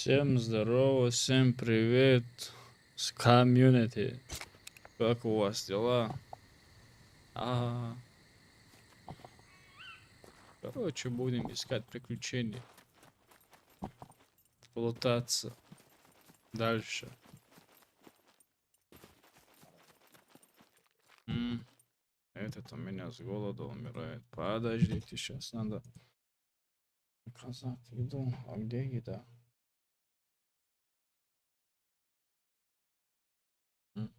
Всем здорово, всем привет с комьюнити. Как у вас дела? А, короче, будем искать приключений, плутаться дальше. Этот у меня с голода умирает. Подождите, сейчас надо заказать еду. А где еда? М,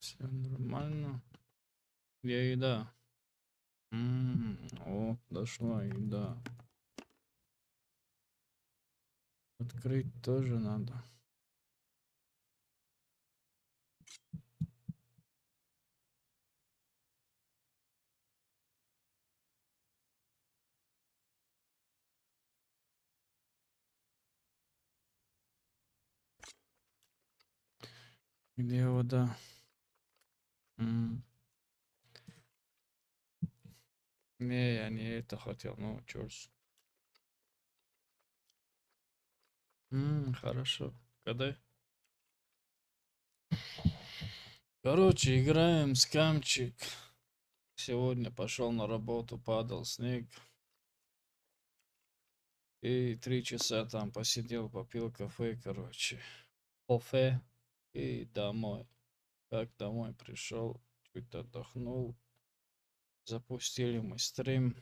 Все нормально. Где еда? О, дошла еда. Открыть тоже надо. Где вода? М, Не, я не это хотел, ну, чёрт. Хорошо. Когда? Короче, играем скамчик. Сегодня пошел на работу, падал снег. И 3 часа там посидел, попил кафе, короче. Кофе. И домой. Как домой пришел, чуть отдохнул. Запустили мы стрим.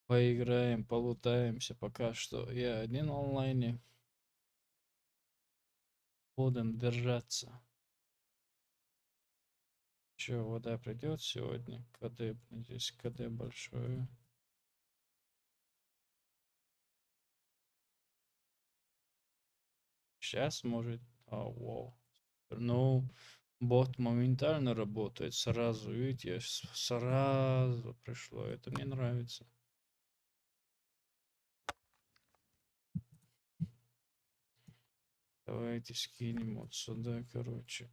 Поиграем, полутаемся. Пока что я один онлайне. Будем держаться. Че, вода придет сегодня? КД, здесь КД большое. Сейчас может. Вау. Ну, бот моментально работает. Сразу, видите, сразу пришло. Это мне нравится. Давайте скинем вот сюда, короче.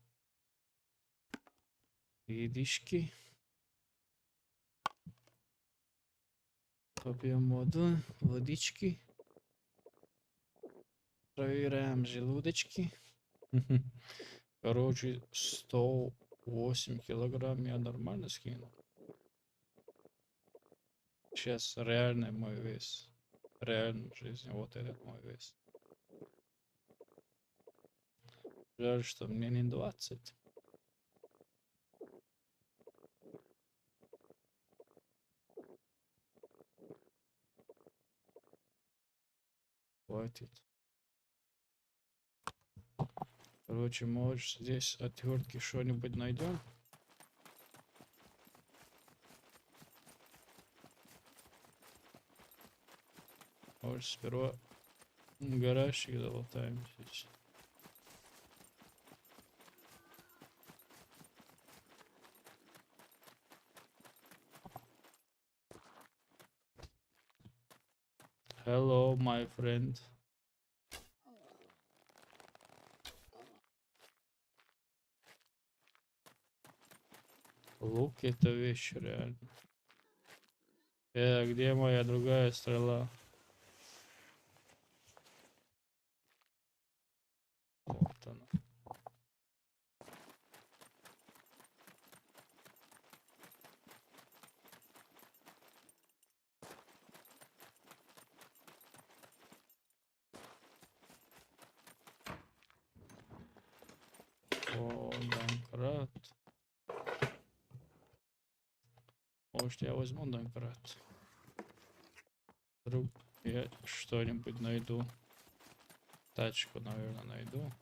Едишки. Попьем воду, водички. Проверяем желудочки. Короче, 108 килограмм я нормально скинул. Сейчас реальный мой вес. Реально в жизни. Вот этот мой вес. Жаль, что мне не 20. Хватит. Короче, может здесь отвертки что-нибудь найдем. Может сперва гаражчик залатаем здесь. Hello, my friend. Лук это вещь реально. Где моя другая стрела? Вот она. О, Домкрат. Может я возьму Домкрат. Вдруг я что-нибудь найду. Тачку, наверное, найду.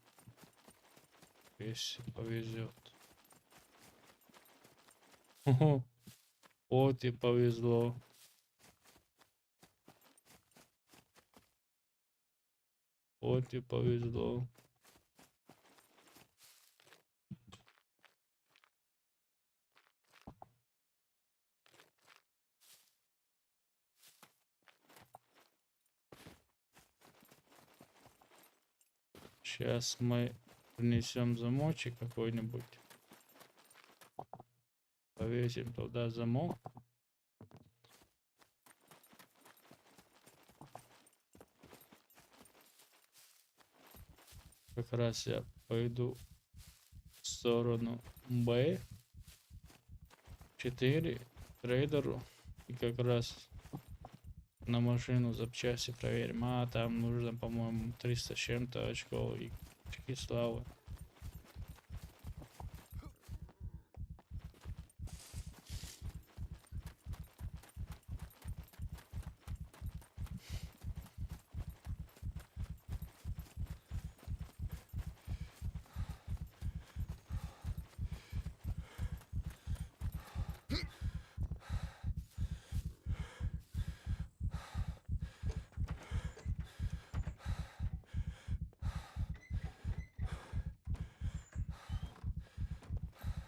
Если повезет. Ого, вот и повезло. Вот и повезло. Сейчас мы принесем замочек какой-нибудь. Повесим туда замок. Как раз я пойду в сторону Б4 трейдеру. И как раз на машину запчасти проверим. А там нужно, по-моему, 300 с чем-то очков и очки славы.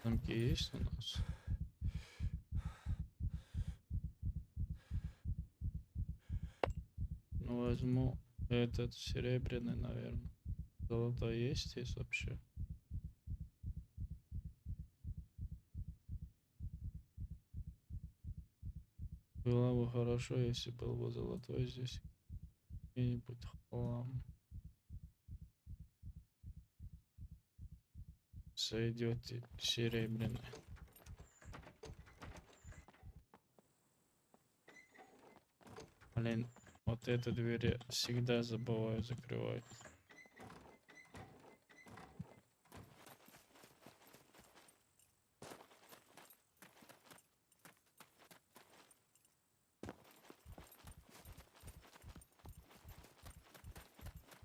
Замки есть у нас? Ну, возьму этот серебряный, наверное. Золотой есть здесь вообще? Было бы хорошо, если был бы золотой здесь. Какой-нибудь хлам. Сойдет и серебряный. Блин, вот эту дверь я всегда забываю закрывать.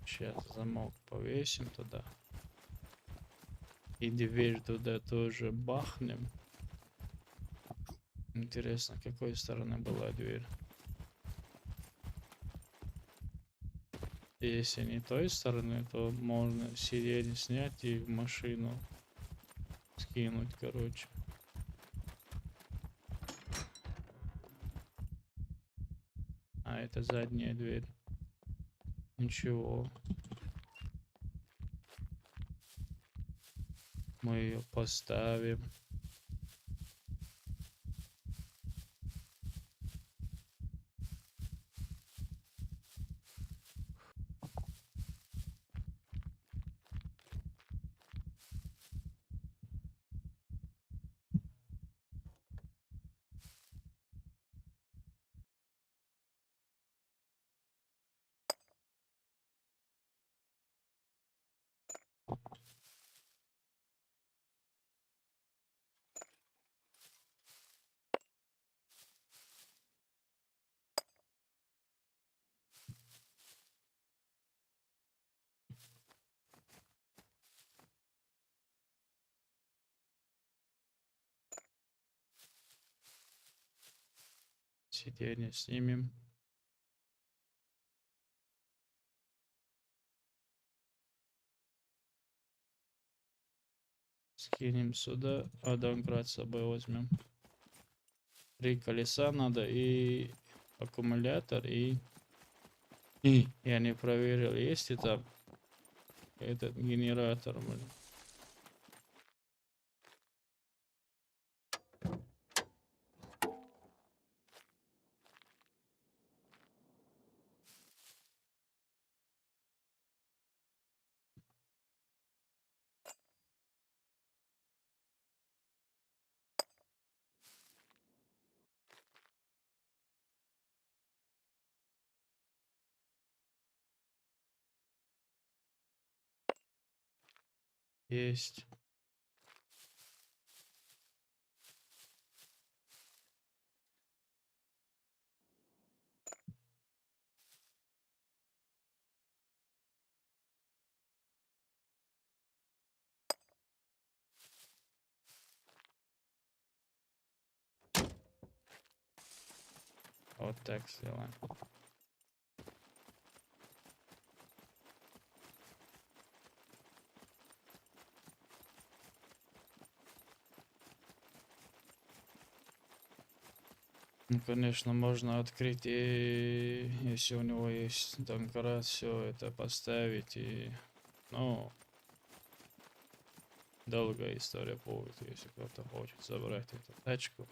Сейчас замок повесим туда. И дверь туда тоже бахнем. Интересно, какой стороны была дверь? Если не той стороны, то можно сиденье снять и в машину скинуть, короче. А, это задняя дверь. Ничего. Мы ее поставим. Сиденье снимем. Скинем сюда, а домкрат с собой возьмем. 3 колеса надо и аккумулятор и я не проверил, есть ли там этот генератор, блин. Есть. Вот так сделаем. Ну, конечно, можно открыть и если у него есть домкрат, все это поставить и, ну, долгая история будет, если кто-то хочет забрать эту тачку.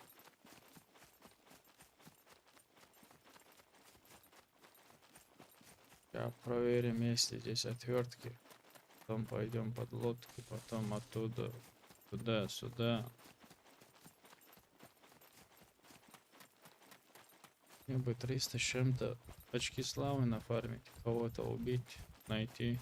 Сейчас проверим, есть ли здесь отвертки. Потом пойдем под лодку, потом оттуда туда-сюда. Мне бы 300 с чем-то очки славы нафармить, кого-то убить, найти.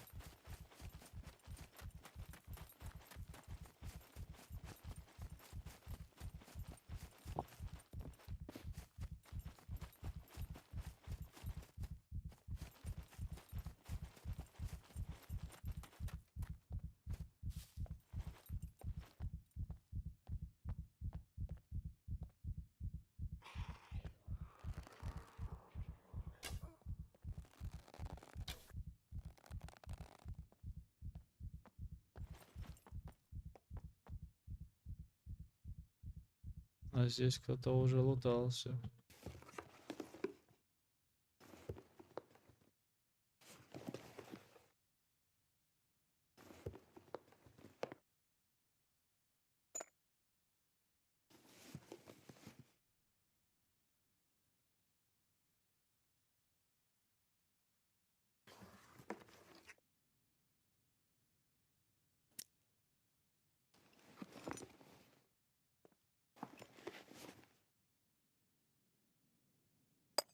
А здесь кто-то уже лутался.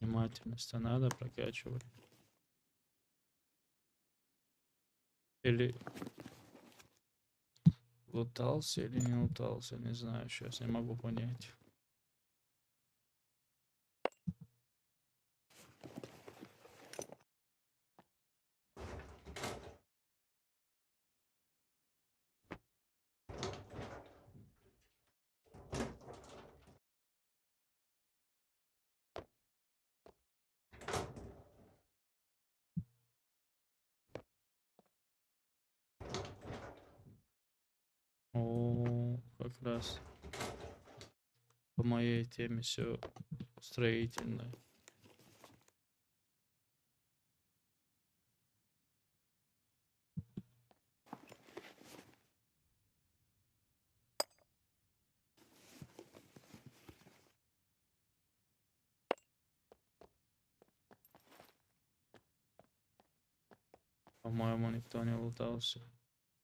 Внимательность надо прокачивать. Или лутался, или не лутался, не знаю, сейчас не могу понять. О, как раз по моей теме все строительное. По-моему, никто не лутался.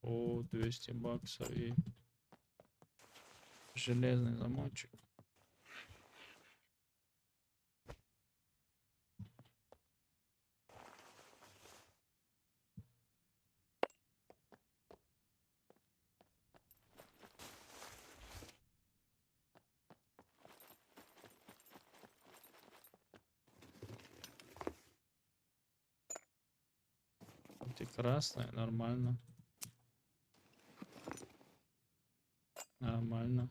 О, 200 баксов и железный замочек. Вот и красное, нормально. Нормально.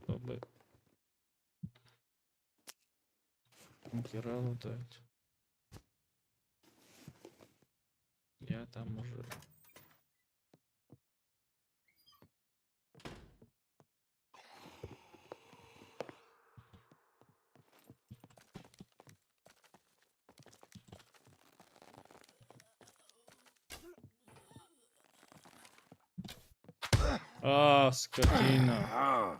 Чтобы конкера лутать. Я там уже. А, скотина.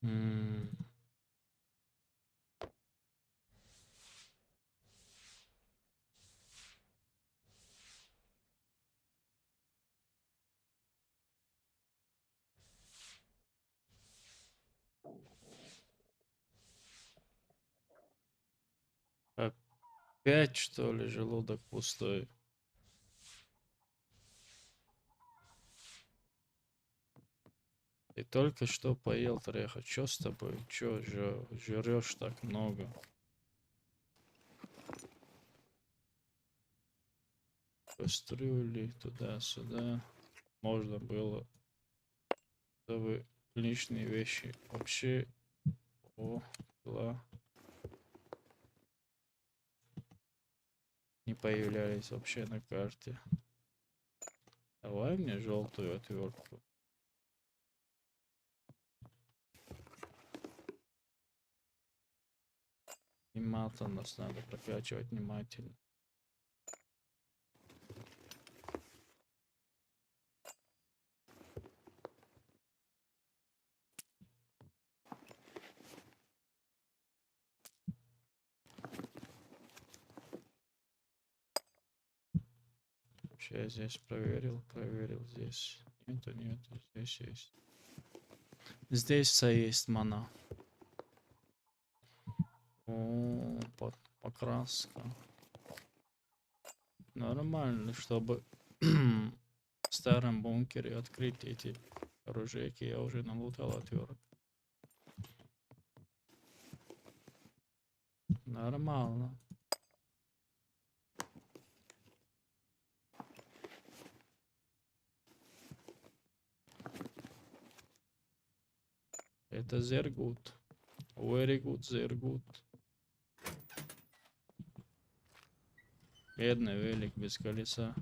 М. Опять, что ли, желудок пустой? Ты только что поел, Треха. Чё с тобой? Чё жрёшь так много? кастрюли, туда-сюда. Можно было, чтобы лишние вещи вообще была, не появлялись вообще на карте. Давай мне желтую отвертку. И мата нас надо прокачивать внимательно. Сейчас здесь проверил здесь. Нету, здесь есть. Здесь все есть мана. О, покраска. Нормально, чтобы в старом бункере открыть эти оружейки. Я уже налутал отверток. Нормально. Это sehr gut. Very good, sehr good. Бедный велик без колеса.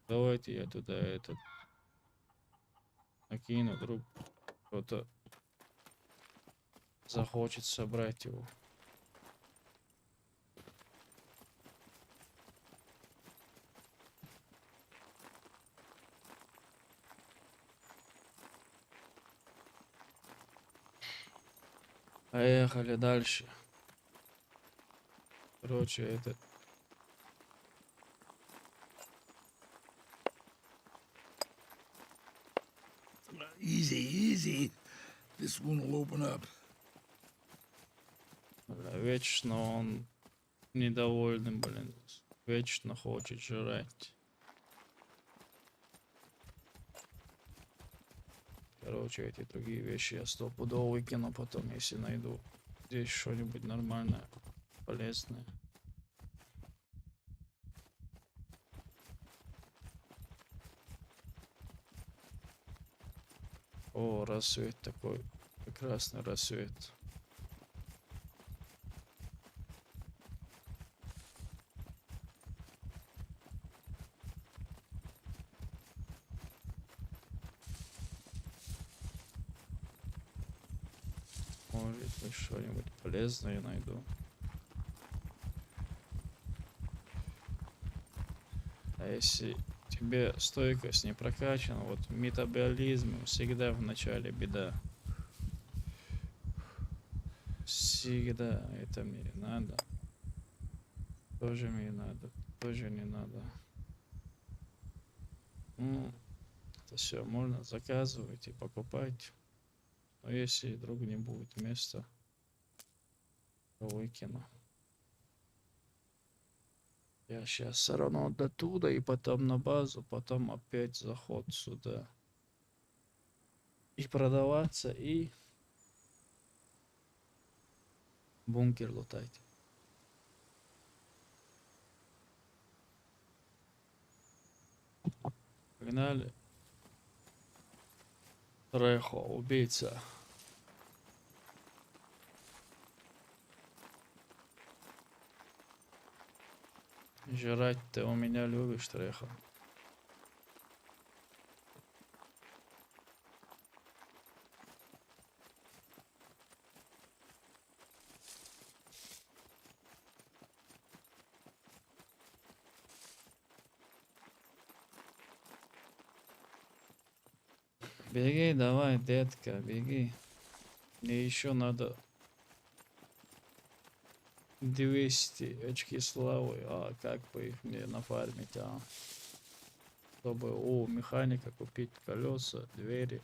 Давайте я туда этот накину, вдруг кто-то захочет собрать его. Поехали дальше. Короче, это... Easy, easy. This one will open up. Бля, вечно он недовольный, блин. Вечно хочет жрать. Короче, эти другие вещи я стопудово выкину потом, если найду здесь что-нибудь нормальное, полезное. О, рассвет такой. Прекрасный рассвет. Может быть, что-нибудь полезное найду. А если тебе стойкость не прокачана, вот метаболизм всегда в начале беда. Всегда это мне надо. Тоже мне надо. Тоже не надо. Ну, это все можно заказывать и покупать. Но если вдруг не будет места, то выкину. Я сейчас все равно до туда и потом на базу, потом опять заход сюда. И продаваться, и бункер лутать. Погнали. Рехо, убийца. Жрать ты у меня любишь, Рехо. Беги, давай, детка, беги. Мне еще надо 200 очки славы. А как бы их мне нафармить, а? Чтобы у механика купить колеса, двери.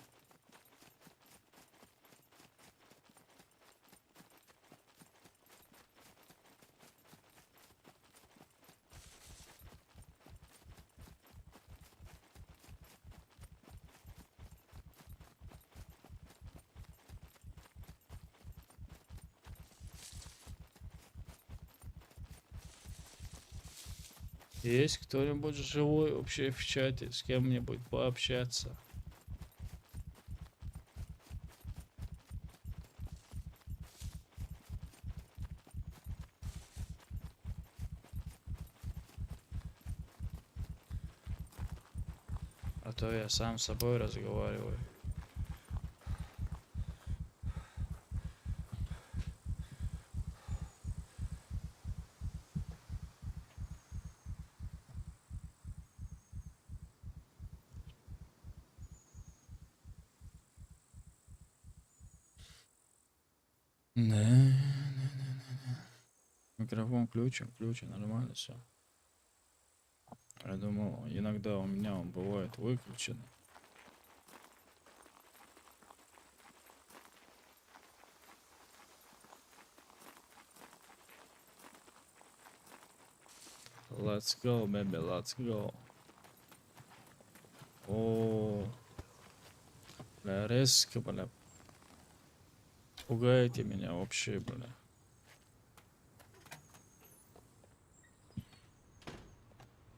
Есть кто-нибудь живой вообще в чате, с кем-нибудь пообщаться? А то я сам с собой разговариваю. Да. Микрофон включен, нормально все. Я думал, иногда у меня он бывает выключен. Let's go, baby, let's go. О, бля, резко, бля. Пугаете меня вообще, бля.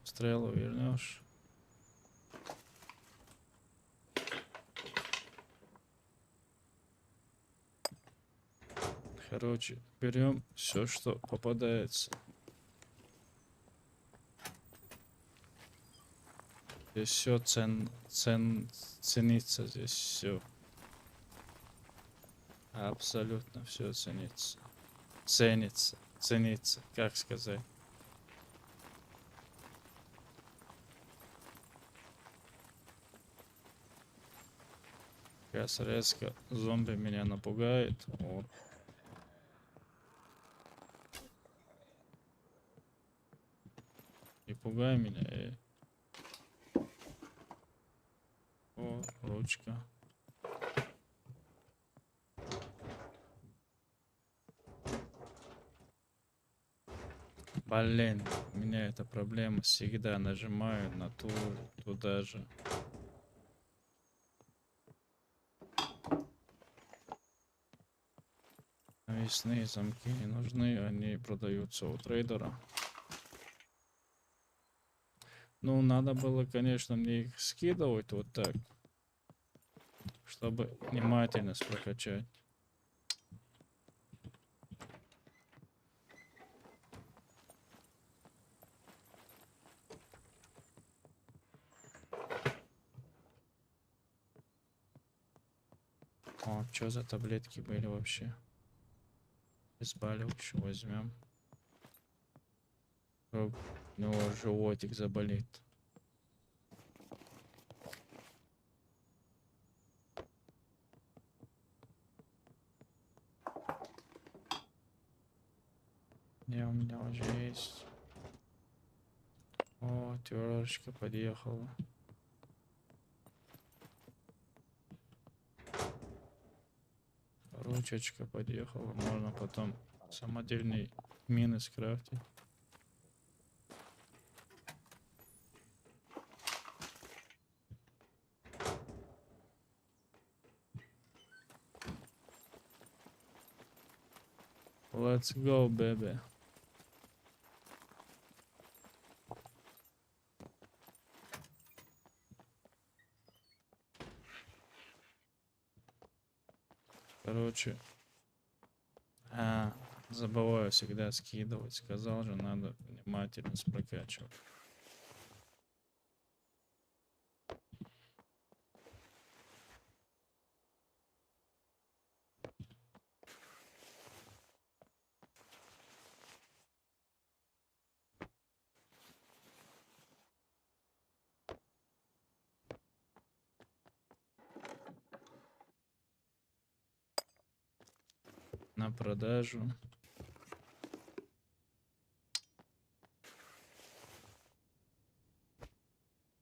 Стрелу вернешь? Короче, берем все, что попадается. Здесь все ценится, здесь все. Абсолютно все ценится. Ценится, как сказать. Сейчас резко зомби меня напугает. Вот. Не пугай меня, эй. О, ручка. Блин, у меня эта проблема всегда нажимаю на туда же. Навесные замки не нужны, они продаются у трейдера. Ну, надо было, конечно, мне их скидывать вот так, чтобы внимательность прокачать. О, что за таблетки были вообще? Обезболивающее возьмем. У него животик заболит. Не, у меня уже есть. О, твердочка подъехала. Ручечка подъехала. Можно потом самодельный мины скрафтить. Let's go, baby. Короче, забываю всегда скидывать. Сказал же, надо внимательность прокачивать. На продажу.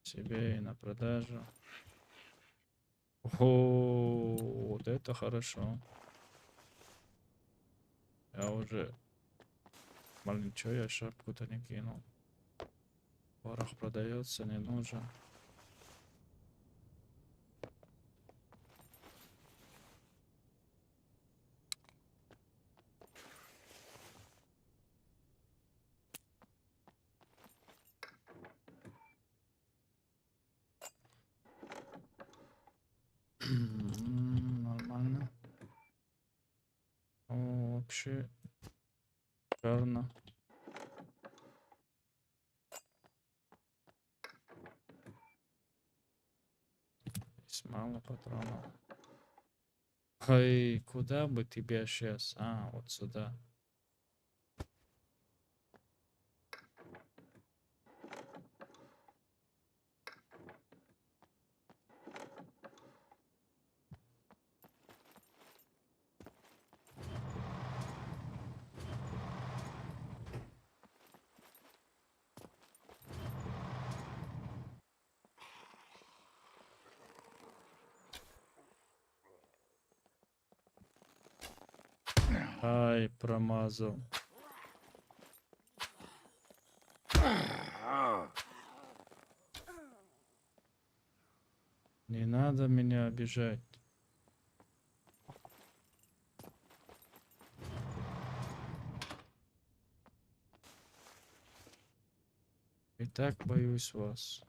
Себе и на продажу. О, вот это хорошо. Я уже... Блин, чё я шапку-то не кинул? Порох продается, не нужен. вообще шикарно. Здесь мало патронов. Ой, куда бы тебя сейчас? А, вот сюда. Ай, промазал. Не надо меня обижать. И так боюсь вас.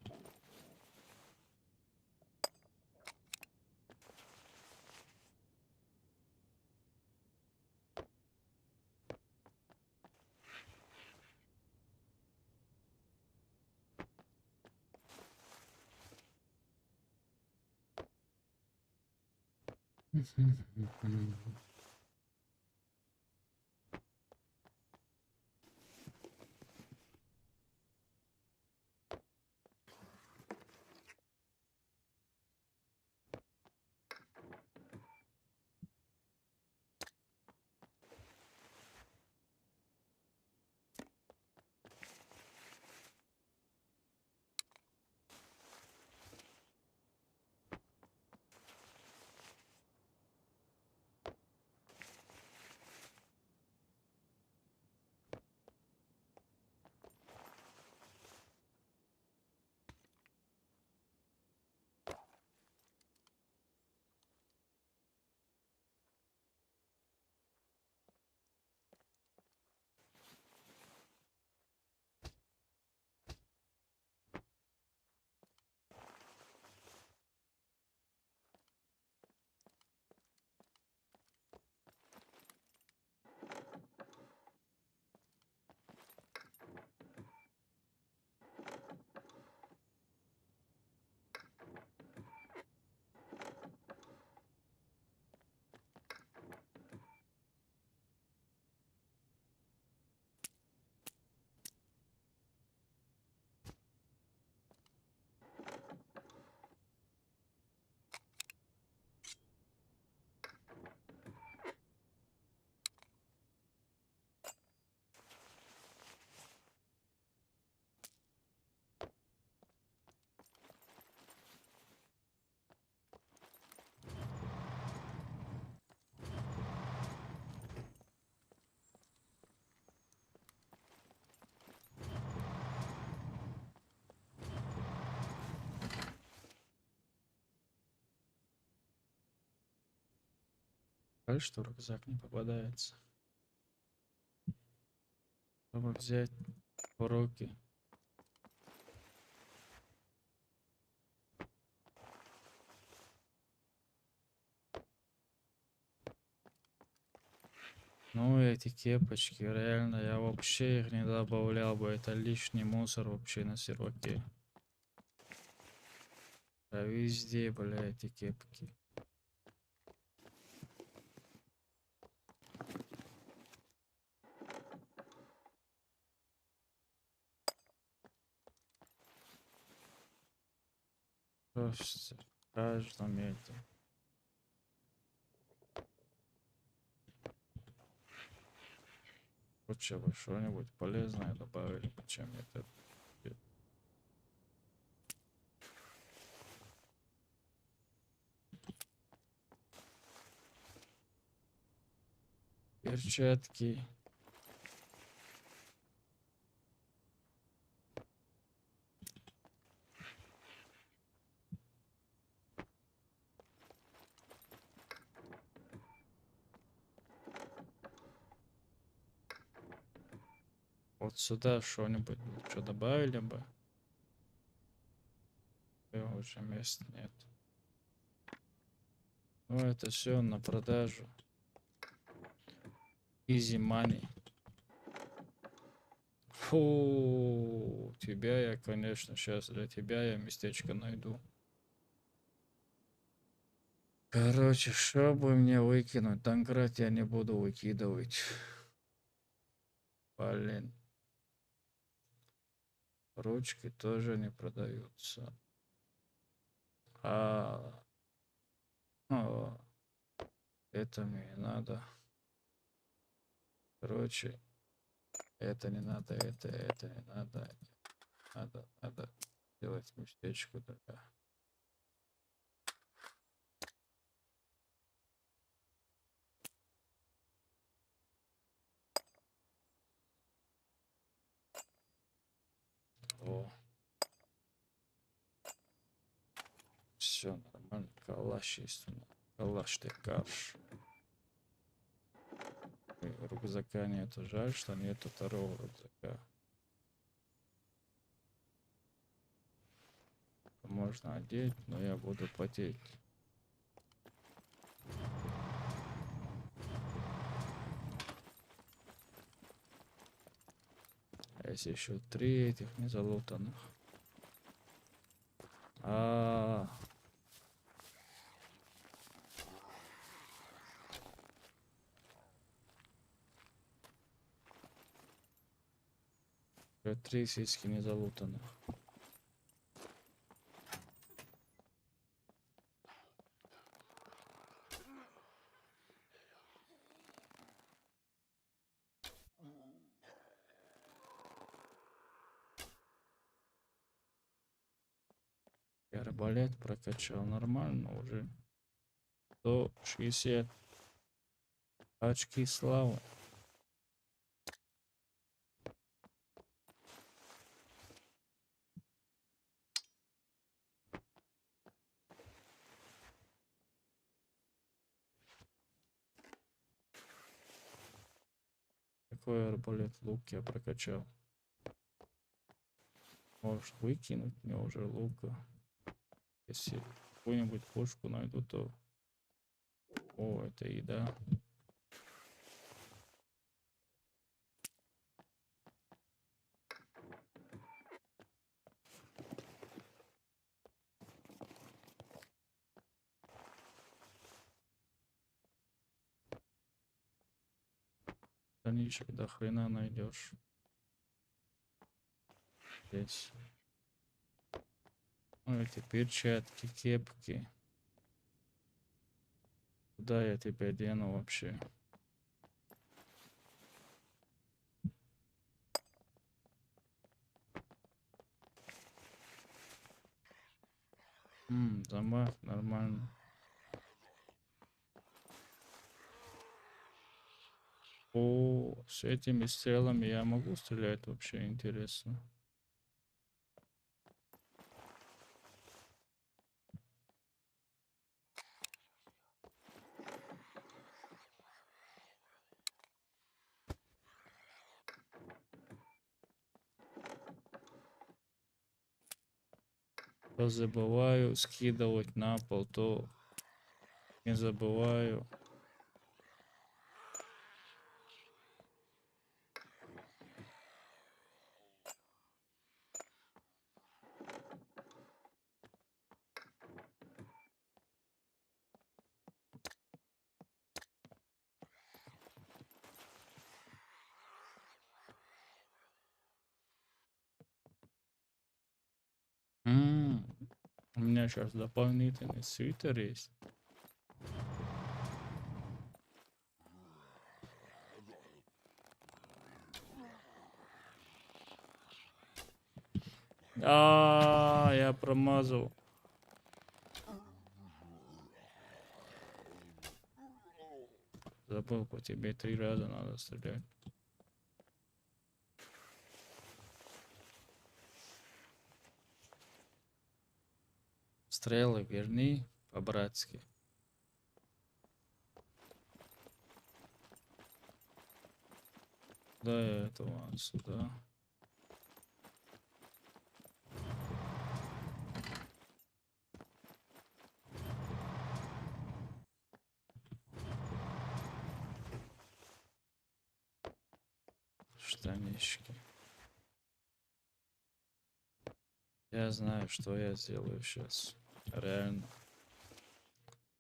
Жаль, что рюкзак не попадается. Чтобы взять в руки. Ну, эти кепочки, реально, я вообще их не добавлял бы. Это лишний мусор вообще на серваке. А везде, бля, эти кепки. Просто в каждом этом. Лучше бы что-нибудь полезное добавили, чем это. Перчатки. Вот сюда что-нибудь, что добавили бы. Уже места нет. Ну, это все на продажу. Easy money. Фу, тебя я, конечно, сейчас для тебя я местечко найду. Короче, чтобы мне выкинуть, Танкрат я не буду выкидывать. Блин. Ручки тоже не продаются. А, о, это мне не надо. Короче, это не надо, это не надо. Надо делать местечко для... О, все нормально. Калаш есть у меня. Калаш ты карш. Рюкзака нету. Жаль, что нету второго рюкзака. Можно одеть, но я буду потеть. А если еще 3 этих незалутанных? А, 3 сиськи незалутанных. Я арбалет прокачал нормально уже. 160 очки славы. Какой арбалет? Лук я прокачал. Может выкинуть мне уже лука. Если какую-нибудь пушку найду, то... О, это еда. Страничек до хрена найдешь. Здесь. Ну, эти перчатки, кепки. Куда я тебя дену вообще? Замах нормально. О, с этими стрелами я могу стрелять вообще, интересно. То забываю скидывать на пол, то не забываю. У меня сейчас дополнительный свитер есть. Я промазал. Забыл, по тебе 3 раза надо стрелять. Стрелы верни по-братски. Да, этого сюда. Штанишки. Я знаю, что я сделаю сейчас. Реально.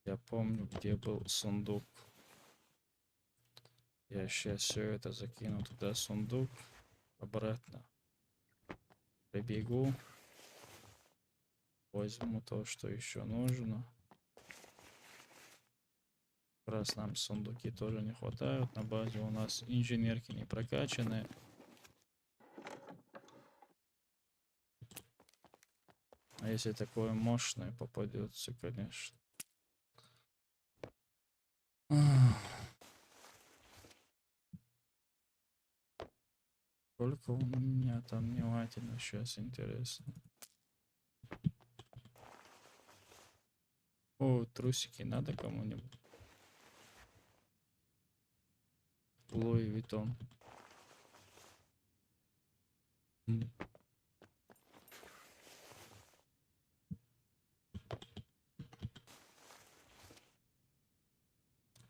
Я помню, где был сундук. Я сейчас все это закину туда, сундук. Обратно. Прибегу. Возьму то, что еще нужно. Как раз нам сундуки тоже не хватают. На базе у нас инженерки не прокачаны. А если такое мощное попадется, конечно. Сколько у меня там внимательно сейчас интересно. О, трусики надо кому-нибудь. Луи Виттон.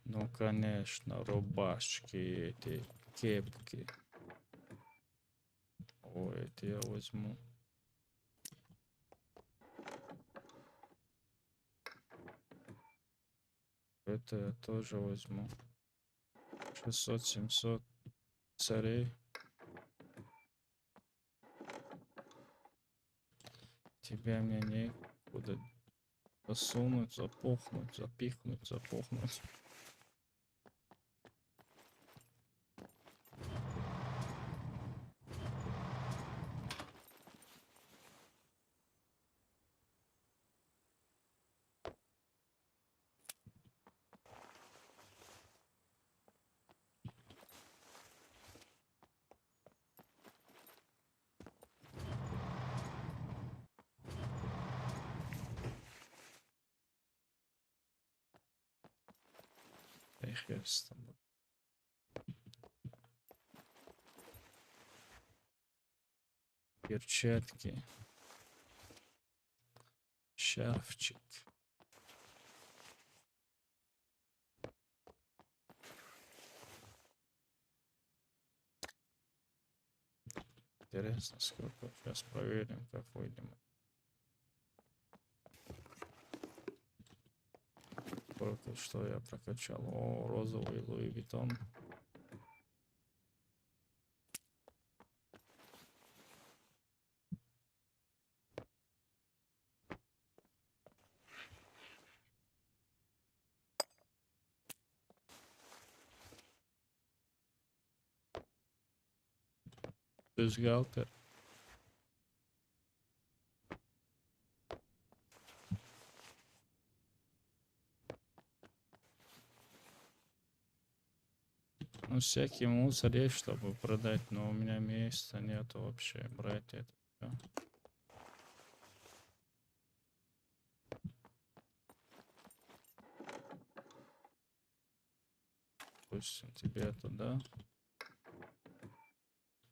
Ну, конечно, рубашки эти, кепки. Ой, это я возьму. Это я тоже возьму. 600-700 царей. Тебя мне некуда засунуть, запухнуть, запихнуть, запухнуть. Да и хер с тобой. Перчатки. Шарфчик. Интересно, сколько. Сейчас проверим, как выйдем. Только что я прокачал. О, розовый Луи Виттон. Бюстгальтер. Ну, всякий мусор есть, чтобы продать, но у меня места нету вообще брать это всё. Допустим, тебе туда.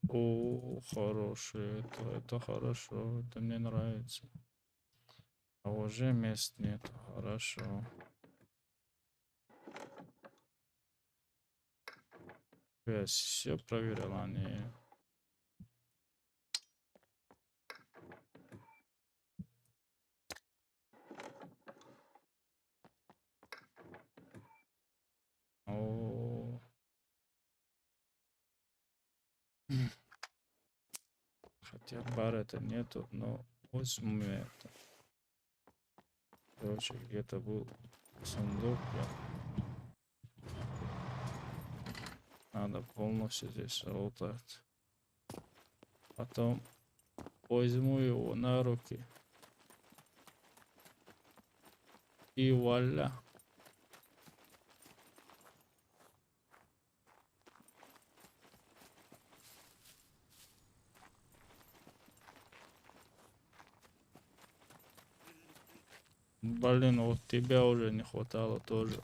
О, хороший, это хорошо, это мне нравится. А уже мест нет, хорошо. Я все проверил, они. О. Хотя бар это нету, но возьму это. Короче, где-то был сундук. Надо полностью здесь лутать. Потом возьму его на руки. И вуаля. Блин, вот тебя уже не хватало тоже.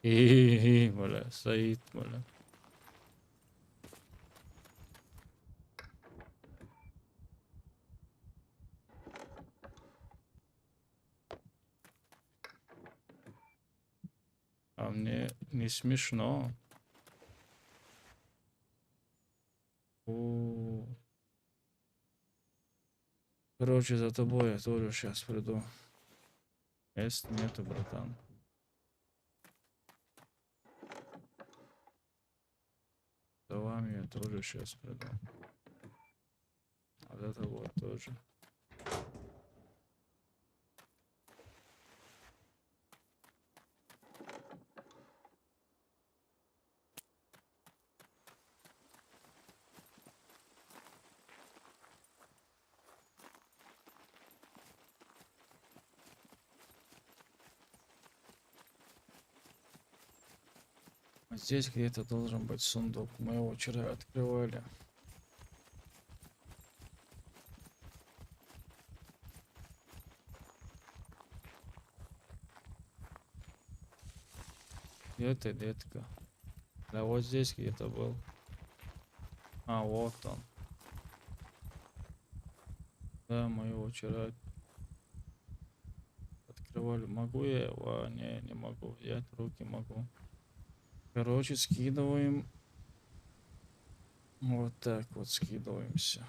Бля, стоит, бля. А мне не смешно. Короче, за тобой я тоже сейчас приду. Если нету, братан. За вами я тоже сейчас приду. А за тобой тоже. А здесь где-то должен быть сундук. Мы его вчера открывали. Где ты, детка? Да вот здесь где-то был. А, вот он. Да, мы его вчера открывали. Могу я его? А, не могу. Взять в руки могу. Короче, скидываем. Вот так вот скидываемся.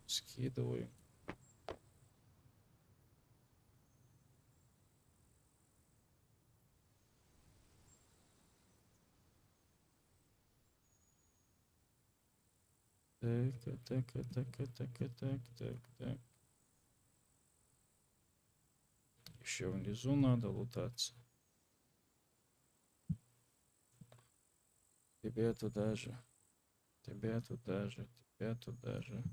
Скидываем. Так. Еще внизу надо лутаться. Тебе туда же. Тебя туда же. Тебя туда же.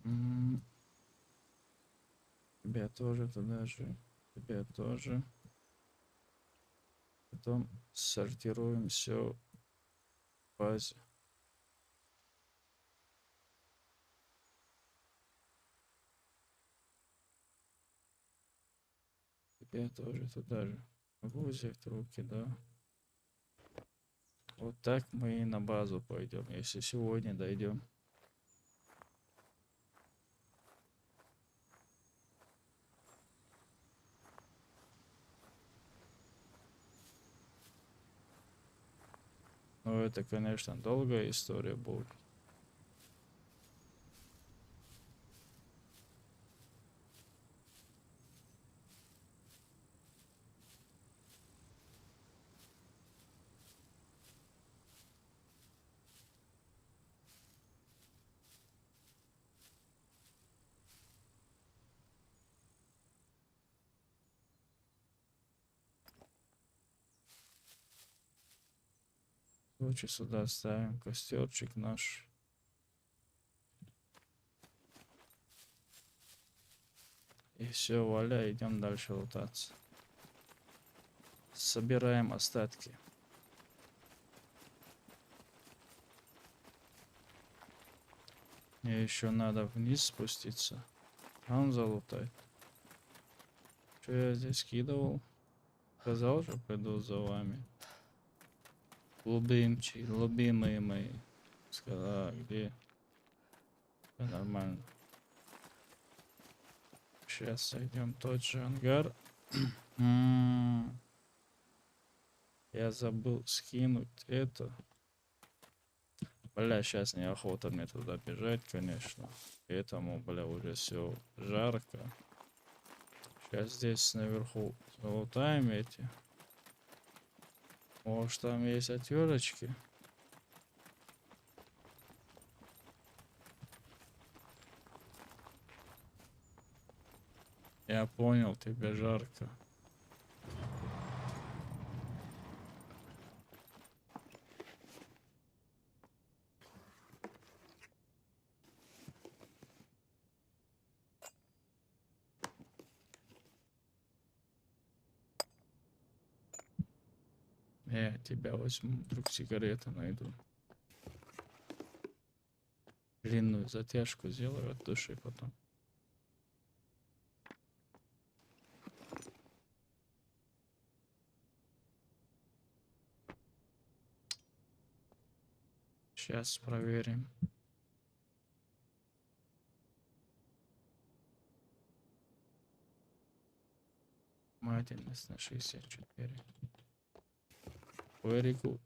М, Тебя тоже туда же. Тебя тоже. Потом сортируем все в базе. Тебя тоже туда же. Могу взять в руки, да. Вот так мы и на базу пойдем, если сегодня дойдем. Но это, конечно, долгая история будет. Короче, сюда ставим костерчик наш. И все, валя, идем дальше лутаться. Собираем остатки. Мне еще надо вниз спуститься. Там залутать. Что я здесь скидывал? Сказал же, пойду за вами. Любимые мои. Сказал, где? Всё нормально. Сейчас сойдем тот же ангар. Я забыл скинуть это. Бля, сейчас неохота мне туда бежать, конечно. Поэтому, бля, уже все жарко. Сейчас здесь наверху залутаем эти. Может, там есть отверточки? Я понял, тебе жарко. Я тебя возьму, вдруг сигареты найду. Длинную затяжку сделаю от души потом. Сейчас проверим. Внимательность на 64. Very good.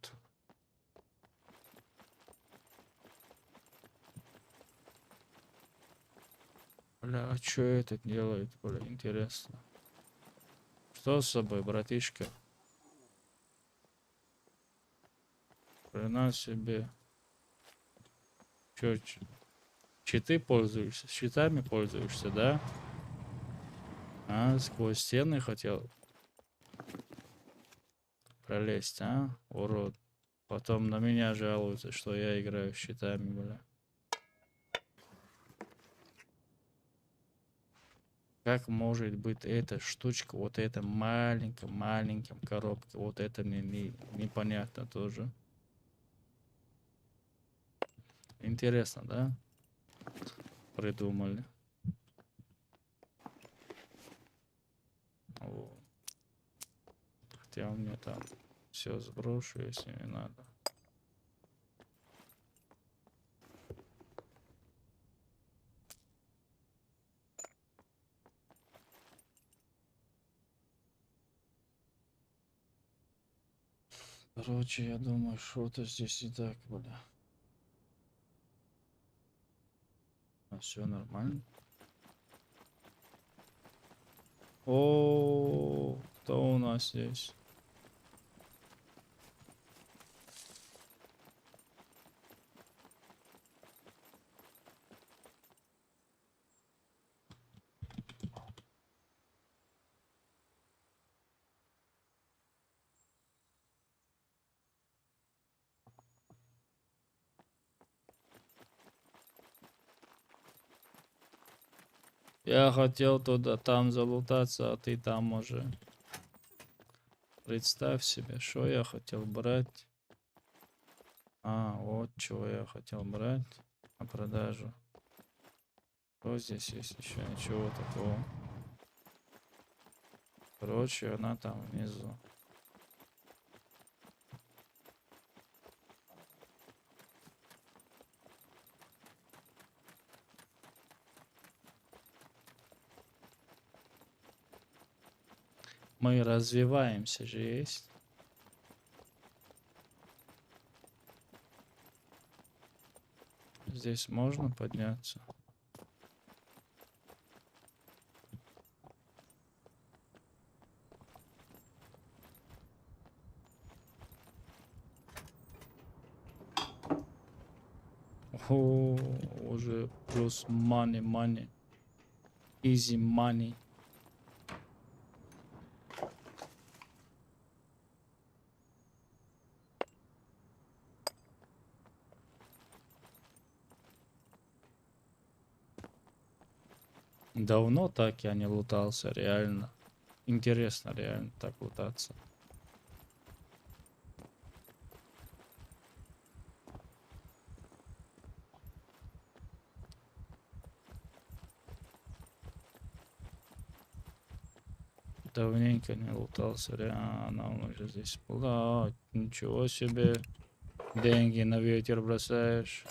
Бля, а что это делает, бля, интересно. Что с собой, братишка? Хрена себе. Чё, читы пользуешься? Щитами пользуешься, да? А, сквозь стены хотел пролезть, а? Урод. Потом на меня жалуются, что я играю щитами, бля. Как может быть эта штучка, вот эта маленькая коробка, вот это мне непонятно тоже. Интересно, да? Придумали. Вот. Хотя у меня там все сброшу, если не надо. Короче, я думаю, что-то здесь и так, бля. А все нормально. О, кто у нас здесь? Я хотел туда, там залутаться, а ты там уже. Представь себе, что я хотел брать. А, вот чего я хотел брать на продажу. Что здесь есть еще? Ничего такого. Короче, она там внизу. Мы развиваемся же есть. Здесь можно подняться? О, уже плюс money. Easy money. Давно так я не лутался, реально. Интересно реально так лутаться. Давненько не лутался, реально. Он уже здесь была. Ничего себе. Деньги на ветер бросаешь.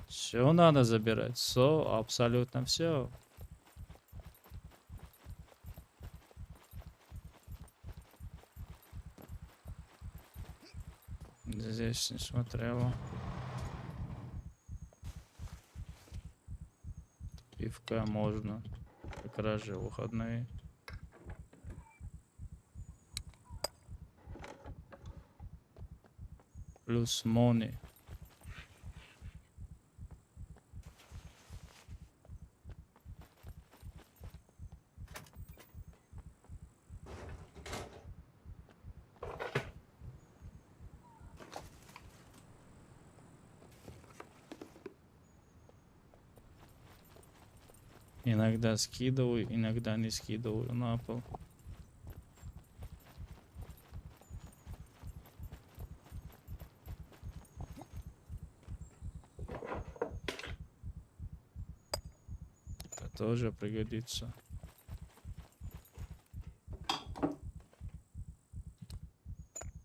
Все надо забирать. Все, абсолютно все. Здесь не смотрела. Пивка можно. Как раз же выходные. Плюс money. Иногда скидываю, иногда не скидываю на пол. Это тоже пригодится.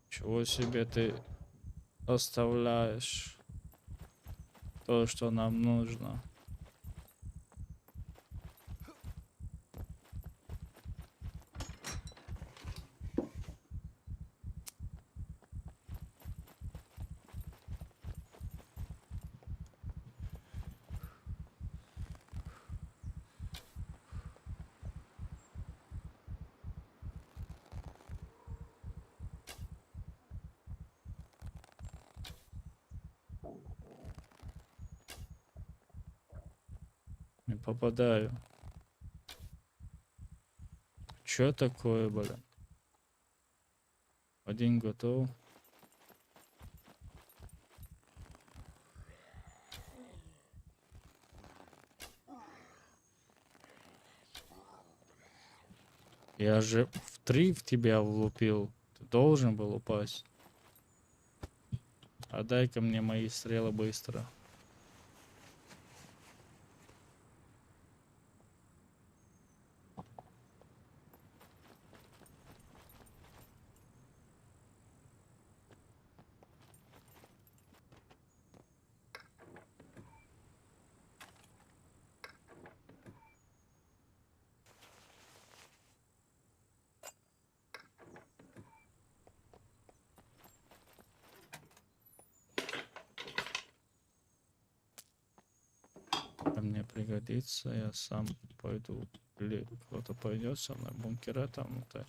Чего себе ты оставляешь то, что нам нужно? попадаю. Чё такое, блин? Один готов. Я же в 3 в тебя влупил. Ты должен был упасть. А дай-ка мне мои стрелы быстро. А мне пригодится, я сам пойду. Или кто-то пойдет со мной, бункера там лутать.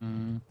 М.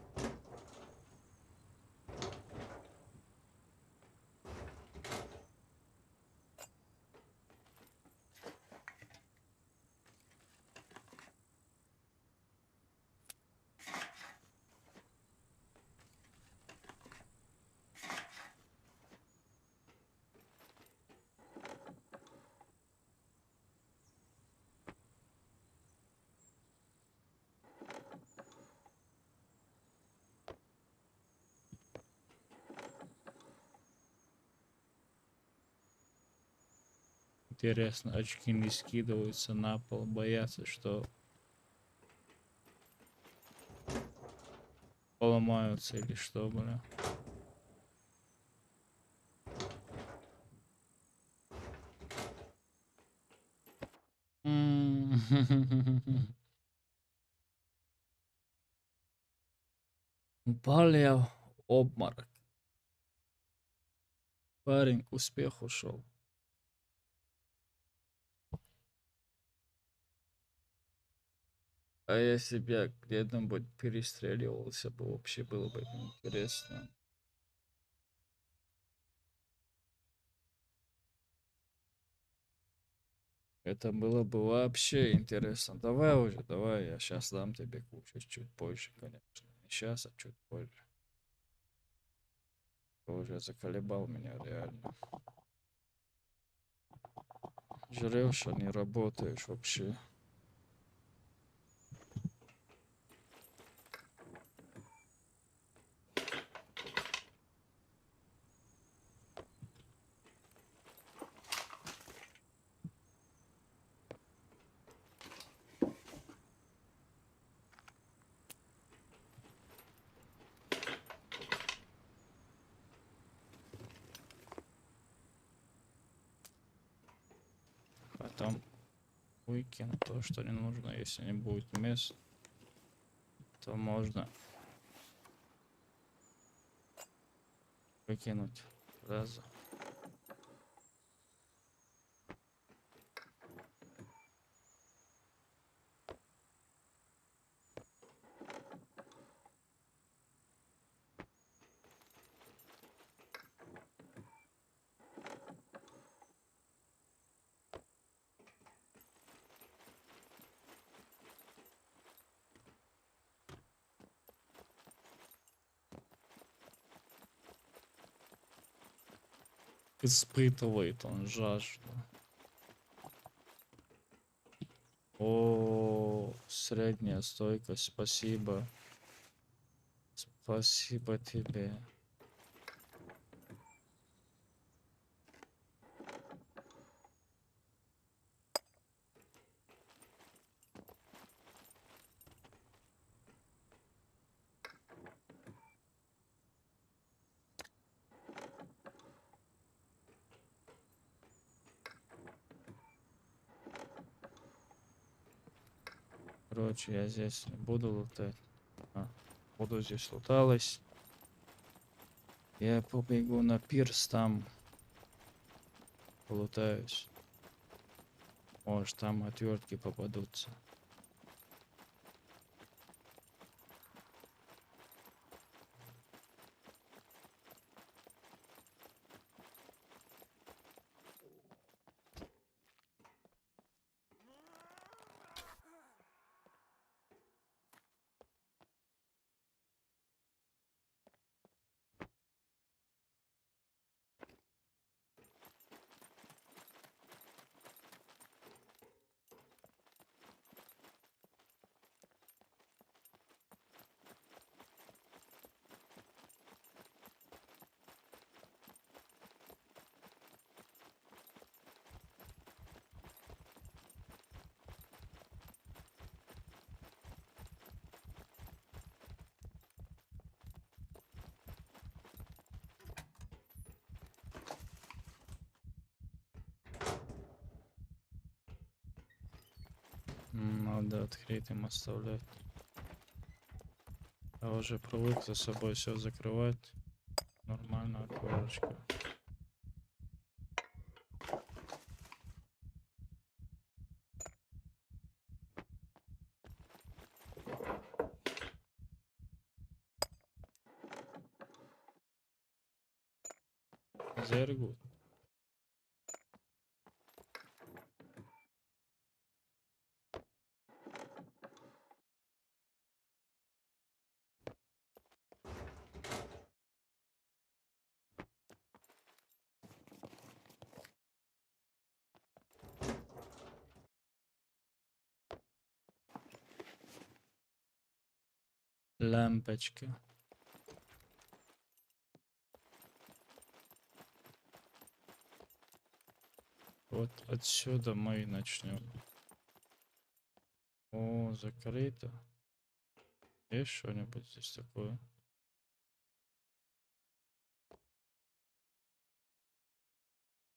Интересно, очки не скидываются на пол, боятся, что поломаются или что, бля. М. Упал я в обморок. Парень к успеху шел. А я себя где-нибудь перестреливался бы, вообще было бы интересно. Это было бы вообще интересно. Давай уже, давай, я сейчас дам тебе кучу чуть позже, конечно. Не сейчас, а чуть позже. Ты уже заколебал меня реально. Жрешь, а не работаешь вообще. Потом выкину то, что не нужно. Если не будет мест, то можно выкинуть сразу. испытывает он жажду. О, средняя стойкость, спасибо. Спасибо тебе. Короче, я здесь не буду лутать. Буду здесь луталась. Я побегу на пирс, там полутаюсь. Может, там отвертки попадутся. Надо открытым оставлять. Я уже привык за собой все закрывать. Нормально, окошко. Very good. Лампочка. Вот отсюда мы и начнем. О, закрыто. Есть что-нибудь здесь такое?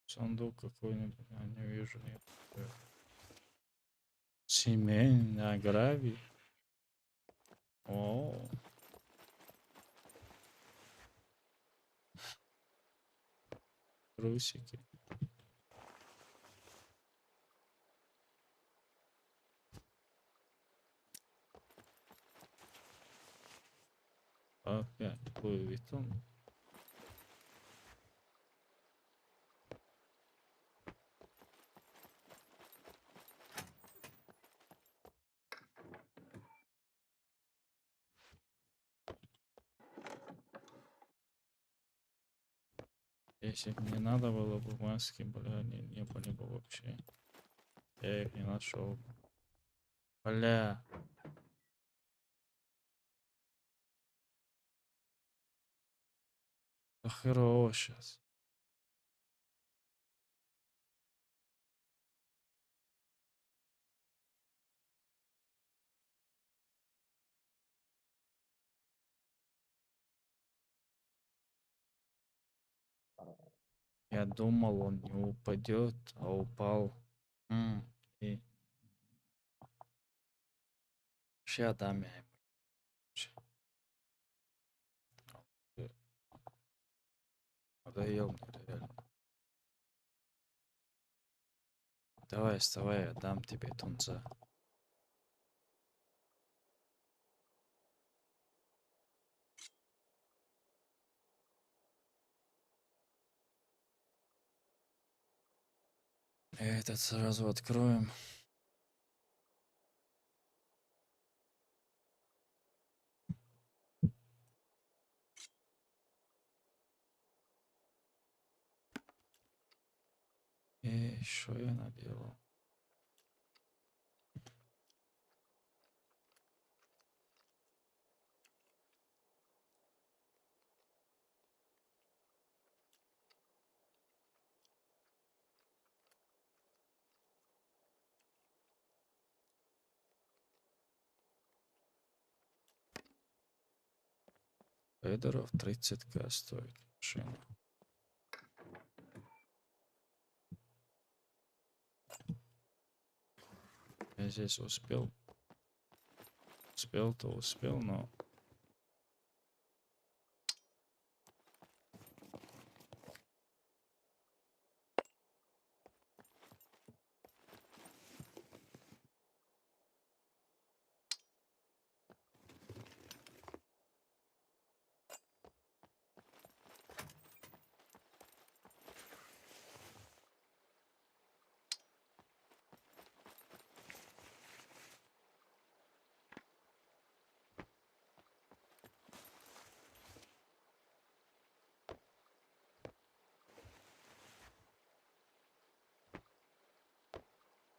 Сундук какой-нибудь? Я не вижу. Нет. Семейный, гравий. О, трусики. Опять Луи Виттон. Если бы не надо было бы маски, бля, не были бы вообще. Я их не нашел. Бля. Да херово сейчас. Я думал, он не упадет, а упал. И ща дам я ему. Э, Надоел мне реально. Давай, вставай, я дам тебе тунца. Этот сразу откроем. что я наделал? Федоров 30к стоит машина. Я здесь успел. Успел-то успел, но...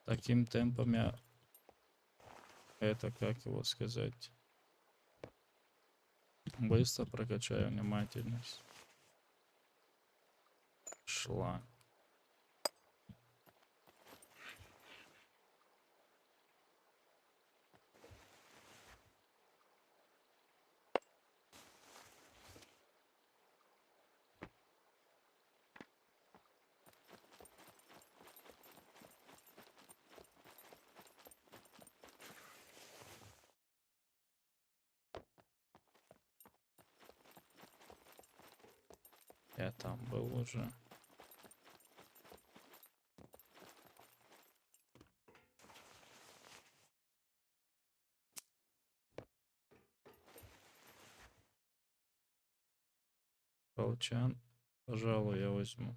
Таким темпом я... Это, как его сказать... Быстро прокачаю внимательность. Шланг. Я там был уже. Колчан, пожалуй, я возьму.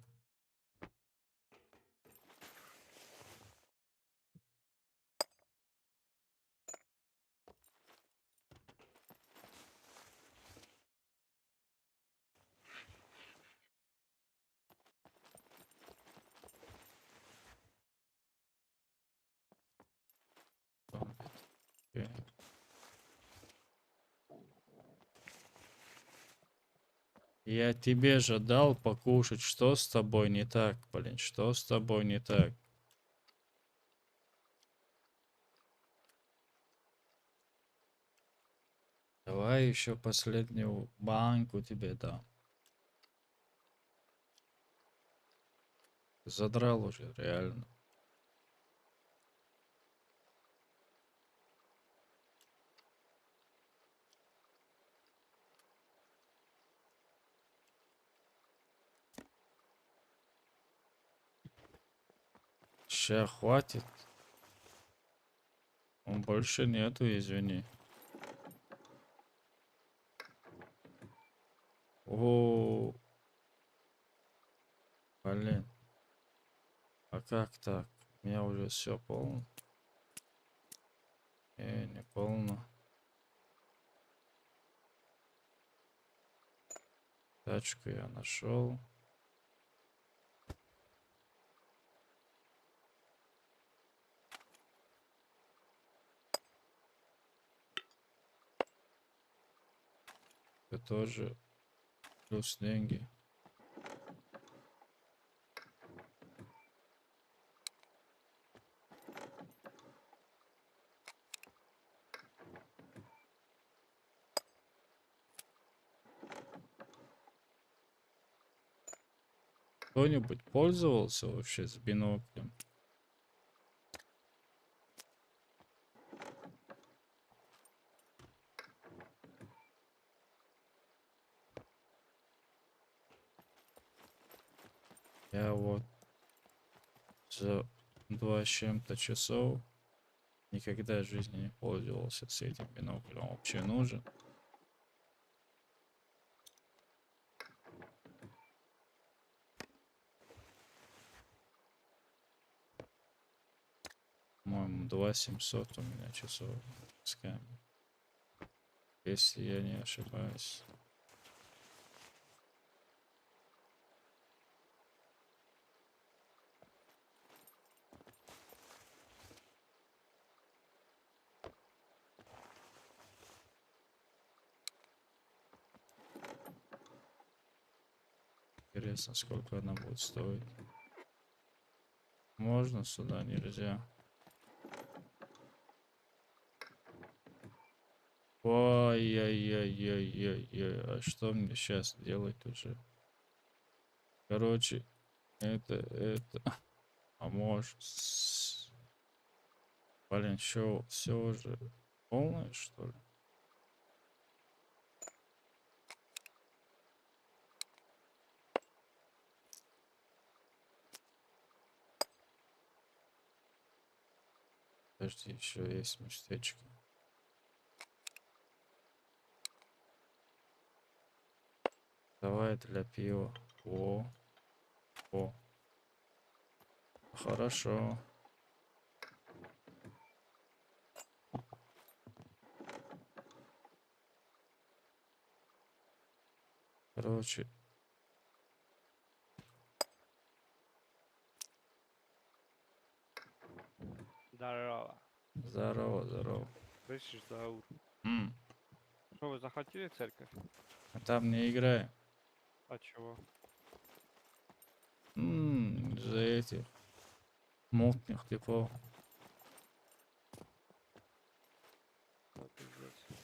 Окей. Я тебе же дал покушать. Что с тобой не так, блин? Что с тобой не так? Давай еще последнюю банку тебе дам. Задрал уже, реально. Ща хватит. Он больше нету, извини. О, блин. А как так? У меня уже все полно. Не полно. Тачку я нашел. Это тоже плюс деньги. Кто-нибудь пользовался вообще с биноклем? Я вот за 2 с чем-то часов никогда в жизни не пользовался с этим биноклем. Он вообще нужен? По-моему, 2700 у меня часов с камерой, если я не ошибаюсь. Интересно, сколько она будет стоить. Можно сюда, нельзя. Ой-ой-ой-ой-ой-ой. А что мне сейчас делать уже? Короче, это. А может... Блин, все уже полное, что ли? Подожди, еще есть местечко. Давай для пива. О. Хорошо. Короче, Здорово. здорово, здорово. Слышишь, Заур? М, Что, вы захватили церковь? а там не играй. А чего? Из-за этих мутных типов. Ну, пиздец.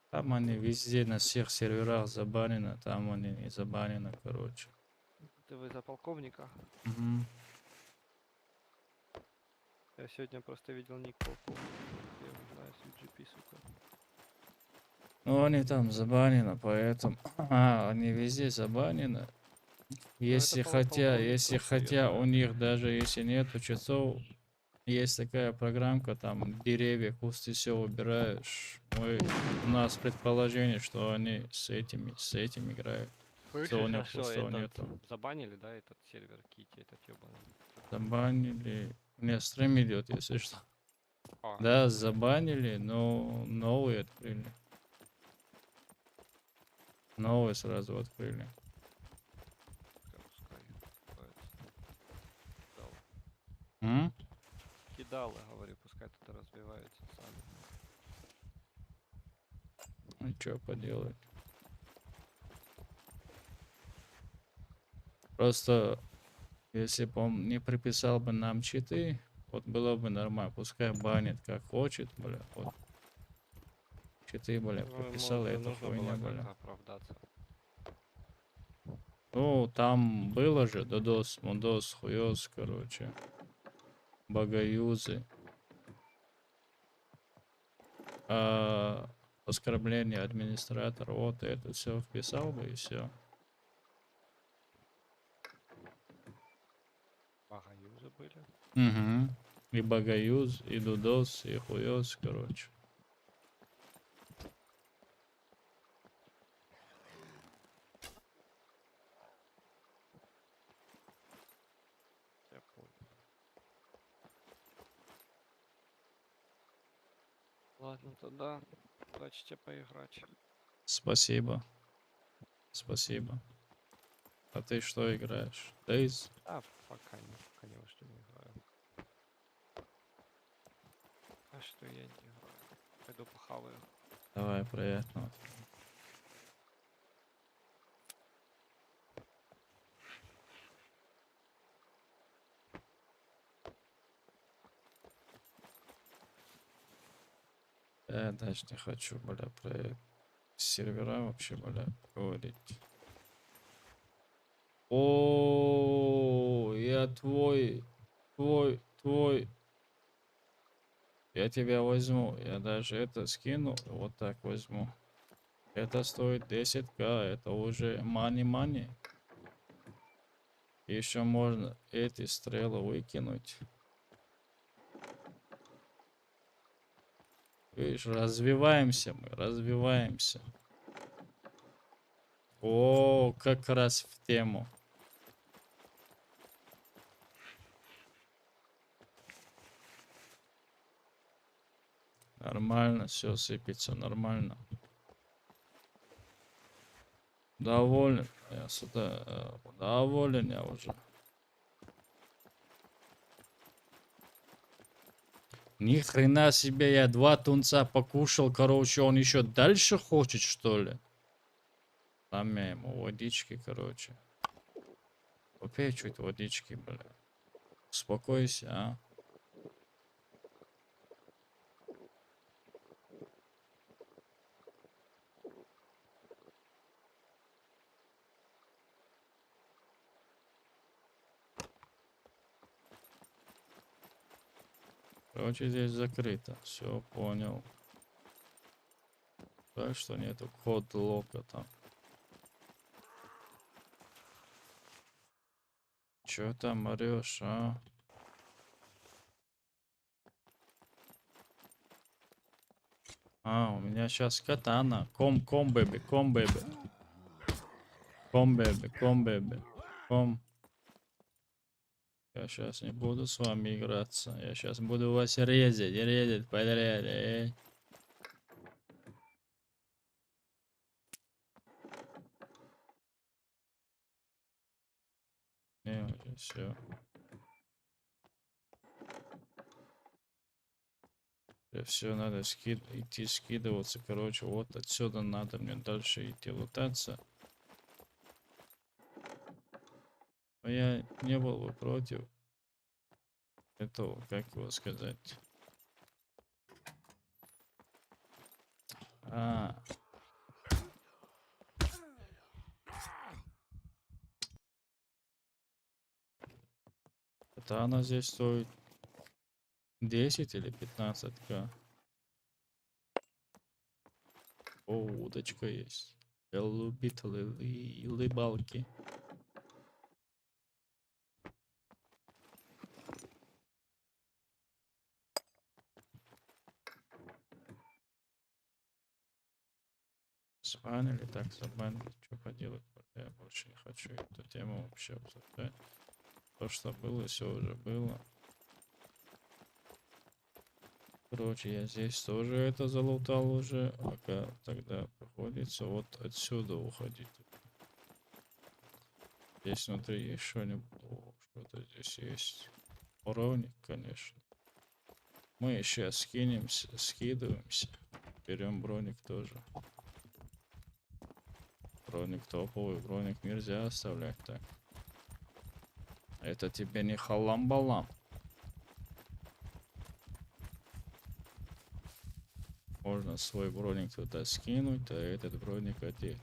Там они везде на всех серверах забанены, там они не забанены, короче. Ты вы за полковника? Мгм. Я сегодня просто видел ник полковника. Я его знаю с UGP, сука. Ну, они там забанены, поэтому... А, они везде забанены. Если полковник просто, я у знаю. них даже если нету часов, есть такая программка, там деревья, кусты, все убираешь. У нас предположение, что они с этим играют. Что у Слышишь, них а что, кустов этот... нету. Забанили, да, этот сервер Кити, этот ёбаный? Забанили. У меня стрим идет, если что. А, Да, забанили, но новые открыли. Новые сразу открыли. пускай. Кидал. М? Кидал, я говорю, пускай тут развиваются сами. Ну что поделать? Просто если бы он не приписал бы нам читы, вот было бы нормально. Пускай банит как хочет, бля. Вот читы, бля, Ну, ему прописал, и же это нужно было хуйня, бля. как-то оправдаться. Ну, там было же додос, мудос, хуёс, короче. Богоюзы. Оскорбление администратора. Вот это все вписал бы и все. Багаюзы были. Угу. И богоюз, и дудос, и хуёс, короче. Я понял. Ладно, тогда удачи тебе поиграть. Спасибо. Спасибо. А ты что играешь? Дейз? А, пока не во что не играю. А что я не играю? Пойду похаваю. Давай, приятного. Я даже не хочу, бля, про сервера вообще, бля, говорить. О, я твой. Я тебя возьму. Я даже это скину. Вот так возьму. Это стоит 10к. Это уже мани-мани. Еще можно эти стрелы выкинуть. Видишь, развиваемся мы, развиваемся. О, как раз в тему. Нормально, все сыпется, нормально. Доволен. Я сюда доволен я уже. Ни хрена себе, я 2 тунца покушал, короче, он еще дальше хочет, что ли? Там я ему водички, короче. Попей чуть водички, бля. Успокойся, а. Короче, здесь закрыто. Все, понял. Так что нету код лока там. Чё там орёшь, а? А, у меня сейчас катана. Ком, бэби, ком, бэби. Ком, бэби, ком, бэби. Ком. Я сейчас не буду с вами играться. Я сейчас буду вас резать подряд, эй. Не, уже все. Все, надо идти скидываться. Короче, вот отсюда надо мне дальше идти лутаться. Но я не был бы против этого, как его сказать. А, это она здесь стоит 10 или 15к. О, удочка есть. Я любитель рыбалки. Забанили, так забанили. Что поделать? Я больше не хочу эту тему вообще обсуждать. То, что было, все уже было. Короче, я здесь тоже это залутал уже. Пока тогда приходится вот отсюда уходить. Здесь внутри есть что-нибудь. О, что-то здесь есть. Уровник, конечно. Мы еще скинемся, скидываемся. Берем броник тоже. Броник топовый, броник нельзя оставлять так. Это тебе не халам-балам. Можно свой броник туда скинуть, а этот броник одеть.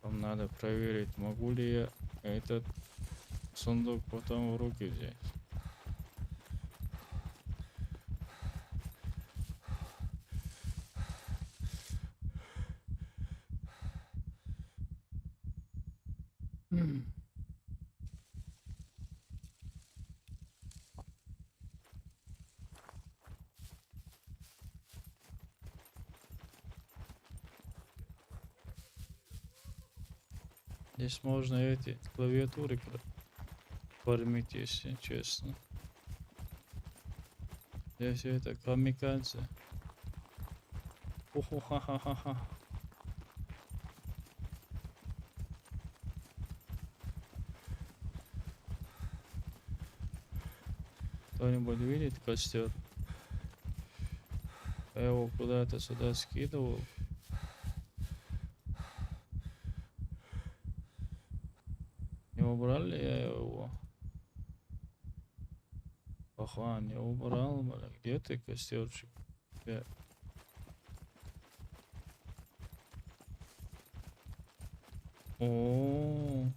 Вам надо проверить, могу ли я этот сундук потом в руки взять. Здесь можно эти клавиатуры фармить, если честно. Здесь это камикадзе. Уху-ха-ха-ха-ха. Кто-нибудь видит костер? Я его куда-то сюда скидывал. Не убрал ли я его? Ага, не убрал, бля. Где ты, костерчик? Где? О,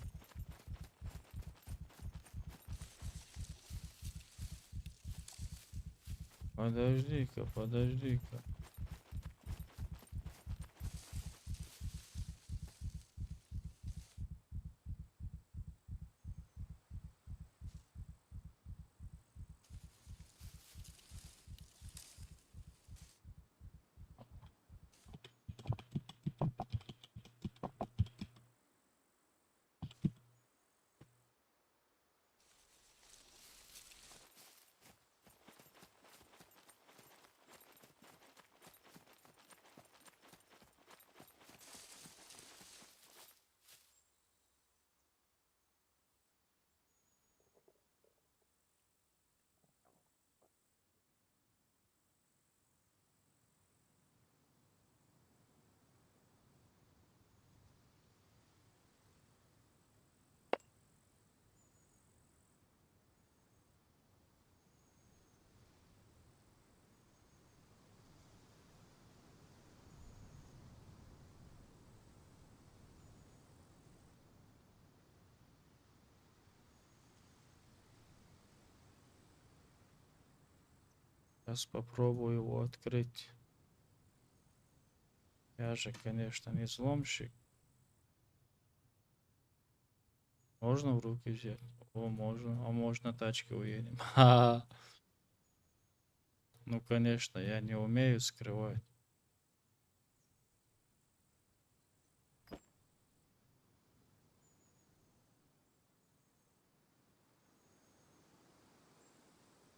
подожди-ка, подожди-ка. Сейчас попробую его открыть. Я же, конечно, не взломщик. Можно в руки взять? О, можно. А можно тачки уедем. Ха. Ну, конечно, я не умею скрывать.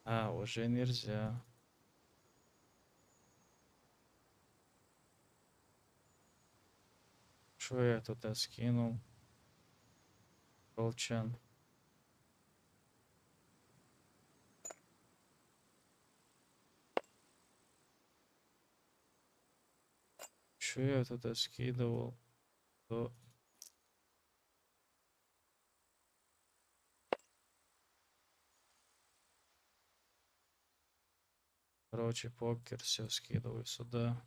А, уже нельзя. Что я туда скинул? Колчан. Что я туда скидывал? То... Короче, покер все скидываю сюда.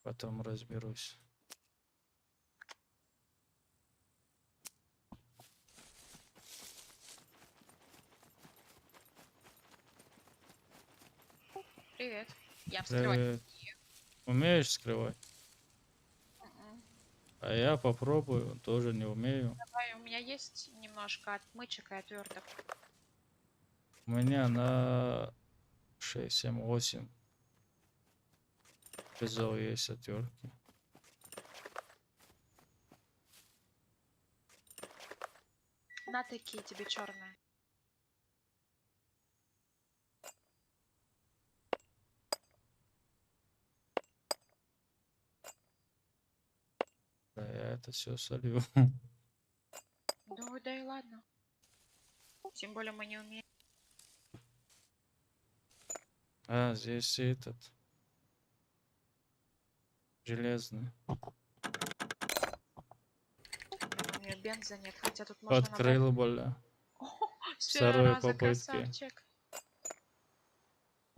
Потом разберусь. Привет. Я вскрывать. Привет. Умеешь скрывать? Мгм. А я попробую, тоже не умею. Давай, у меня есть немножко отмычек и отверток. У меня на 6, 7, 8 безов есть отвертки. На такие тебе черные. Да, я это все солью. Ну да и ладно. Тем более мы не умеем. А, здесь этот железный. У меня бенза нет, хотя тут можно набрать. Открыл, бля. С первого Второй раза, попытки. красавчик.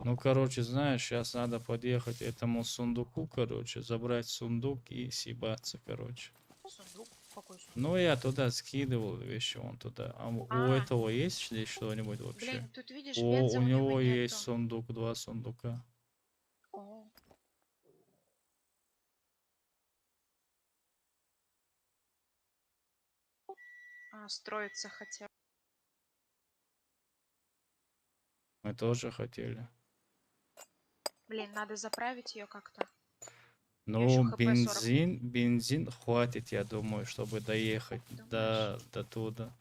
Ну, короче, знаешь, сейчас надо подъехать к этому сундуку, короче, забрать сундук и съебаться, короче. Сундук? Какой сундук? Ну, я туда скидывал вещи, он туда. А у А. этого есть здесь что-нибудь вообще? Блин, тут видишь, О, бенза у у него него есть нету. сундук, 2 сундука. О. А, строиться хотел. Мы тоже хотели. Блин, надо заправить ее как-то. Ну, ещё хп 40. бензин хватит, я думаю, чтобы доехать Думаешь? до туда.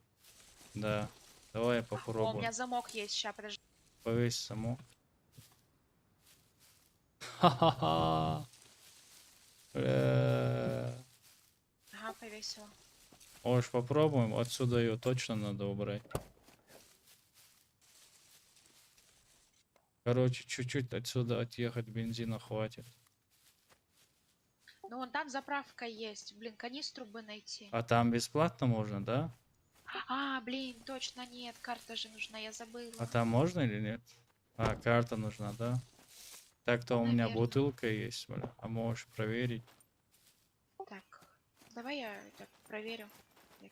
Да. Давай О, у попробуем. меня замок есть, ща, подожди. Повесь саму. Ха-ха-ха. Ага, повесила. Может, попробуем? Отсюда ее точно надо убрать. Короче, чуть-чуть отсюда отъехать, бензина хватит. Ну, вон там заправка есть. Блин, канистру бы найти. А там бесплатно можно, да? А, блин, точно нет. Карта же нужна, я забыла. А там можно или нет? А, карта нужна, да? Так-то у меня Наверно. бутылка есть, бля. А можешь проверить? Так, давай я это проверю.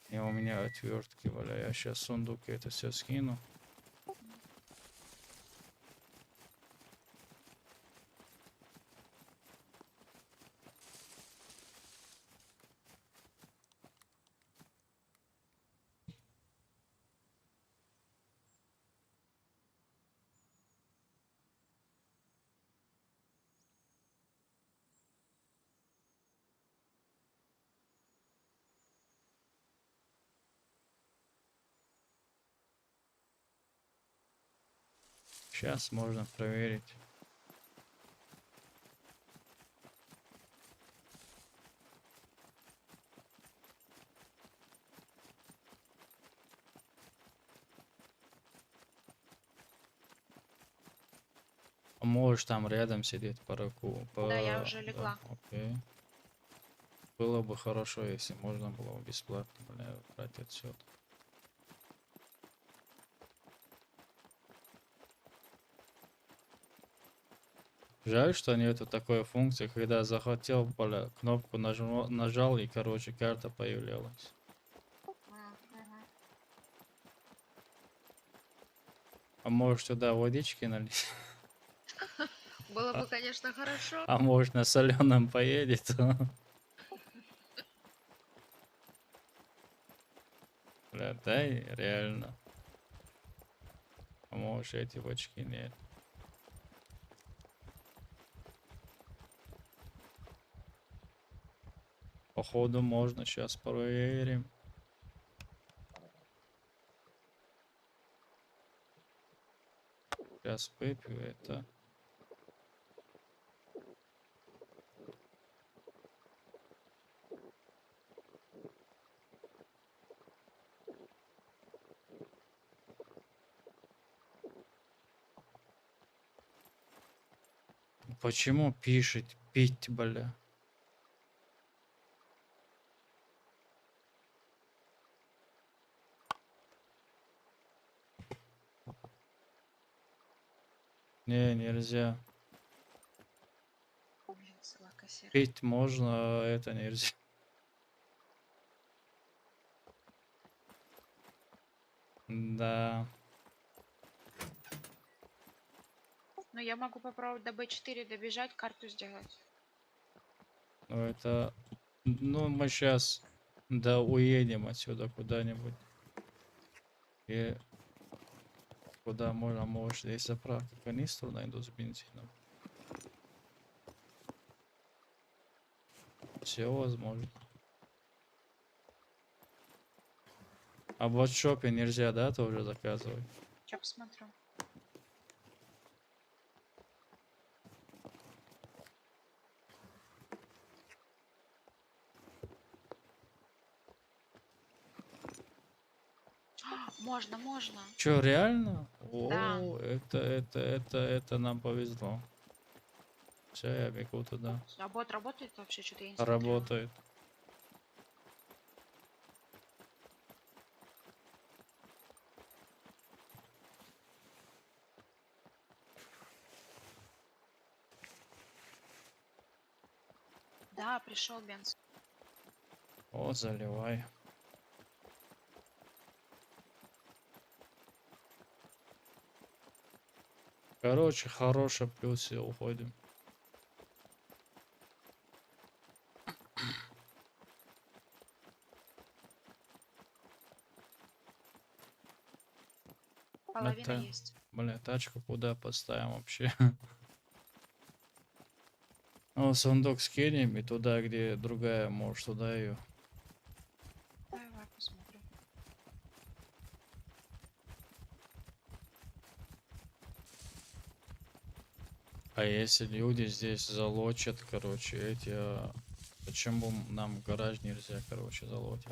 И у меня отвертки, бля. Я сейчас сундук это все скину. Сейчас можно проверить. А можешь там рядом сидеть по раку. Да, я уже легла. Да, окей. Было бы хорошо, если можно было бы бесплатно, бля, брать отсюда. Жаль, что нету такой функции, когда захотел, бля, кнопку нажал и, короче, карта появлялась. Мгм. А можешь туда водички налить? Было бы, конечно, хорошо. А можно соленым поедет. Бля, дай, реально. А может эти бочки нет. Походу можно, сейчас проверим. Сейчас выпью это. Почему пишет пить, бля? Не, нельзя. Блин, собака серая. Пить можно, а это нельзя. Да. Ну, я могу попробовать до Б4 добежать, карту сделать. Ну это... Ну мы сейчас да уедем отсюда куда-нибудь. И куда можно, может, здесь заправки канистру найду с бензином. Все возможно. А в шопе нельзя, да, тоже заказывать? Сейчас посмотрю. Можно, можно. Чё, реально? Да. О, это нам повезло. Все, я бегу туда. А бот работает вообще? Что-то я не смотрела. Работает. Да, пришел Бенц. О, заливай. Короче, хороший плюс и уходим. Половина Это- есть. Бля, тачку куда поставим вообще? Ну, сундук скинем и туда, где другая, может, туда ее. Давай посмотрю. А если люди здесь залочат, короче, эти... почему нам в гараж нельзя, короче, залотить?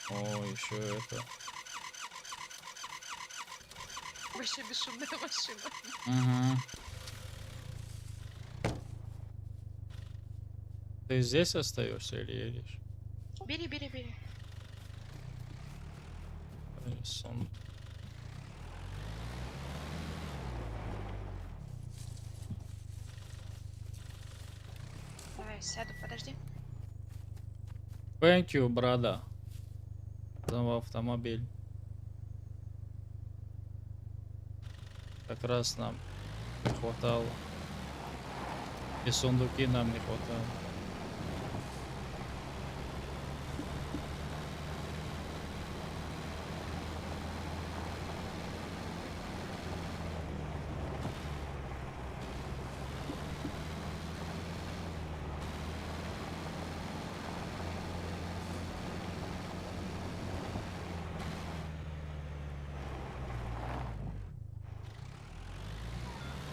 О, еще это. Вообще бесшумная машина. Угу. Ты здесь остаешься или едешь? Бери, бери, бери. Сон. Давай, сяду, подожди. Thank you, брада. За автомобиль. Как раз нам не хватало. И сундуки нам не хватало.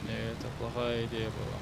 Не, это плохая идея была.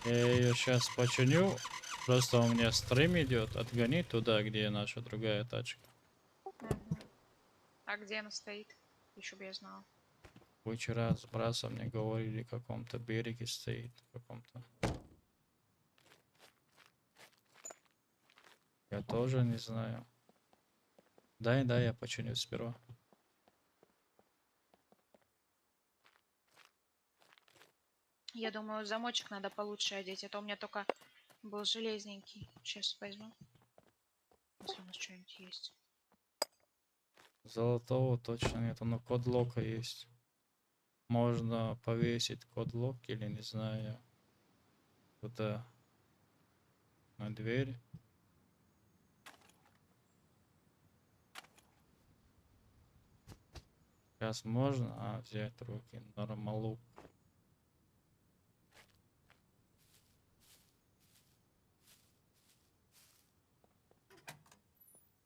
Я ее сейчас починю. Просто у меня стрим идет. Отгони туда, где наша другая тачка. Мгм. А где она стоит? Еще бы я знала. Вы вчера с Брасом мне говорили, в каком-то береге стоит. В каком-то. Я тоже не знаю. Дай, я починю сперва. Я думаю, замочек надо получше одеть, а то у меня только был железненький. Сейчас возьму, если у нас что-нибудь есть. Золотого точно нету, но код лока есть. Можно повесить код лок или не знаю. Куда? На дверь. Сейчас можно взять в руки нормалу.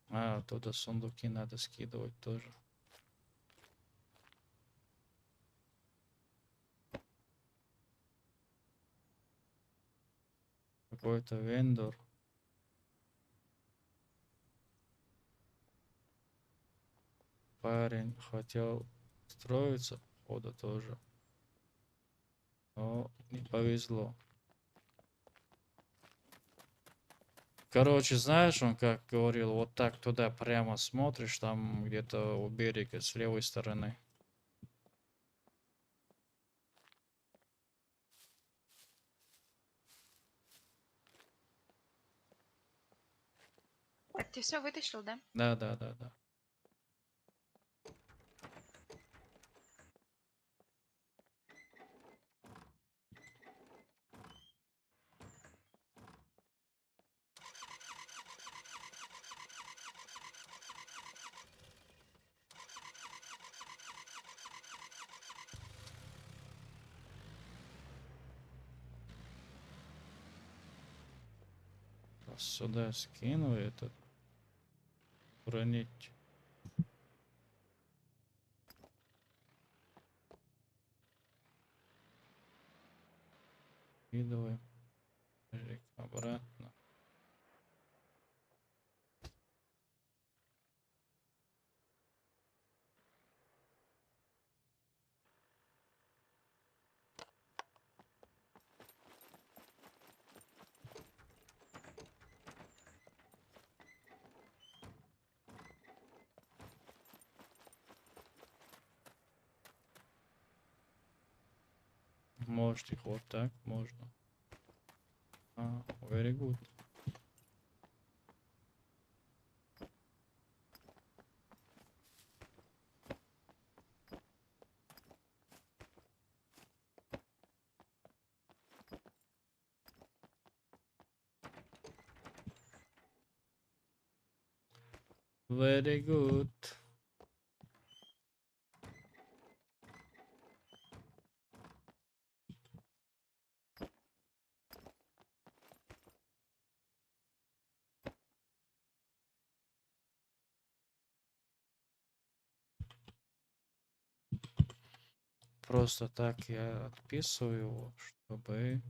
Оттуда сундуки надо скидывать тоже. Какой-то вендор. Парень хотел строиться, походу тоже. Но не повезло. Короче, знаешь, он как говорил, вот так туда прямо смотришь, там где-то у берега с левой стороны. Так, ты все вытащил, да? Да. Сюда скину этот бронить. Скидываем. Обратно. Может их вот так можно. Very good. Very good. Просто так я отписываю его, чтобы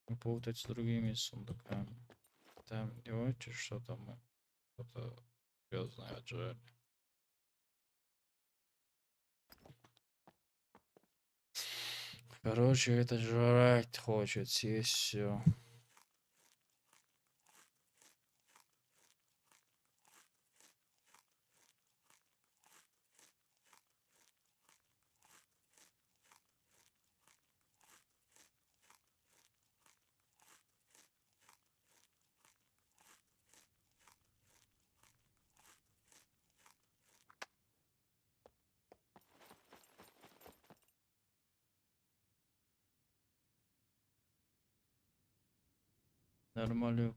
не путать с другими сундуками. Там не очень что-то мы. Что-то серьезное отжали. Короче, это жрать хочет, съесть все. Нормалю.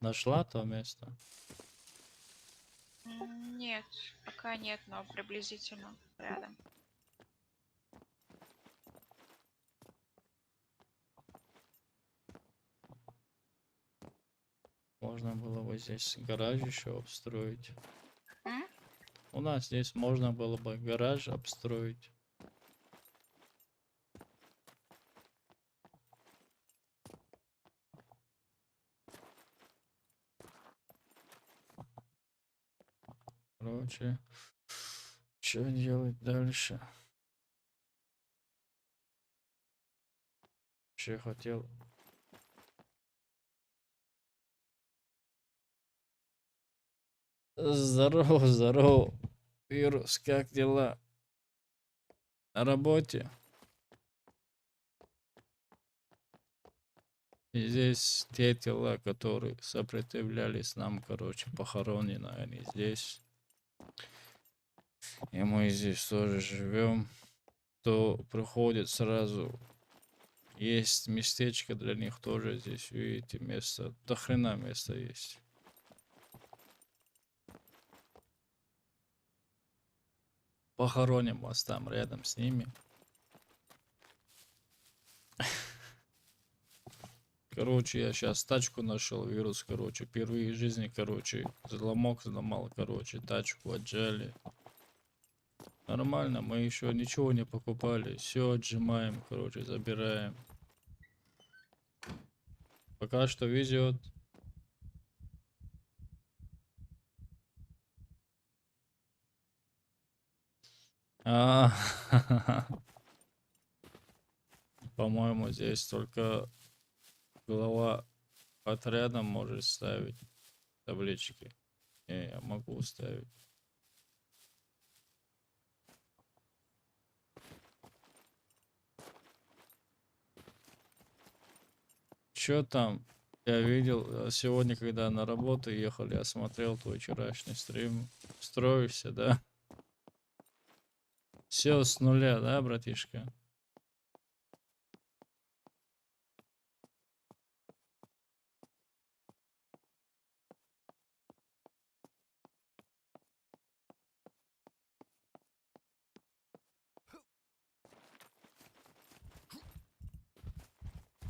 Нашла то место? Нет, пока нет, но приблизительно рядом. Можно было бы здесь гараж еще обстроить. М? У нас здесь можно было бы гараж обстроить. Короче, что делать дальше? Вообще хотел. Здорово, здорово. Вирус, как дела? На работе? И здесь те тела, которые сопротивлялись нам, короче, похоронены они здесь. И мы здесь тоже живем. То приходит сразу. Есть местечко для них тоже здесь, видите, место. До хрена места есть. Похороним вас там рядом с ними. Короче, я сейчас тачку нашел, вирус, короче, впервые в жизни, короче, взломок взломал, короче, тачку отжали. Нормально, мы еще ничего не покупали, все отжимаем, короче, забираем. Пока что везет. А, по-моему, здесь только глава отряда может ставить таблички. Не, я могу ставить. Чё там? Я видел сегодня, когда на работу ехали, я смотрел твой вчерашний стрим. Строишься, да? Все с нуля, да, братишка?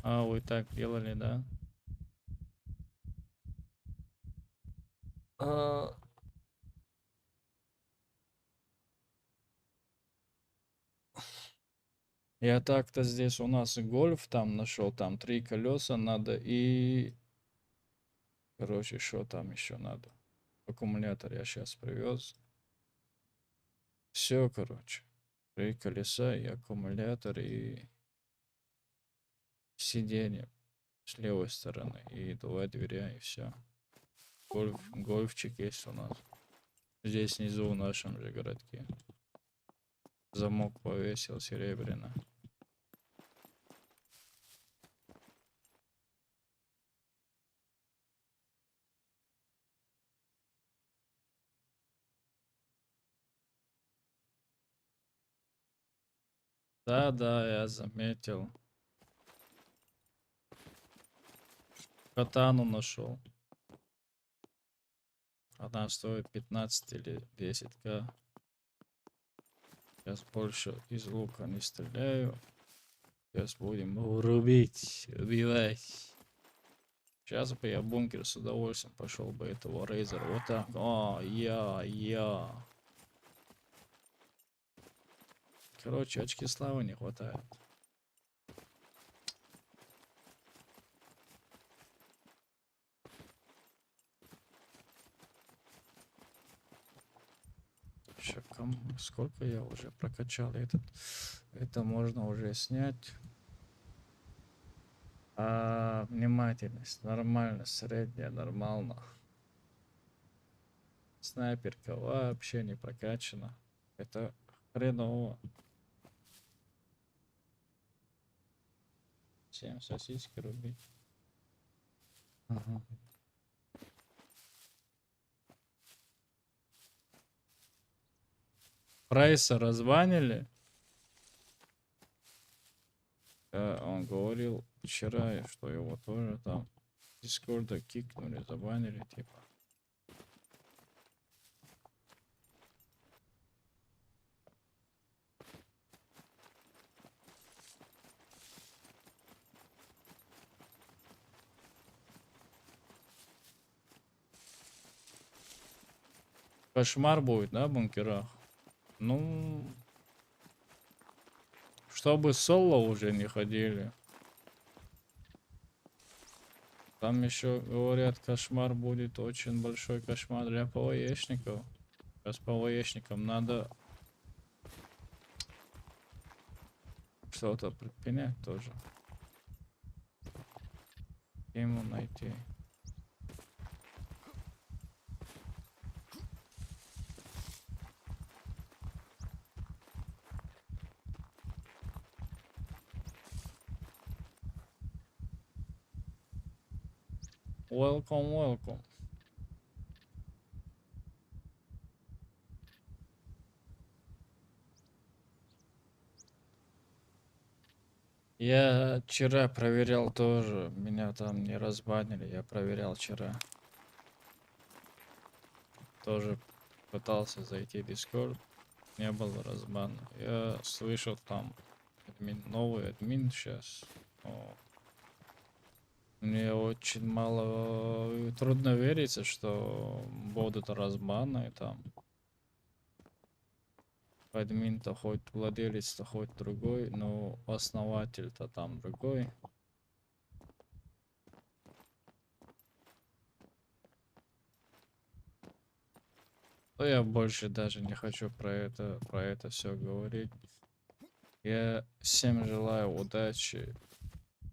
А, вы так делали, да? А, я так-то здесь у нас гольф там нашел, там 3 колеса надо и... Короче, что там еще надо? Аккумулятор я сейчас привез. Все, короче. 3 колеса и аккумулятор и сиденье с левой стороны и 2 дверя и все. Гольфчик есть у нас. Здесь внизу в нашем же городке. Замок повесил серебряно. Да, да, я заметил. Катану нашел. Она стоит 15 или 10к. Сейчас больше из лука не стреляю. Сейчас будем рубить, убивать. Сейчас бы я в бункер с удовольствием пошел бы этого рейзера. Вот так. О, я. Короче, очки славы не хватает. Ща, сколько я уже прокачал этот? Это можно уже снять. А внимательность нормально, средняя, нормально. Снайперка вообще не прокачана. Это хреново. Всем сосиски рубить. Ага. Прайса разбанили. Он говорил вчера, что его тоже там Дискорда кикнули, забанили, типа. Кошмар будет, да, в бункерах? Ну, чтобы соло уже не ходили. Там еще говорят, кошмар будет, очень большой кошмар для ПВЕшников. С ПВЕшникам надо что-то предпринять тоже. Ему найти. Welcome, welcome. Я вчера проверял тоже, меня там не разбанили, я проверял вчера. Тоже пытался зайти в Discord, не было разбана. Я слышал там новый админ сейчас. Мне очень мало, трудно верится, что будут разбаны там. Админ-то хоть владелец-то хоть другой, но основатель-то там другой. Но я больше даже не хочу про это все говорить. Я всем желаю удачи,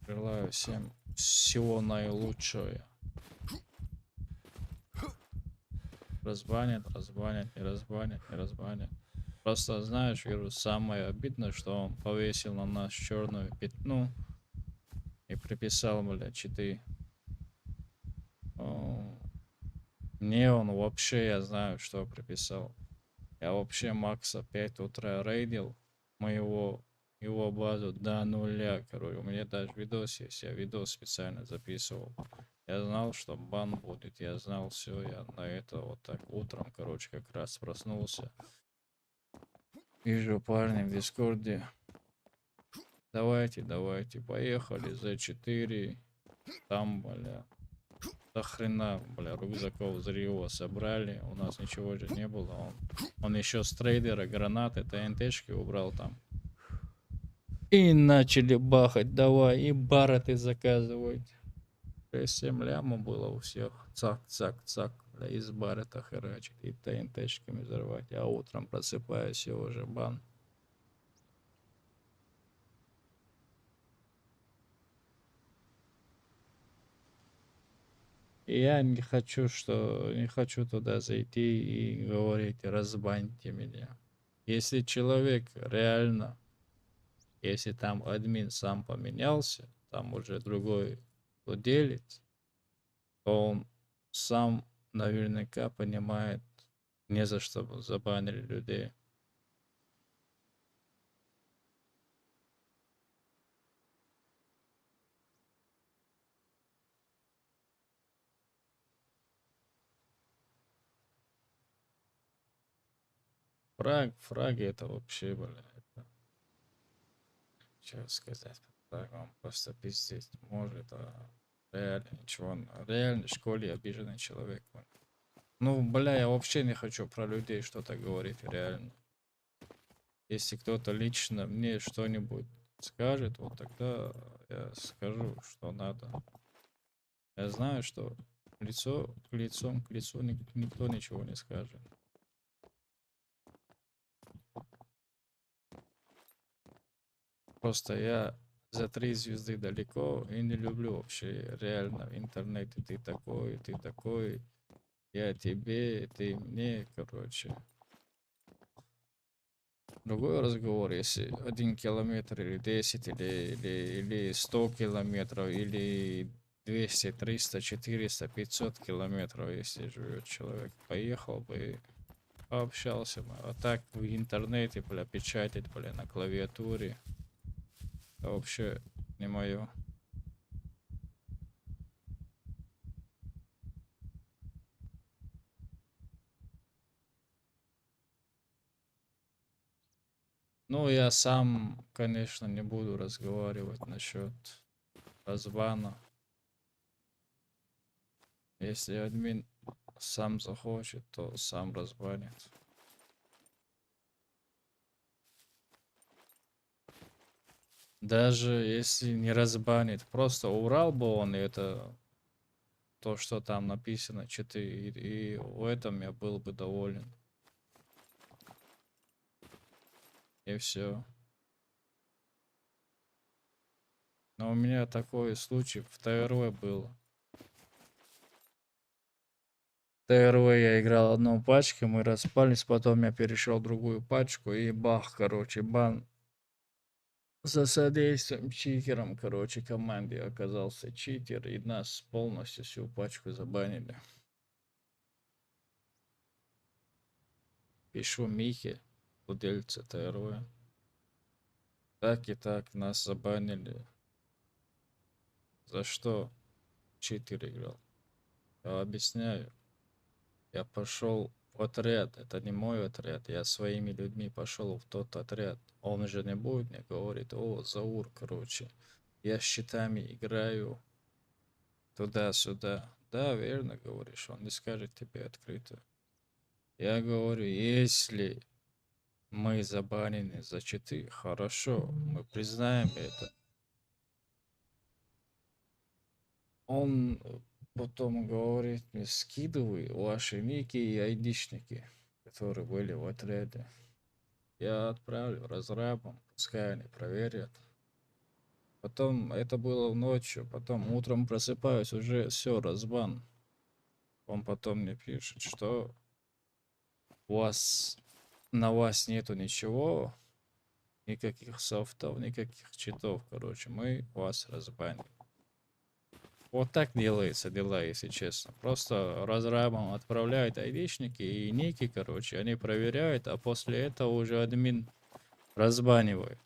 желаю всем всего наилучшего. Разбанят, разбанят, не разбанят, не разбанят. Просто знаешь, вирус, самое обидное, что он повесил на нас черную пятну и приписал, бля, читы. Мне он вообще, я знаю, что приписал. Я вообще Макса 5 утра рейдил, его базу до нуля, короче. У меня даже видос есть, я видос специально записывал. Я знал, что бан будет, я знал все, я на это вот так утром, короче, как раз проснулся. Вижу парня в Дискорде. Давайте, поехали, Z4. Там, бля, до хрена, бля, рюкзаков взрыва собрали. У нас ничего же не было. Он еще с трейдера гранаты, ТНТшки убрал там. И начали бахать, давай, и бараты заказывать. 6-7 лямов было у всех. Цак, цак, цак. Бля, из барата херачить и ТНТшками взрывать. А утром просыпаюсь, и уже бан. И я не хочу туда зайти и говорить, разбаньте меня. Если человек реально, если там админ сам поменялся, там уже другой владелец, то он сам наверняка понимает, не за что забанили людей. Фраги это вообще, бля, это, что сказать, так вам просто пиздец может, а реально ничего, реально в школе обиженный человек. Ну, бля, я вообще не хочу про людей что-то говорить, реально. Если кто-то лично мне что-нибудь скажет, вот тогда я скажу, что надо. Я знаю, что лицо к лицу никто ничего не скажет. Просто я за 3 звезды далеко и не люблю вообще реально в интернете. Ты такой, я тебе, ты мне, короче. Другой разговор, если 1 километр или 10 или 100 километров или 200, 300, 400, 500 километров, если живет человек, поехал бы и пообщался бы. А так в интернете, бля, печатать, бля, на клавиатуре, это вообще не мое. Ну, я сам, конечно, не буду разговаривать насчет разбана. Если админ сам захочет, то сам разбанит. Даже если не разбанит, просто убрал бы он это, то, что там написано, 4, и в этом я был бы доволен. И все. Но у меня такой случай в ТРВ был. ТРВ я играл одну пачку, мы распались, потом я перешел в другую пачку и бах, короче, бан за содействием читерам, короче, команде оказался читер, и нас полностью всю пачку забанили. Пишу Михе, владельца ТРВ. Так и так нас забанили. За что читер играл? Я объясняю. Я пошел в отряд. Это не мой отряд. Я своими людьми пошел в тот отряд. Он же не будет мне говорить: о, Заур, короче, я с щитами играю туда-сюда. Да, верно говоришь. Он не скажет тебе открыто. Я говорю, если мы забанены за читы, хорошо, мы признаем это. Он потом говорит мне: скидывай ваши ники и айдишники, которые были в отряде. Я отправлю разрабам, пускай они проверят. Потом, это было ночью, потом утром просыпаюсь, уже все, разбан. Он потом мне пишет, что на вас нету ничего, никаких софтов, никаких читов, короче, мы вас разбаним. Вот так делается дела, если честно. Просто разрабам отправляют айдишники и ники, короче, они проверяют, а после этого уже админ разбанивает.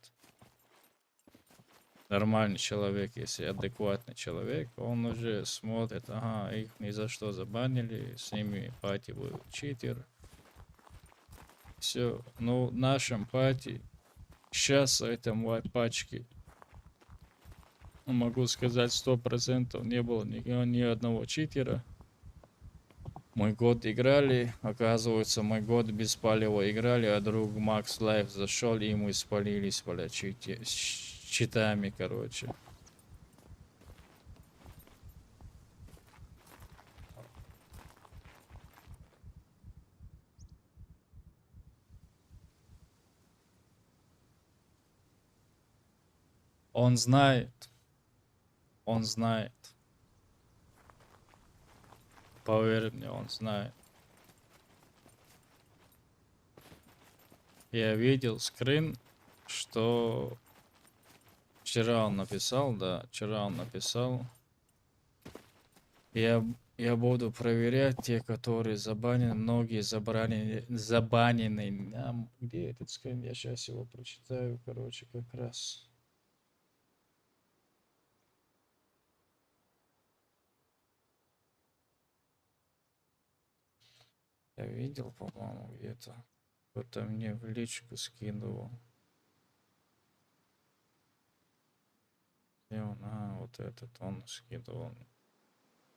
Нормальный человек, если адекватный человек, он уже смотрит, ага, их ни за что забанили, с ними пати был читер. Все, ну, в нашем пати сейчас в этом пачке, могу сказать, 100% не было ни одного читера. Мы год играли, оказывается, мы год без палева играли, а друг Макс Лайф зашел, и мы спалились, бля, читами, короче. Он знает, он знает. Поверь мне, он знает. Я видел скрин, что вчера он написал, да, вчера он написал. Я буду проверять те, которые забанены, многие забанены. Где этот скрин? Я сейчас его прочитаю, короче, как раз. Я видел, по-моему, где-то. Кто-то мне в личку скинул. И он, вот этот он скидывал.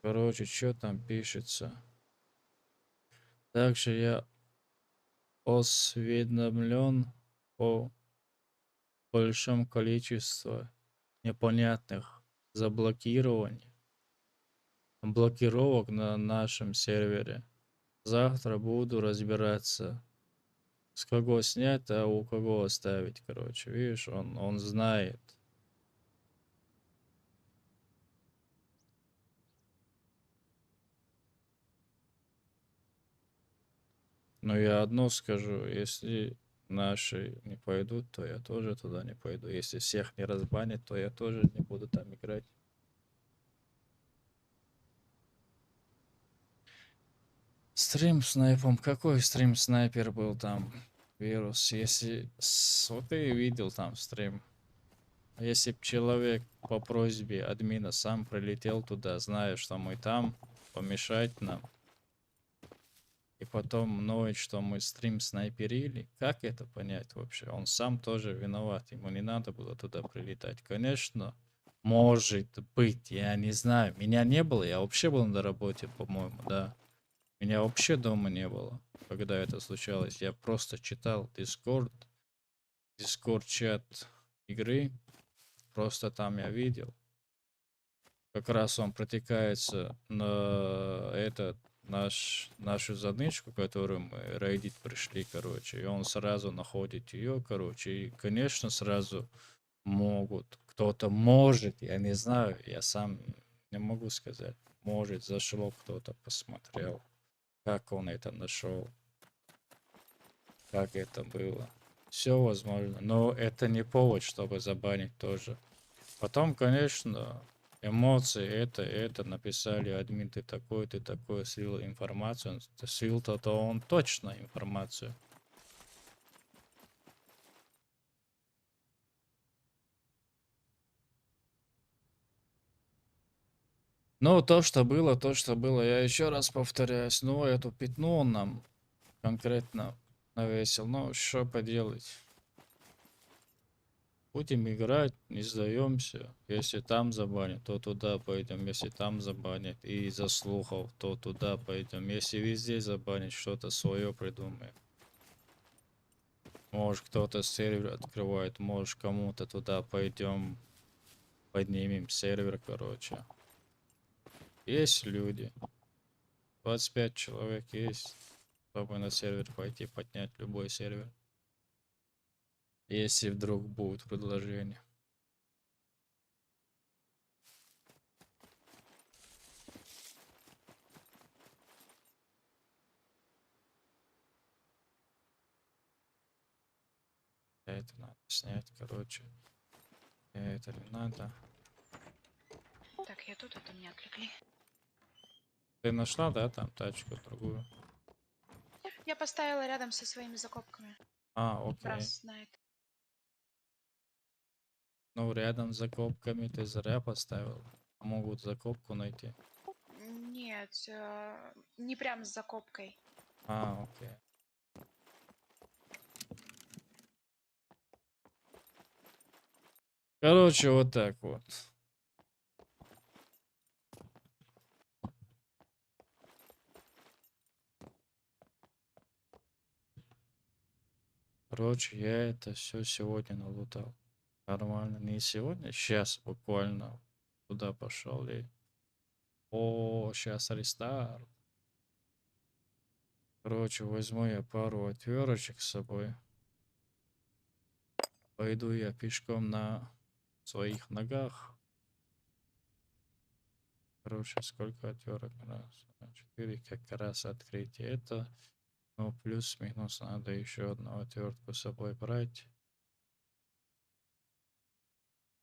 Короче, что там пишется? Также я осведомлен о большом количестве непонятных блокировок на нашем сервере. Завтра буду разбираться, с кого снять, а у кого оставить, короче. Видишь, он знает. Но я одно скажу, если наши не пойдут, то я тоже туда не пойду. Если всех не разбанят, то я тоже не буду там играть. Стрим снайпом. Какой стрим снайпер был там? Вирус. Если... Вот ты видел там стрим. Если б человек по просьбе админа сам прилетел туда, зная, что мы там, помешать нам, и потом ноет, что мы стрим снайперили, как это понять вообще? Он сам тоже виноват, ему не надо было туда прилетать. Конечно, может быть, я не знаю. Меня не было, я вообще был на работе, по-моему, да. Меня вообще дома не было, когда это случалось. Я просто читал Discord чат игры. Просто там я видел. Как раз он протекается на нашу заднычку, которую мы рейдить пришли, короче. И он сразу находит ее, короче. И, конечно, сразу кто-то может, я не знаю, я сам не могу сказать. Может, зашло, кто-то посмотрел, как он это нашел, как это было. Все возможно, но это не повод, чтобы забанить тоже. Потом, конечно, эмоции, это написали админ, ты такой, слил информацию, слил-то он точно информацию. Ну, то, что было, я еще раз повторяюсь, ну, эту пятно он нам конкретно навесил, ну, что поделать. Будем играть, не сдаемся. Если там забанят, то туда пойдем. Если там забанят и из-за слухов, то туда пойдем. Если везде забанят, что-то свое придумаем. Может, кто-то сервер открывает, может, кому-то туда пойдем, поднимем сервер, короче. Есть люди. 25 человек есть, чтобы на сервер пойти, поднять любой сервер. Если вдруг будет предложение. Это надо снять, короче. Это не надо. Так, я тут, это меня отвлекли. Ты нашла, да, там тачку другую? Я поставила рядом со своими закопками. А, окей. Раз знает. Ну, рядом с закопками ты зря поставил. Могут закопку найти. Нет, не прям с закопкой. А, окей. Короче, вот так вот. Короче, я это все сегодня налутал. Нормально. Не сегодня, сейчас буквально туда пошел и... О, сейчас рестарт. Короче, возьму я пару отверточек с собой. Пойду я пешком на своих ногах. Короче, сколько отверток? Раз, два, четыре. Как раз открыть это. Ну, плюс-минус надо еще одну отвертку с собой брать.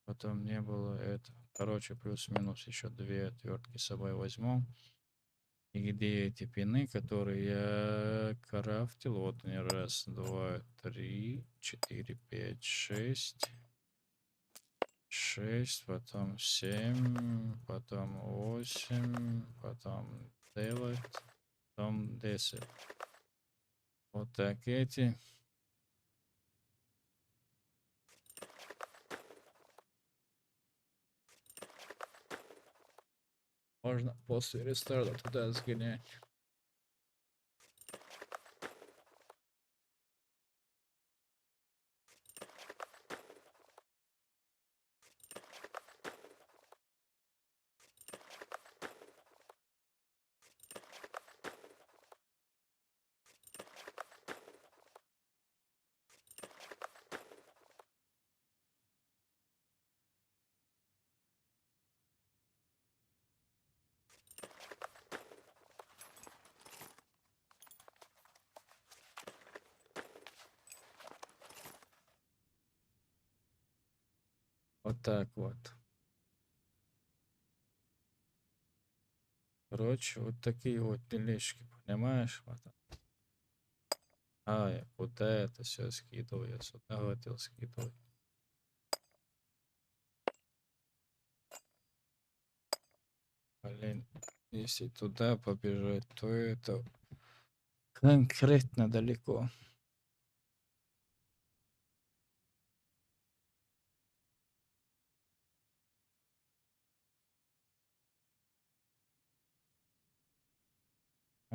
Потом не было это. Короче, плюс-минус еще две отвертки с собой возьму. И где эти пины, которые я крафтил? Вот они. Раз, два, три, четыре, пять, шесть. 6, потом 7, потом 8, потом 9, потом 10. Вот так эти. Можно после рестарта туда сгонять. Вот так вот. Короче, вот такие вот делишки, понимаешь? Потом. А, я куда это все скидываю? Я сюда хотел скидывать. Блин, если туда побежать, то это конкретно далеко.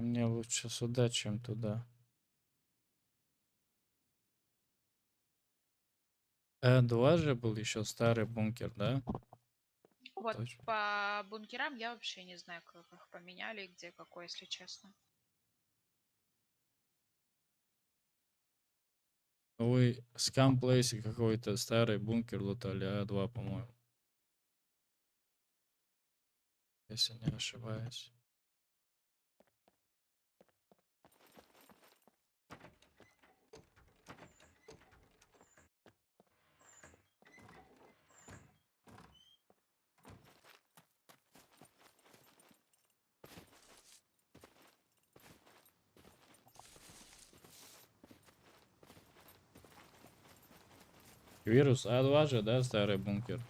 А мне лучше сюда, чем туда. Два же был еще старый бункер, да? Вот Точно. по бункерам я вообще не знаю, как их поменяли, где какой, если честно. Вы с Камплейси какой-то старый бункер лутали, А2, по-моему. Если не ошибаюсь. Вирус А2 же, да, старый бункер?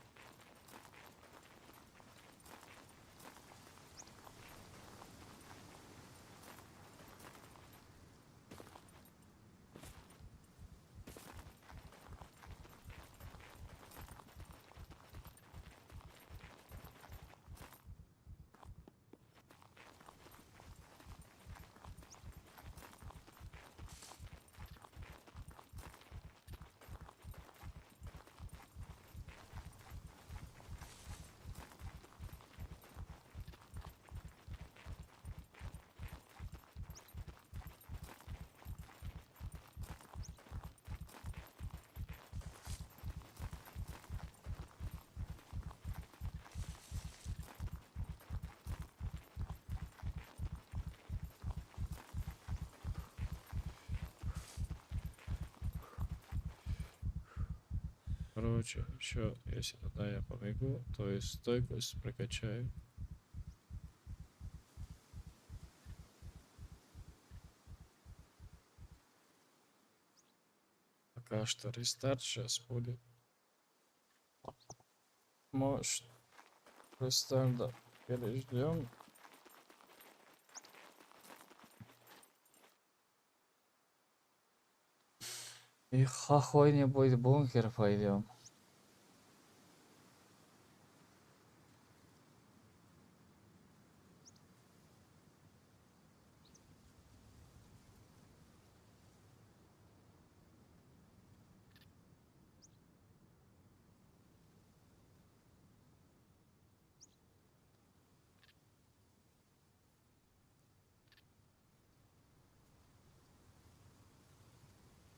Короче, еще, если туда я побегу, то есть стойкость прокачаю. Пока что рестарт сейчас будет. Может, рестарт переждем. И в какой-нибудь бункер пойдем.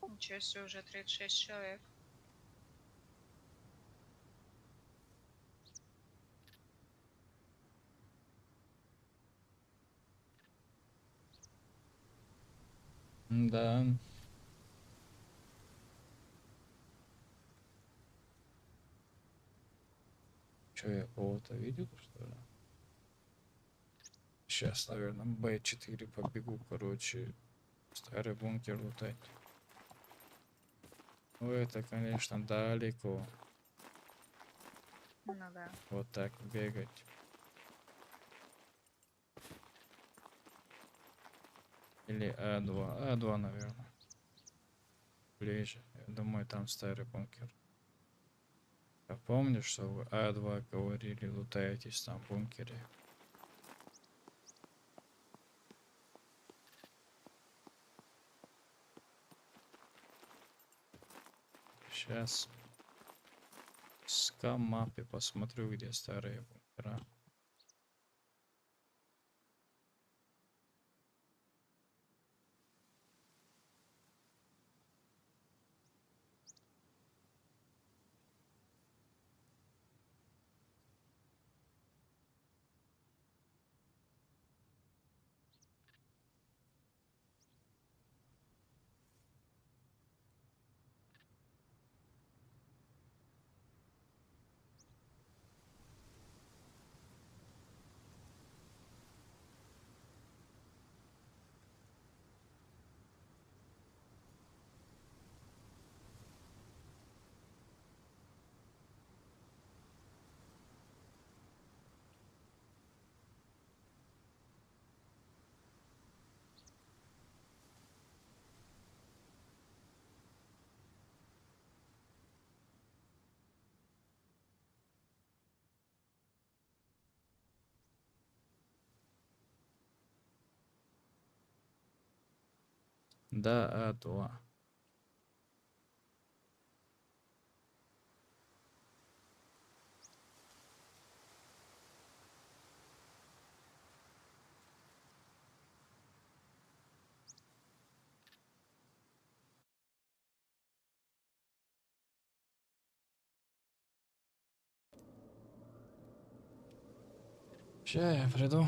Ничего себе, уже 36 человек. Да. Че, я кого-то видел, что ли? Сейчас, наверное, Б4 побегу, короче, старый бункер лутать. Ну, это, конечно, далеко. Ну да. Вот так бегать. Или А2. А2, наверное. Ближе. Я думаю, там старый бункер. Я помню, что вы А2 говорили, лутаетесь там в бункере. Сейчас с мапе посмотрю, где старые бункера. Да, А2. Ща я приду.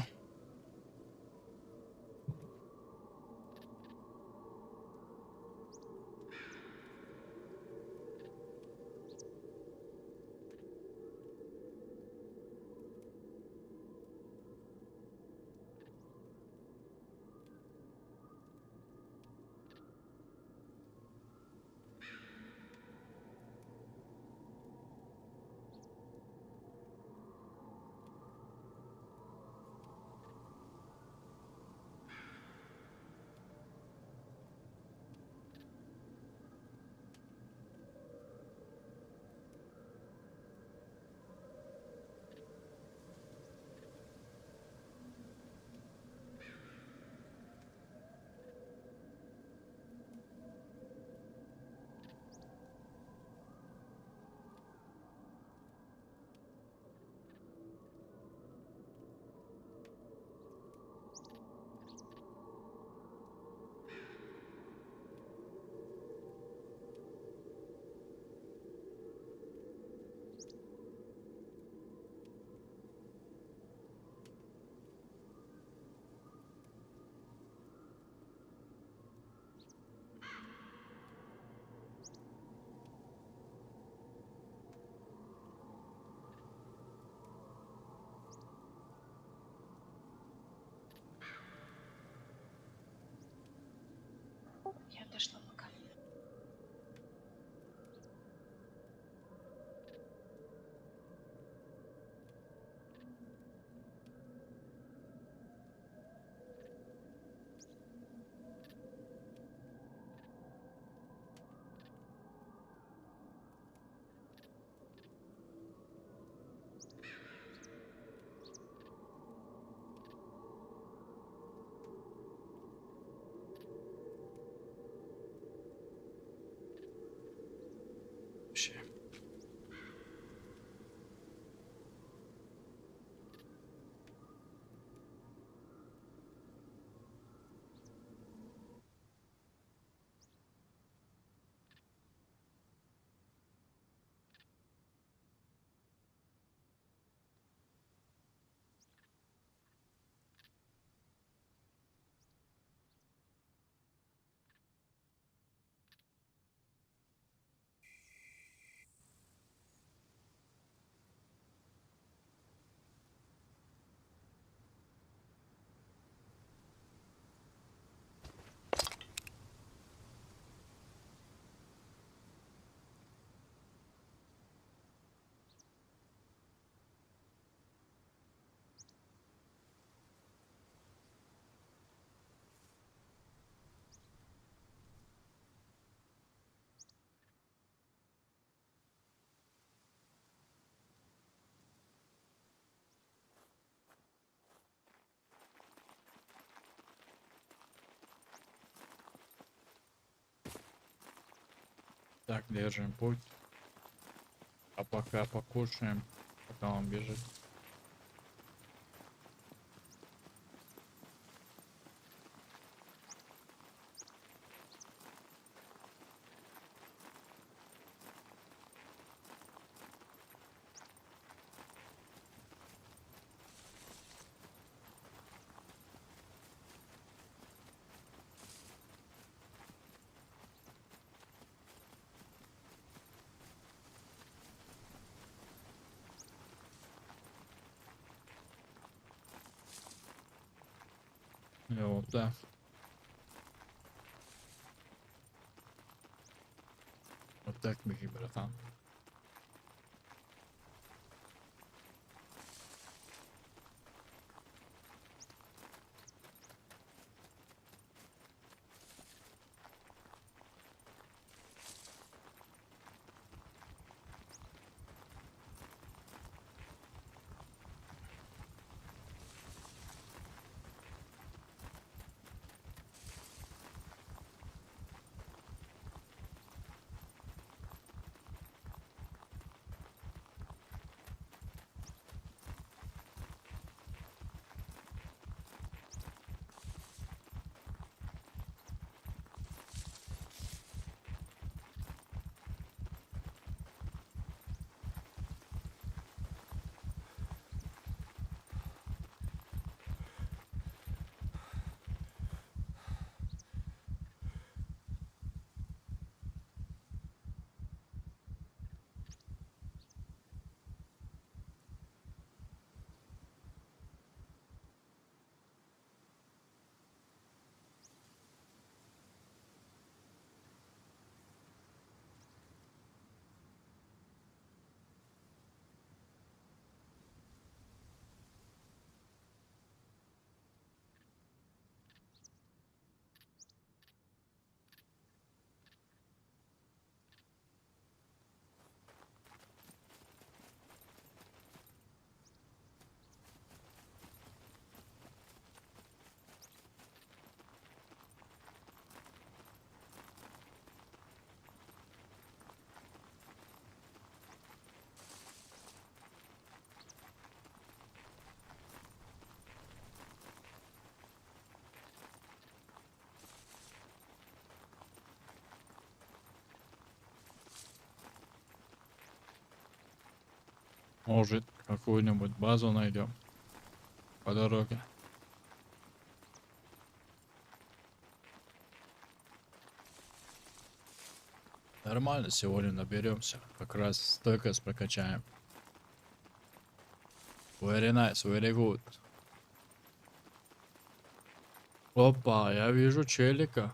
Я отошла пока. Ща. Так, держим путь. А пока покушаем, пока он бежит. И вот так. Вот так, беги, братан. Может, какую-нибудь базу найдем по дороге. Нормально сегодня наберемся. Как раз стойкость прокачаем. Very nice, very good. Опа, я вижу челика.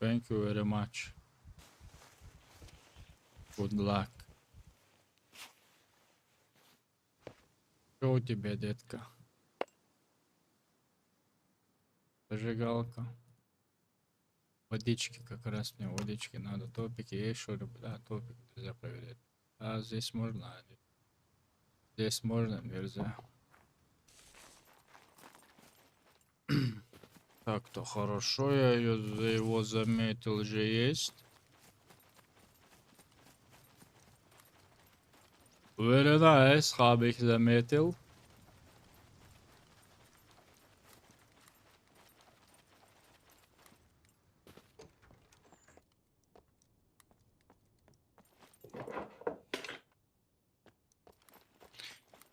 Thank you very much. Good luck. Что у тебя, детка? Зажигалка. Водички, как раз мне водички надо. Топики есть что-нибудь? Да, топик нельзя проверять. А здесь можно? Здесь можно, нельзя. Так-то хорошо, я его заметил, же есть. Very nice, habe ich заметил.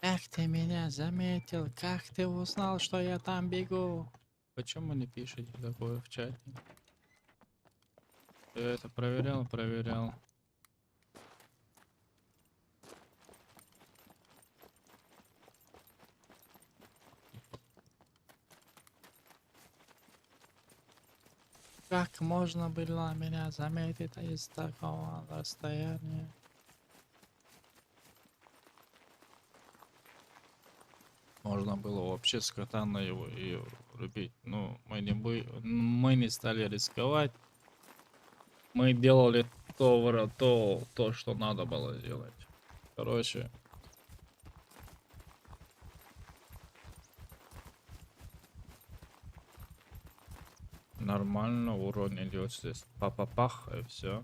Как ты меня заметил? Как ты узнал, что я там бегу? Почему не пишете такое в чате? Я это проверял. Как можно было меня заметить из такого расстояния? Можно было вообще с катаной его и рубить. Но мы не стали рисковать. Мы делали то, что надо было делать. Короче. Нормально, урон идет здесь. Пах, и все.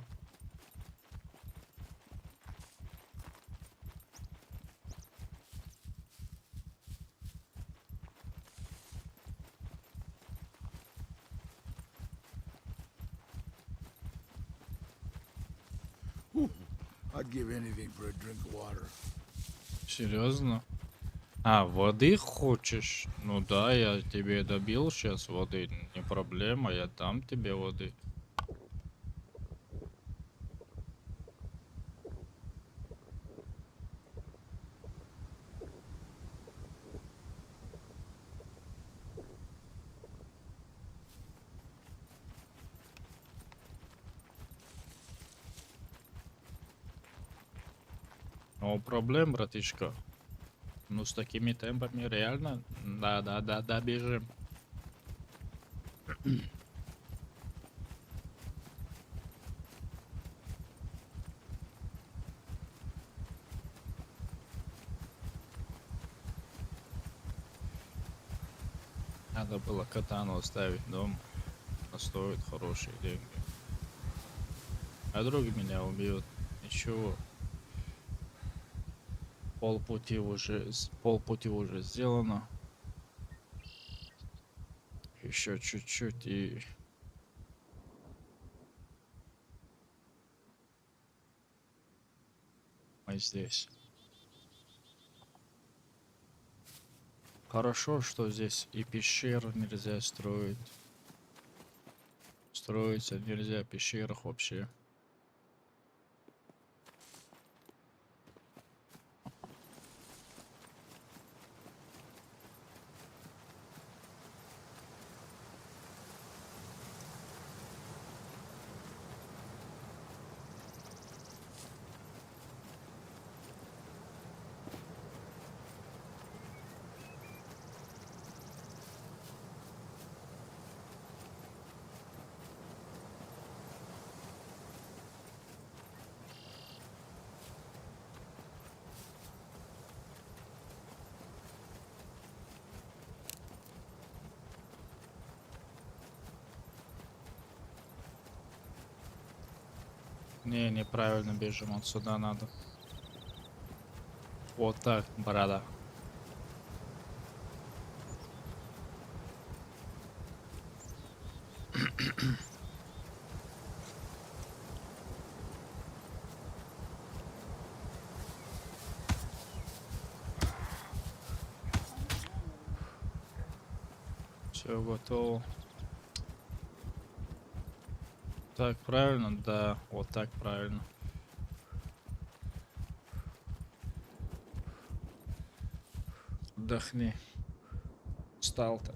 I'd give anything for a drink of water. Серьезно? А, воды хочешь? Ну да, я тебе добил сейчас воды. Не проблема, я дам тебе воды. No проблем, братишка. Ну с такими темпами реально. Да, бежим. Надо было катану оставить дома. Она стоит хорошие деньги. А друг меня убьет. Ничего. Полпути уже сделано. Еще чуть-чуть и... Мы здесь. Хорошо, что здесь и пещеру нельзя строить. Строиться нельзя в пещерах вообще. Не, неправильно бежим, отсюда надо. Вот так, брата. Все готово. Так правильно? Да, вот так правильно. Отдохни. Устал-то.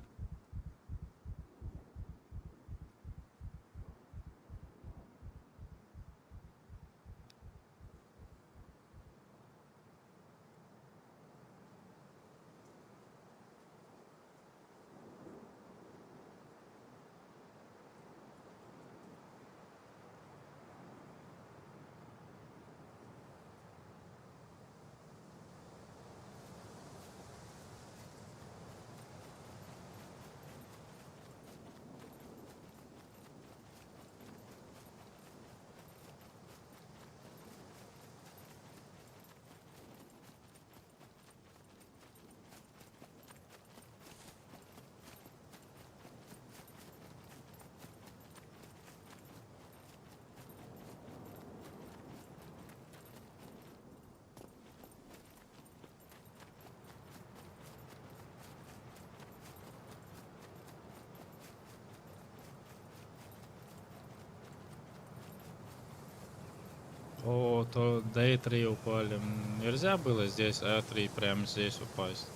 О, то D3 упали. Нельзя было здесь А3 прямо здесь упасть.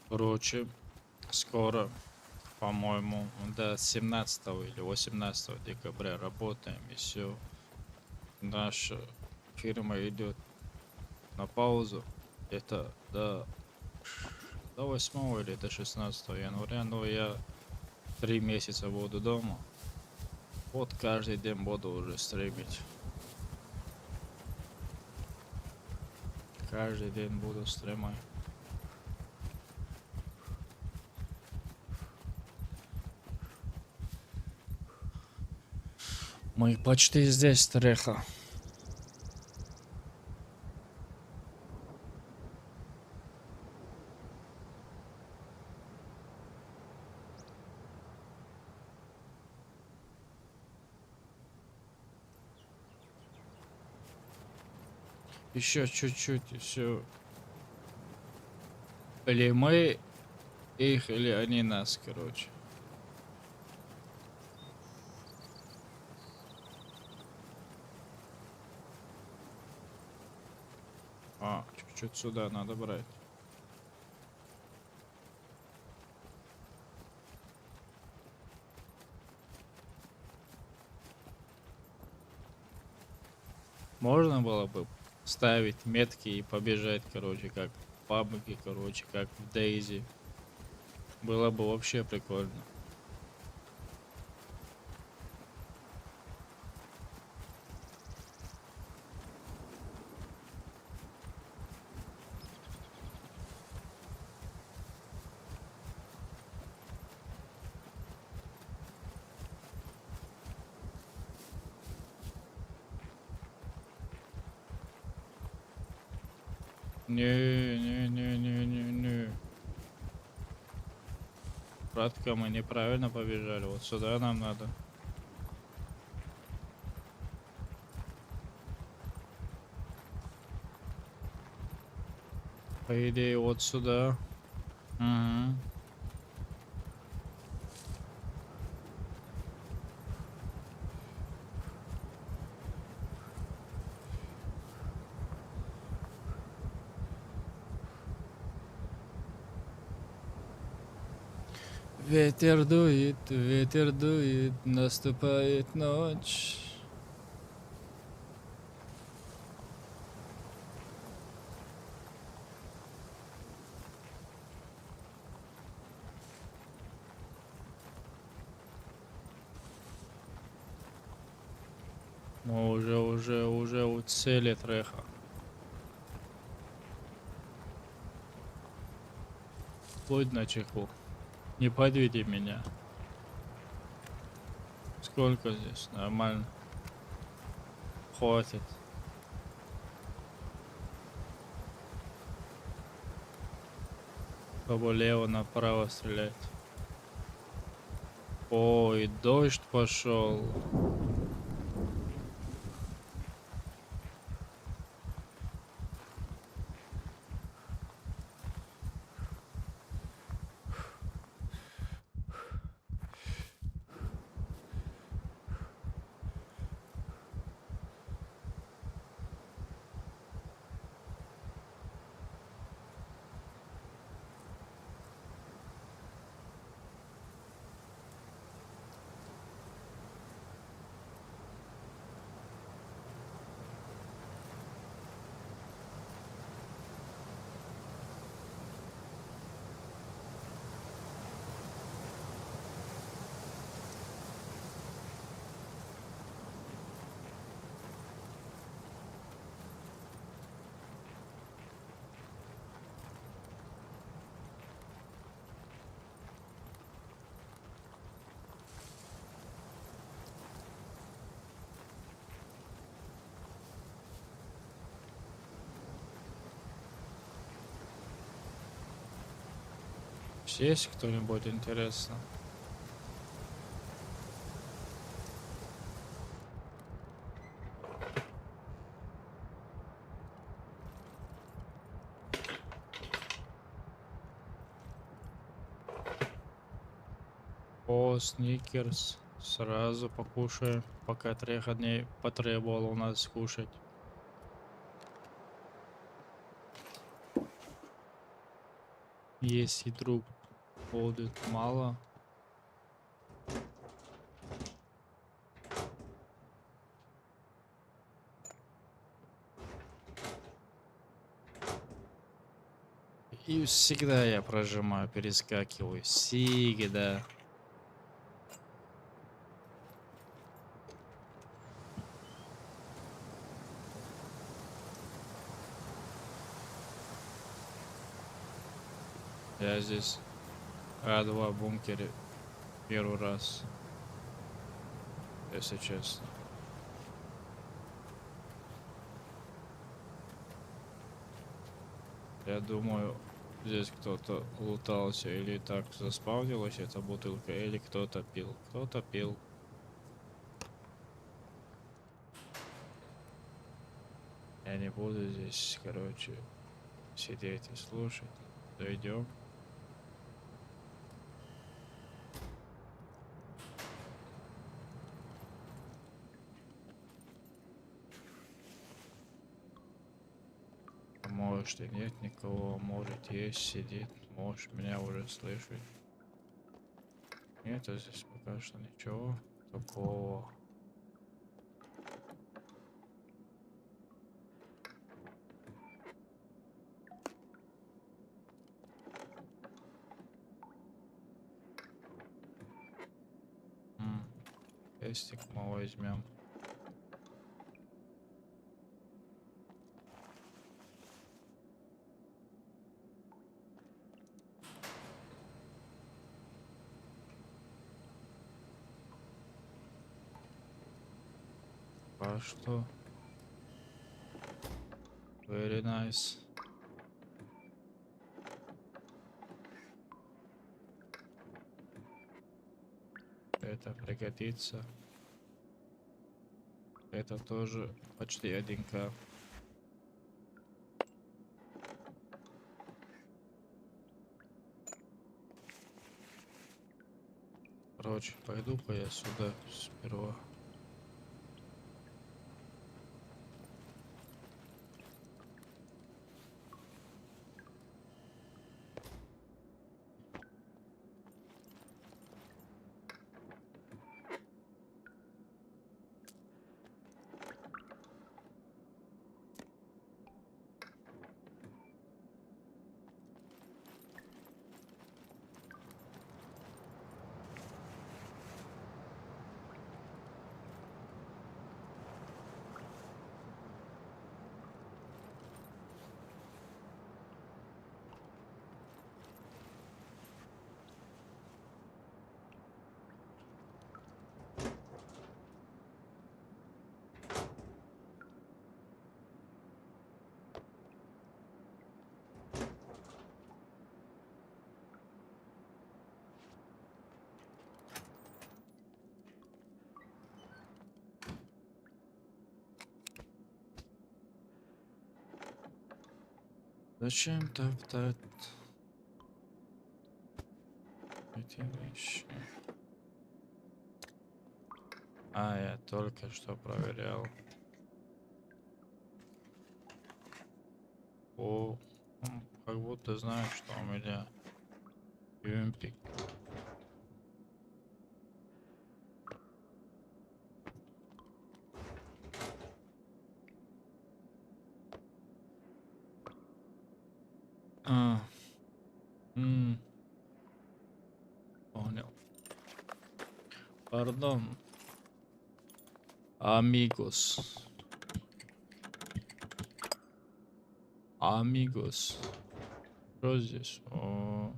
Короче, скоро, по-моему, до 17 или 18 декабря работаем, и все. Наша фирма идет на паузу. Это до 8 или до 16 января, но я 3 месяца буду дома. Вот каждый день буду уже стримить. Каждый день буду стримать. Мы почти здесь, Треха. Еще чуть-чуть, и все. Или мы их, или они нас, короче. А, чуть-чуть сюда надо брать. Можно было бы ставить метки и побежать, короче, как в паблике, короче, как в Дейзи. Было бы вообще прикольно. Не. Братка, мы неправильно побежали. Вот сюда нам надо. По идее, вот сюда. Угу. Ветер дует, наступает ночь. Мы уже у цели треха. Будь начеку. Не подведи меня. Сколько здесь? Нормально. Хватит. Лево направо стрелять. Ой, дождь пошел. Есть кто-нибудь интересно? О, сникерс. Сразу покушаем, пока 3 дней потребовал у нас кушать. Если вдруг будет мало. И всегда я прожимаю, перескакиваю. Всегда. Я здесь А2 бункере первый раз, если честно. Я думаю, здесь кто-то лутался или так заспавнилась эта бутылка, или кто-то пил. Кто-то пил. Я не буду здесь, короче, сидеть и слушать. Дойдем. Может и нет никого, может есть, сидит, может меня уже слышит. Нет, здесь пока что ничего такого. Тестик мы возьмем. А что? Very nice. Это пригодится. Это тоже почти 1К. Короче, пойду-ка я сюда сперва. Зачем топтать эти вещи? А, я только что проверял. О, как будто знаю, что у меня юмпик. А, м, понял. Пардон. Амигос. Амигос. Что здесь? О,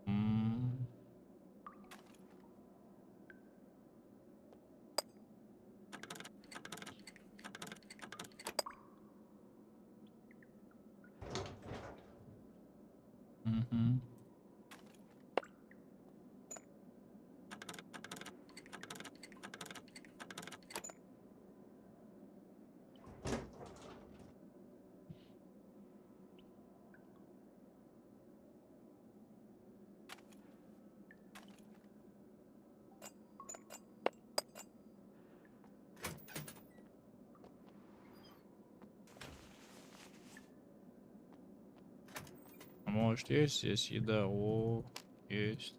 м, мгм. А может есть здесь еда? О, есть.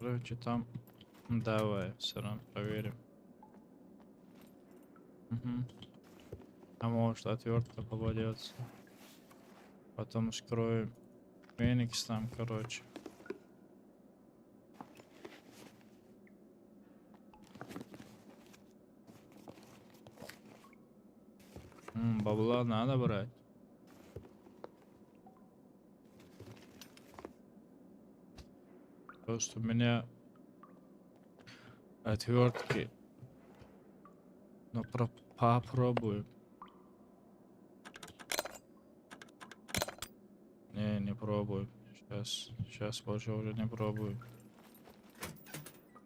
Короче, там. Давай, все равно проверим. Мгм. А может отвертка попадется. Потом скроем Феникс там, короче. Бабла надо брать. Просто у меня отвертки. Ну, попробую. Не пробую. Сейчас позже уже не пробую.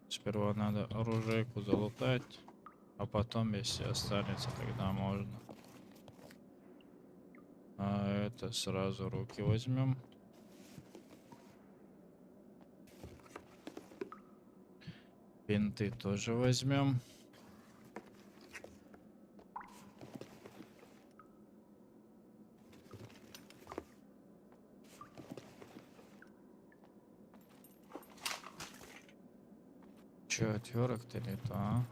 Сперва надо оружейку залутать, а потом, если останется, тогда можно. А это сразу руки возьмем. Бинты тоже возьмем. Че, отверток-то не то, а?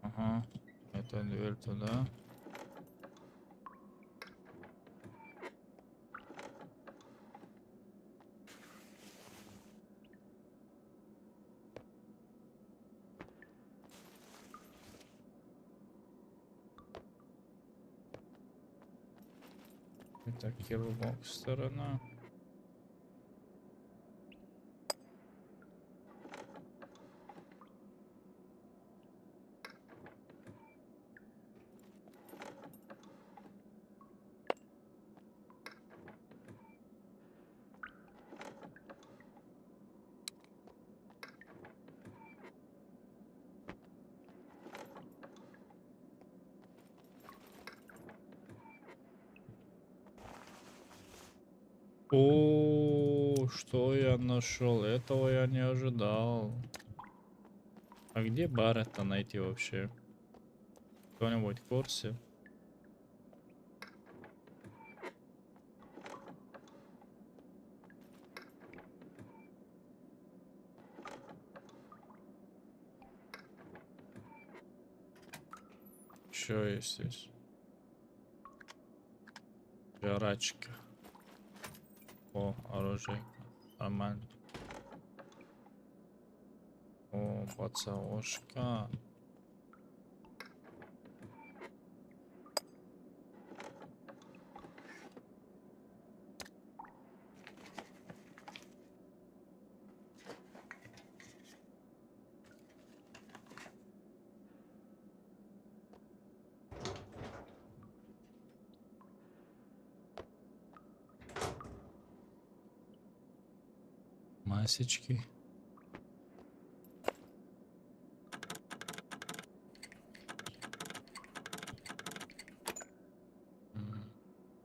Ага. Это дверь туда. Это киллбокс сторона. О, что я нашел? Этого я не ожидал. А где бар это найти вообще? Кто-нибудь в курсе? Что есть здесь? Жрачка. О, оружие. Нормально. О, пацаошка. масечки.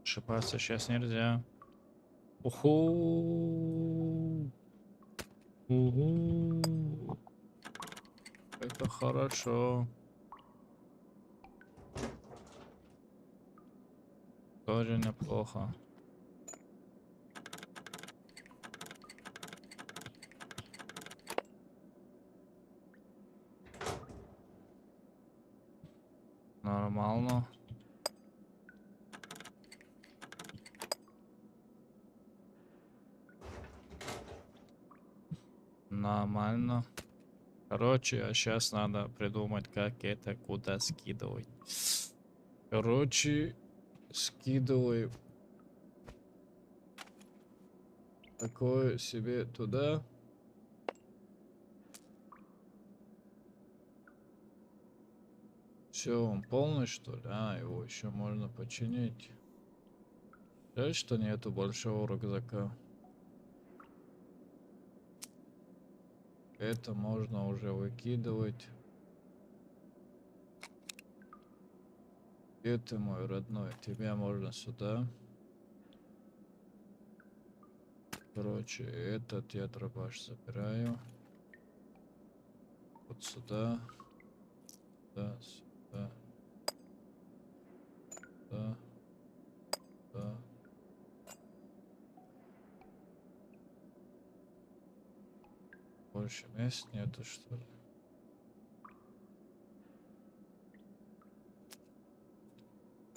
Ошибаться сейчас нельзя. Уху. Угу. Это хорошо. Тоже неплохо. Нормально. Нормально. Короче, а сейчас надо придумать, как это куда скидывать. Короче, скидывай такое себе туда. Все, он полный, что ли? А, его еще можно починить. Жаль, что нету большого рюкзака. Это можно уже выкидывать. Это мой родной. Тебя можно сюда. Короче, этот я дробаш забираю. Вот сюда. Да, сюда. Да. Да. Больше мест нету, что ли?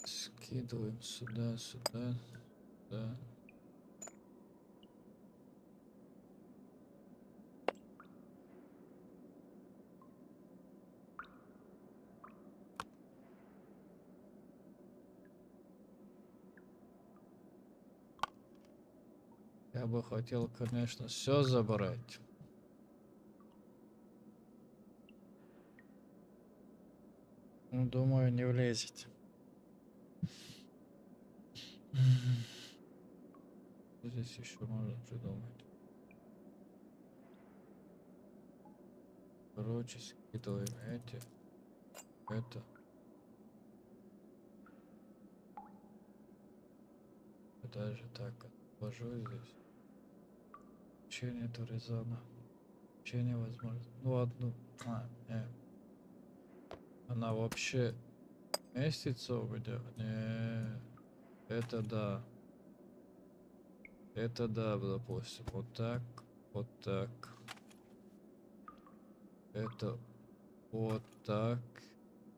Скидываем сюда, сюда, сюда. Я бы хотел, конечно, все забрать. Ну, думаю, не влезет. Что здесь еще можно придумать? Короче, скидываем эти. Это. Даже так отложу здесь. Вообще нету резона. Вообще невозможно. Ну, одну. Она вообще местится у меня? Не. Это да. Это да, допустим. Вот так. Вот так. Это вот так.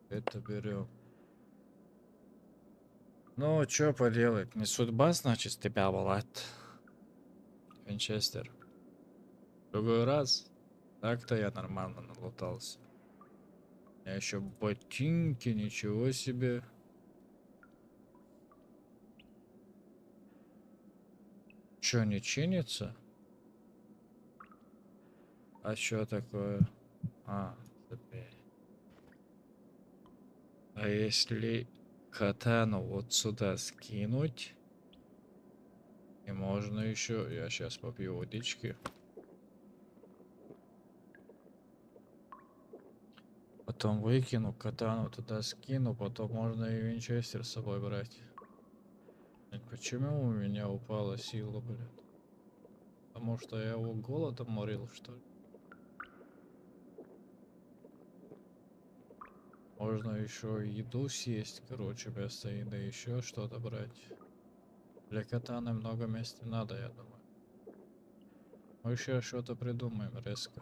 Это берем. Ну, что поделать? Не судьба, значит, тебя волать. Винчестер. Другой раз. Так-то я нормально налутался. У меня еще ботинки, ничего себе. Че, не чинится? А что такое? А, цепи. А если катану вот сюда скинуть? И можно еще... Я сейчас попью водички. Потом выкину, катану туда скину, потом можно и винчестер с собой брать. Блин, почему у меня упала сила, блин? Потому что я его голодом морил, что ли? Можно еще еду съесть, короче, вместо еды еще что-то брать. Для катаны много места надо, я думаю. Мы еще что-то придумаем резко.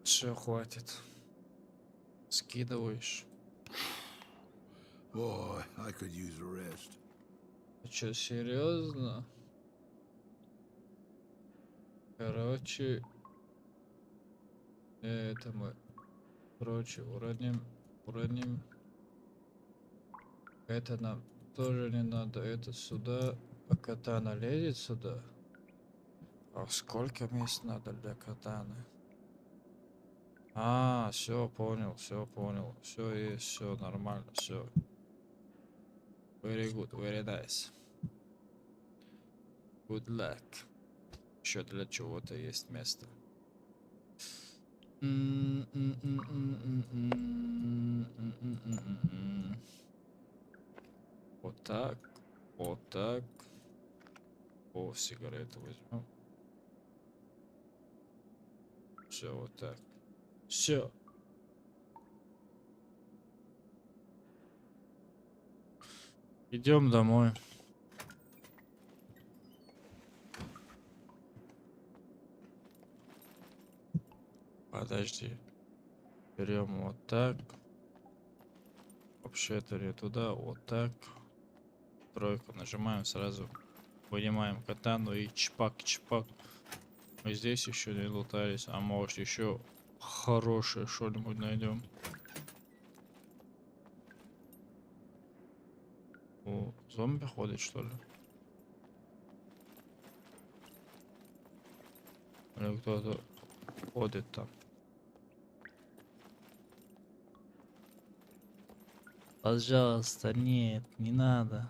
Все, хватит. Скидываешь. Boy, I could use a rest. Ты че, серьезно? Короче, это мы. Короче, уроним. Это нам тоже не надо. Это сюда. А катана лезет сюда. А сколько мест надо для катаны? А, все, понял, все, понял. Все есть, все нормально, все. Very good, very nice. Good luck. Еще для чего-то есть место. Вот так, вот так. О, сигарету возьмем. Все, вот так. Все. Идем домой. Подожди. Берем вот так. Вообще-то не туда, вот так. Тройку нажимаем сразу. Вынимаем катану и чпак-чпак. Мы здесь еще не лутались, а может еще хорошее что-нибудь найдем. О, зомби ходит, что ли? Или кто-то ходит там? Пожалуйста, нет, не надо.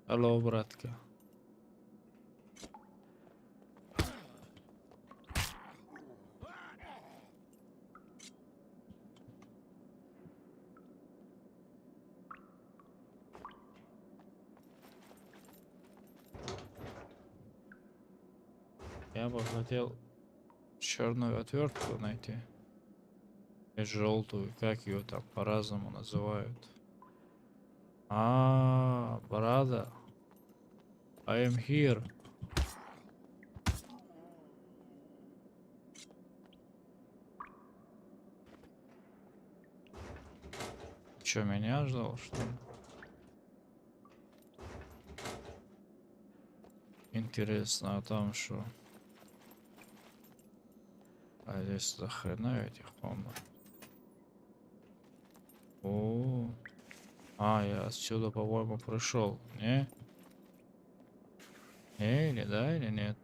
Алло, братка. Я бы хотел черную отвертку найти. И желтую, как ее там по-разному называют. А, брада. I am here. Че, меня ждал, что ли? Интересно, а там что? А здесь за хрена этих комнат? О, а я отсюда, по-моему, пришел, не? Не, или да, или нет?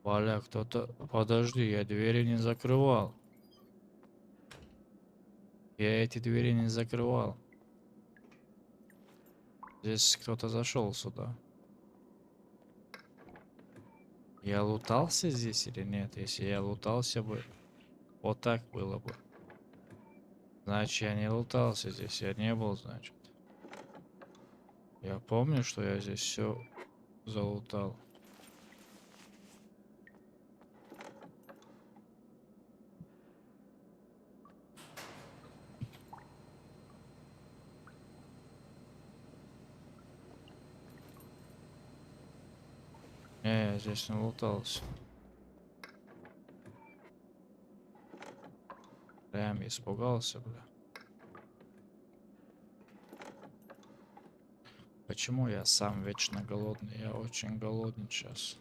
Валя, кто-то... Подожди, я двери не закрывал. Я эти двери не закрывал. Здесь кто-то зашел сюда. Я лутался здесь или нет? Если я лутался бы, вот так было бы. Значит, я не лутался здесь, я не был, значит. Я помню, что я здесь все залутал. Не, я здесь не лутался. Прям испугался, бля. Почему я сам вечно голодный? Я очень голодный сейчас.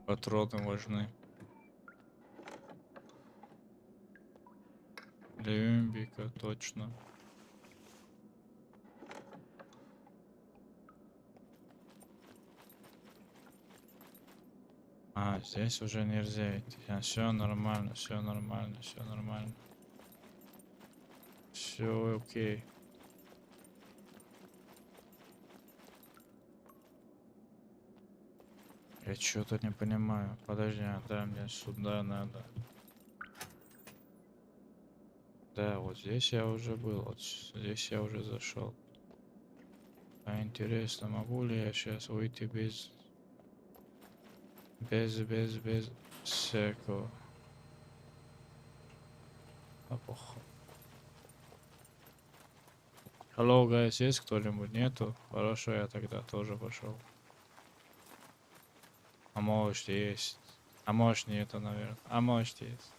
Патроны важны. Люмбика, точно. А, здесь уже нельзя идти. Все нормально, все нормально, все нормально. Все окей. Я что-то не понимаю. Подожди, да, мне сюда надо. Да, вот здесь я уже был, вот здесь я уже зашел. А интересно, могу ли я сейчас выйти без всякого? А похуй. Hello, guys, есть кто-нибудь? Нету? Хорошо, я тогда тоже пошел. А может есть. А может нету, наверное. А может есть.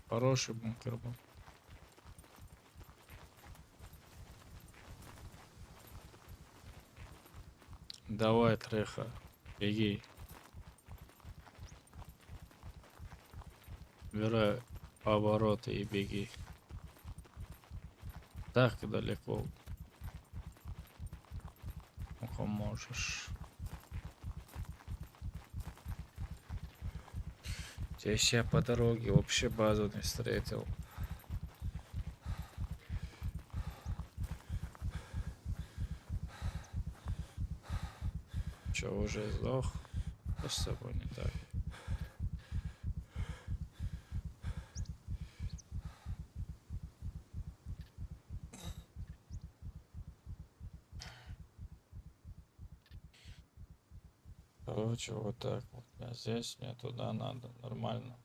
Хороший бункер был. Давай, Треха, беги. Убирай повороты и беги. Так далеко. Сколько можешь. Здесь я по дороге вообще базу не встретил. Че, уже сдох? Что с тобой не так? Короче, вот так вот. А здесь мне туда надо. Нормально.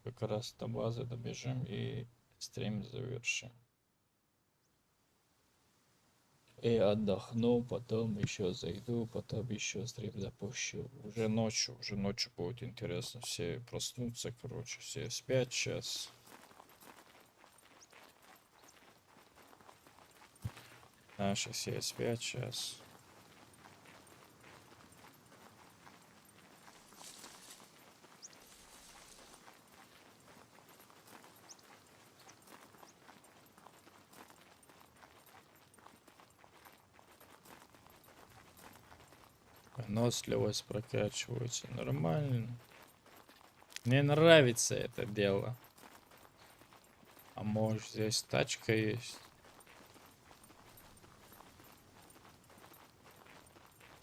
Как раз до базы добежим и стрим завершим. И отдохну, потом еще зайду, потом еще стрим запущу. Уже ночью будет интересно. Все проснутся, короче, все спят сейчас. Наши все спят сейчас. Выносливость прокачивается нормально. Мне нравится это дело. А может здесь тачка есть?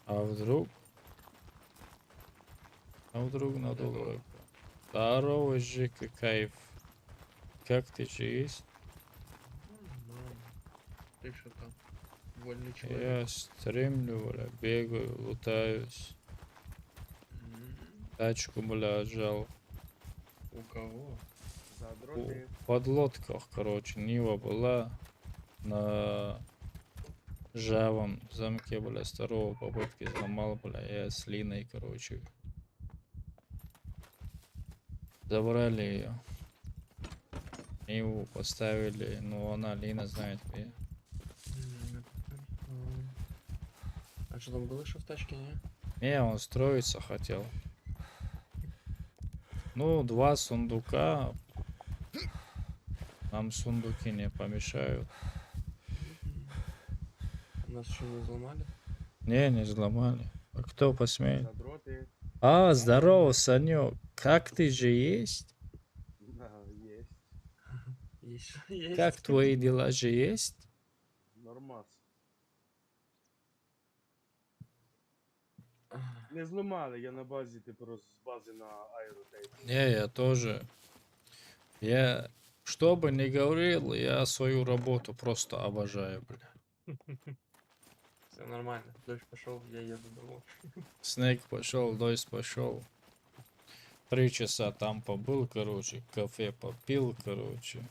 А вдруг? А вдруг надолго? Здорово, Жека, кайф. Как ты же есть? Ты что там? Вольный человек. Я стримлю, бля, бегаю, лутаюсь. Тачку, бля, отжал. У кого? В Задроты. подлодках, короче, Нива была на жавом замке, бля, с второго попытки сломал, бля, я с Линой, короче. Забрали ее. Ниву поставили, ну она, Лина, знает где. А что там было еще в тачке, не? Не, он строиться хотел. Ну, 2 сундука. Нам сундуки не помешают. Нас еще не взломали? Не взломали. А кто посмеет? Задроты. А, здорово, Санек. Как ты же есть? Да, есть. Есть. Как твои дела же есть? Нормас. Не зламали, я на базі, типу, з бази на аеротейп. Не, я тоже. Я, что бы ни говорил, я свою работу просто обожаю, бля. Все нормально. Дождь пошел, я еду домой. Снег пошел, дождь пошел. 3 часа там побыл, короче, кафе попил, короче.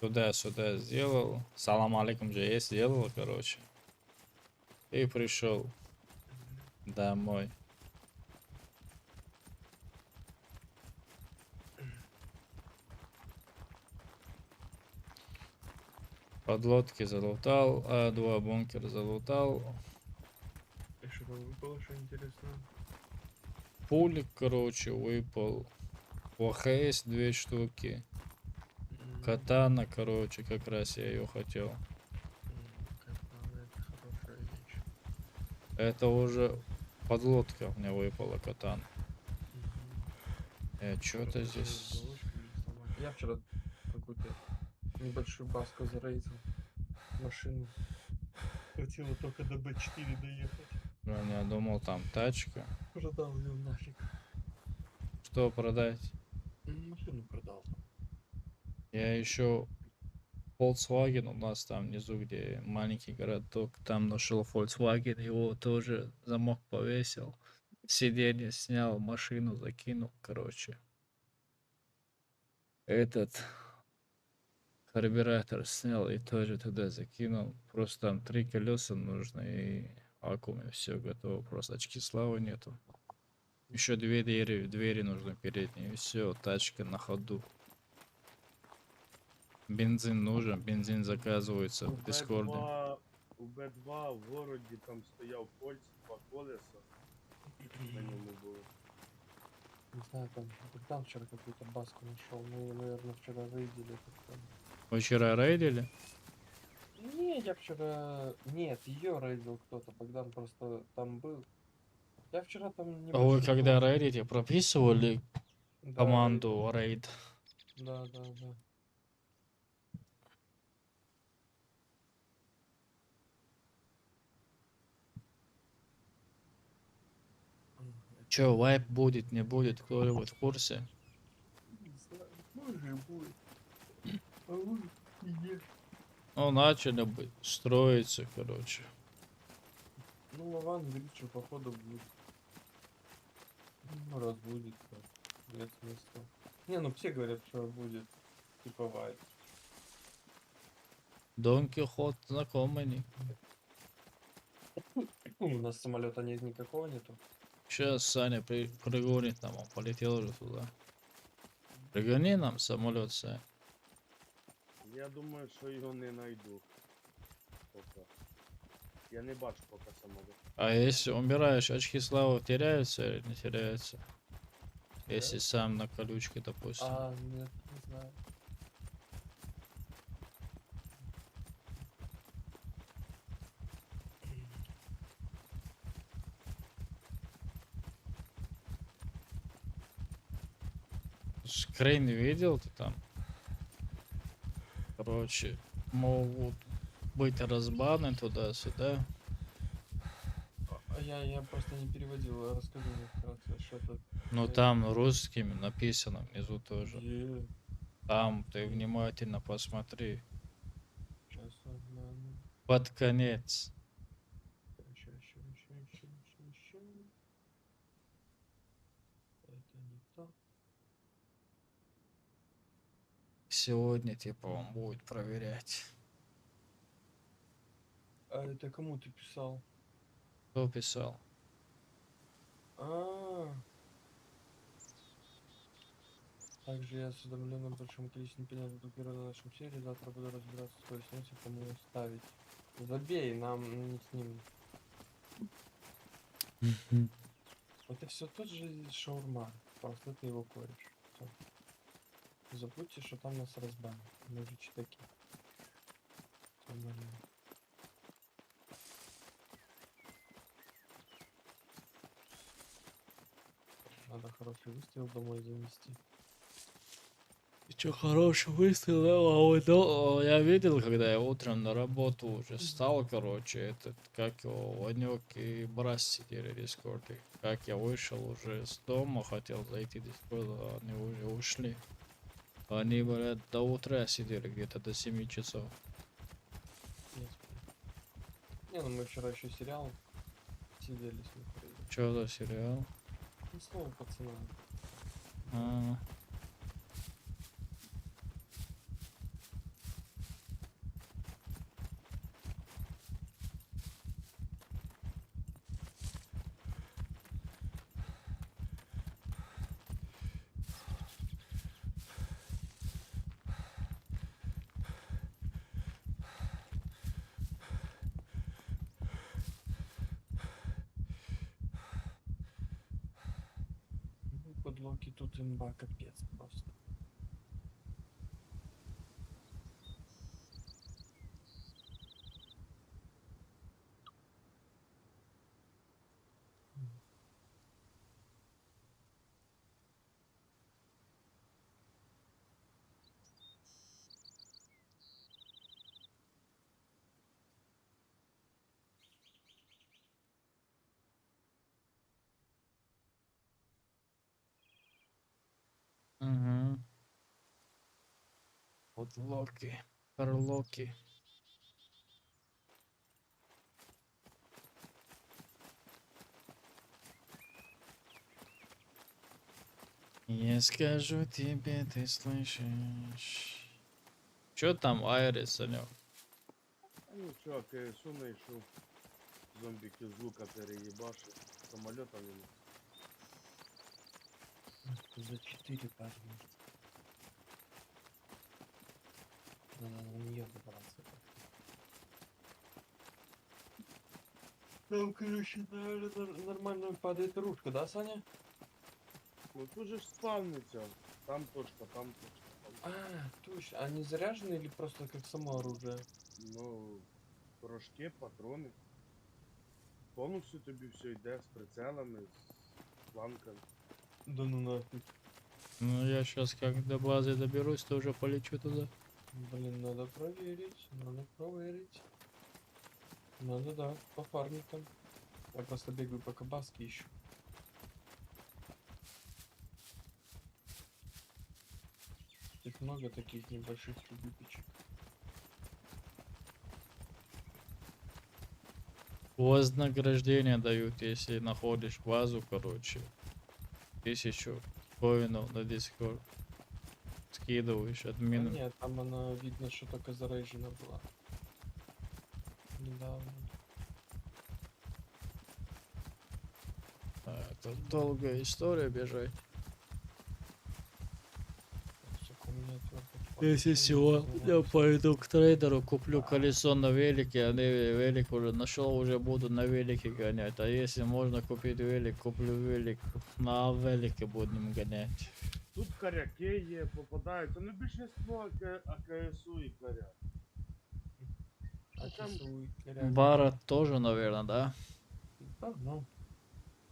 Туда-сюда сделал. Салам алейкум же есть, сделал, короче. И пришел домой. Подлодки залутал, а 2 бункера залутал. И что там выпало, что интересно? Пулик, короче, выпал. ОХС 2 штуки. Катана, короче, как раз я ее хотел. Катана, это хорошая вещь. Это уже подлодка у меня выпала катана. Что-то здесь... Я вчера какую-то небольшую баску зарейзил. Машину. Хотела только до Б4 доехать. Блин, я думал, там тачка. Продал ее нафиг. Что продать? Машину продал. Я еще Volkswagen у нас там внизу, где маленький городок, там нашел Volkswagen, его тоже замок повесил, сиденье снял, машину закинул, короче. Этот карбюратор снял и тоже туда закинул. Просто там 3 колеса нужно и вакууме, все готово, просто очки славы нету. Еще двери нужны передние, и все, тачка на ходу. Бензин нужен, бензин заказывается в Дискорде. У Б2 в городі там стояв кольц, 2 колеса. На ньому було. Не знаю, там вчера какую-то баску нашел. Мы, наверное, вчера рейдили этот там. Вы вчера рейдили? Не, я вчера... Нет, ее рейдил кто-то. Богдан просто там был. Я вчера там не А вы когда рейдите, прописывали команду рейд? Да, да, да. Че, вайп будет, не будет, кто-нибудь в курсе? Не знаю, может будет. А может и нет. Ну, начали бы строиться, короче. Ну, Лаван говорит, что походу будет. Ну, раз будет, то нет смысла. Не, ну все говорят, что будет. Типа вайп. Дон Кихот знакомый. У нас самолета нет никакого нету. Сейчас Саня пригонит нам, он полетел уже туда. Пригони нам самолет, Сань. Я думаю, що його не знайду. Поки. Я не бачу поки самого. А если умираешь, очки славы теряются или не теряются? Если сам на колючке, допустим. А, нет, не знаю. Скрин видел ты там? Короче, могут быть разбаны туда-сюда. А я просто не переводил, расскажи мне вкратце, что тут. Но там русскими написано внизу тоже. Где? Там ты внимательно посмотри. Сейчас, ладно. Под конец. Еще. Это не то. Сегодня типа он будет проверять. А это кому ты писал? Кто писал? А. Также я осведомлен о большом количестве непонятных героев на нашем сервере. Завтра буду разбираться с поясницей, кому ставить. Забей, нам не с ним. Это все тот же шаурма. Просто ты его кореш. Всё. Забудьте, что там нас разбанят. Мы же читаки. Всё нормально. Надо хороший выстрел домой занести. Че, хороший выстрел, а вот, ну, я видел, когда я утром на работу уже встал, короче, этот, как его, Ванек и Брас сидели в Дискорде. Как я вышел уже с дома, хотел зайти в Дискорд, а они уже ушли. Они, блядь, до утра сидели, где-то до 7 часов. Не, ну мы вчера еще сериал сидели смотрели. Че за сериал? Ну, слово пацана. А, Ну, подлоки тут имба капец просто. угу. Вот Локи, Перлоки. Я скажу тебе, ты слышишь. Чё там Айрис, Санёк? Ну, чувак, що знайшов? Зомбики з лука переїбашив. Самольотом йому. За 4 парня. Надо на нее добраться. Там, короче, наверное, нормально падает ручка, да, Саня? Ну тут же ж спавниться. Там точка, там точка. Там... Точно. Они заряжены или просто как само оружие? Ну, порошки, патрони. Повністю тобі все йде з прицелами, з планками. Да ну нафиг. Ну, я сейчас как до базы доберусь, то уже полечу туда. Блин, надо проверить, надо проверить. Надо, да, пофармить там. Я просто бегаю по кабаске ищу. Тут много таких небольших прибыточек. Вознаграждение дают, если находишь базу, короче. 1000 коинов на Discord. Скидываешь Да админам. нет, там она видно, что только зарейжена была. Недавно. Это долгая история бежать. Сука, у меня отвертка Если впала. всего, я Взорвалась. пойду к трейдеру, куплю колесо на велике, а велик уже нашел, уже буду на велике гонять. А если можно купить велик, куплю велик, на велике будем гонять. Тут коряки є, попадаються. Ну більшинство АКСУ і коряк. А там- кисовый коряк. Бара тоже, наверное, да? Да, ну.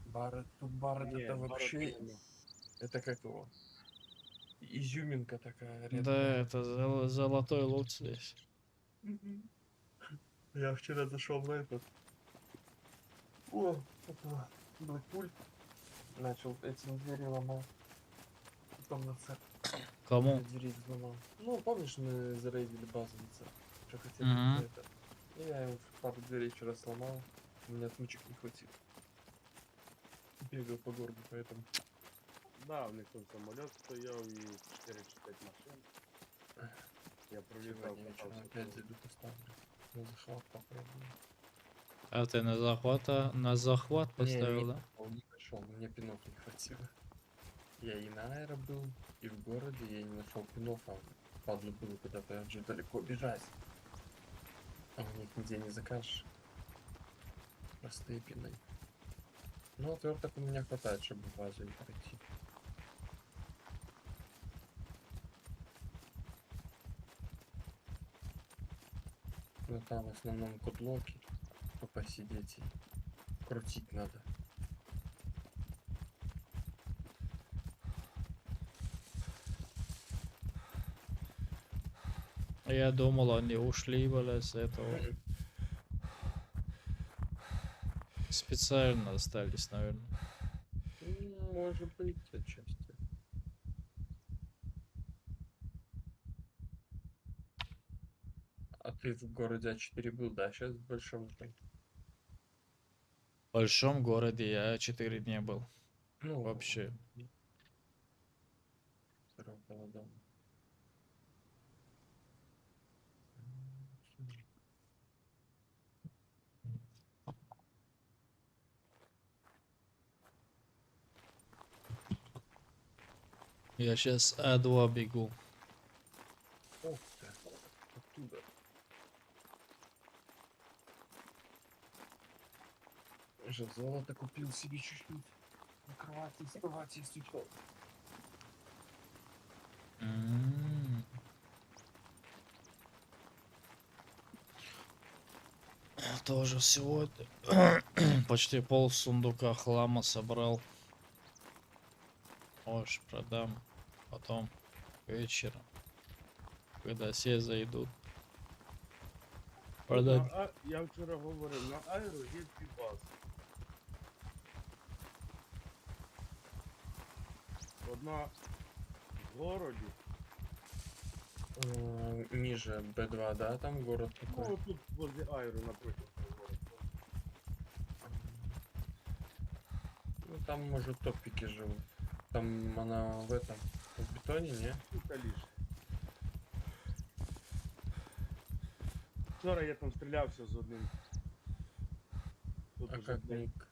Бары, тут бары Ні, это вообще, баратонно. это как его? Изюминка такая Да, редкая. это золотой лут здесь. Я вчера зашел на этот. О, это Блэкпуль. Начал эти двери ломал. Потом на цепь Кому? двери взломал. Ну, помнишь, мы зарейдили базовица? Что хотели Мгм. это. И я ему пару дверей вчера сломал. У меня отмычек не хватило. Бегал по городу, поэтому. Да, в них там самоліт стояв і 4 чи 5 машин. Я пролітав, Сегодня вечером катався. опять зайду поставлю. На захват попробую. А ты на захват поставил, да? Не нашел, мне пинов не хватило. Я и на аэро был, и в городе я не нашел пинов, а падлу было куда-то уже далеко бежать. А у них нигде не закажешь. Простые пины. Ну, отверток у меня хватает, чтобы в базу не пройти. Ну, там в основном кудлоки, посидеть и крутить надо. Я думал, они ушли, блядь, с этого. Специально остались, наверное. Ну, может быть, отчасти. А ты в городе А4 был, да? Сейчас в большом там. В большом городе я 4 дня был. Ну, Вообще. около дома. Я сейчас А2 бегу. Ох ты, оттуда. Уже золото купил себе чуть-чуть. На кровати вставать, если что. М. Я тоже сегодня почти пол сундука хлама собрал. Может, продам потом вечером, когда все зайдут. Продать. Я вчора говорив, на аеро є 2 бази. Одна в городі, Ниже Б2, да, там город такой. ну тут возле аеро напротив города. Ну там, может, топики живут. Там она в этом, в бетоне, не? Тут ліж. Вчора я там стрілявся з одним. тут А уже, как блядь, ник?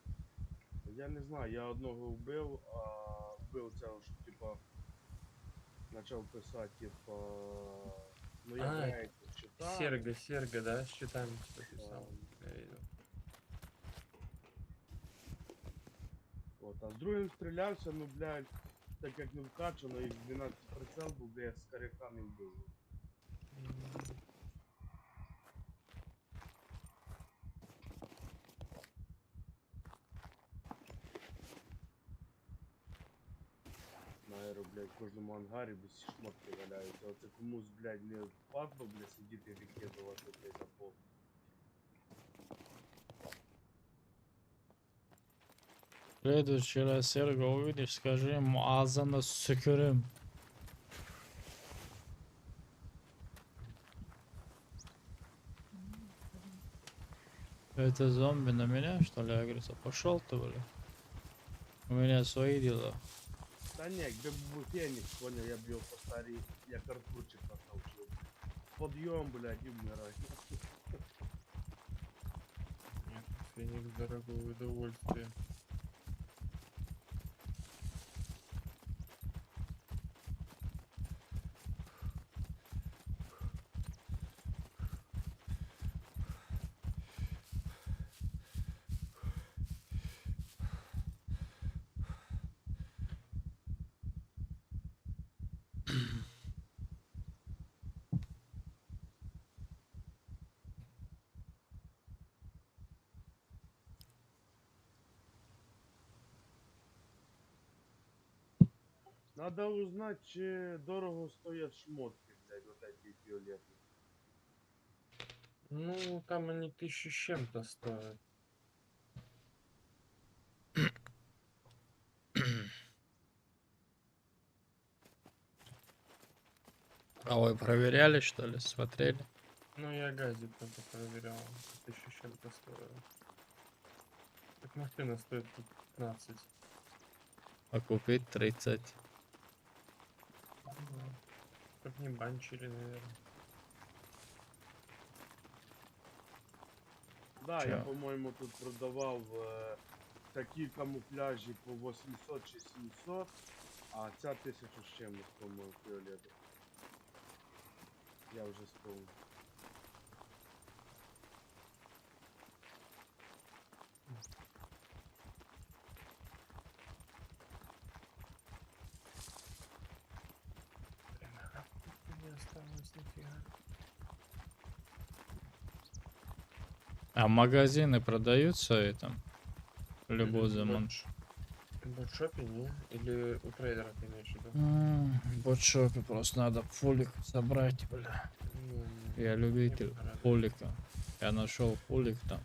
я не знаю, я одного вбив, а вбив цього, що типа почав писати, типа, ну я А, граю з щитами. Серга, да, с щитами что писал. Ем, Я видел. От, а з другим стрілявся, ну, блядь, так як не вкачано, і 12 прицел був, де я з коряка не вбив. М, Наєро, блядь, в кожному ангарі без шмотки валяються. Оце комусь, блядь, не впадло, блядь, сидіти і викидувати, блядь, на пол. В следующий раз Серго увидишь, скажи ему Азана Сукюрим. Это зомби на меня, что ли, агрится? Пошел ты, бля. У меня свои дела. Та ні, якби був Фенікс, поняв, я б його по старій, як Артурчик натовчив. Подйом, блядь, і вмирай. Нет, Феникс дорогое удовольствие. Надо узнать, чи дорого стоять шмотки, блядь, вот эти фиолетовые. Ну, там они 1000 с чем-то стоят. А вы проверяли, что ли? Смотрели? Ну, я газик только проверял. 1000 с чем-то стоило. Так машина стоит тут 15. А купить 30. Ну, как не банчили, наверное. Да, я, Чё? по-моему, тут продавав такі камуфляжі по 800 чи 700, а ця 1000 з чимось, по-моєму, фіолетових. Я вже вспомнив. Блин, а тут не осталось нифига. А магазины продаются этом? Любой заманш. В бotшопе не? Или у трейдера ты имеешь в виду? В ботшопе просто надо фулик собрать, бля. Ну, Я не любитель пора, да. фулика. Я нашел фулик там.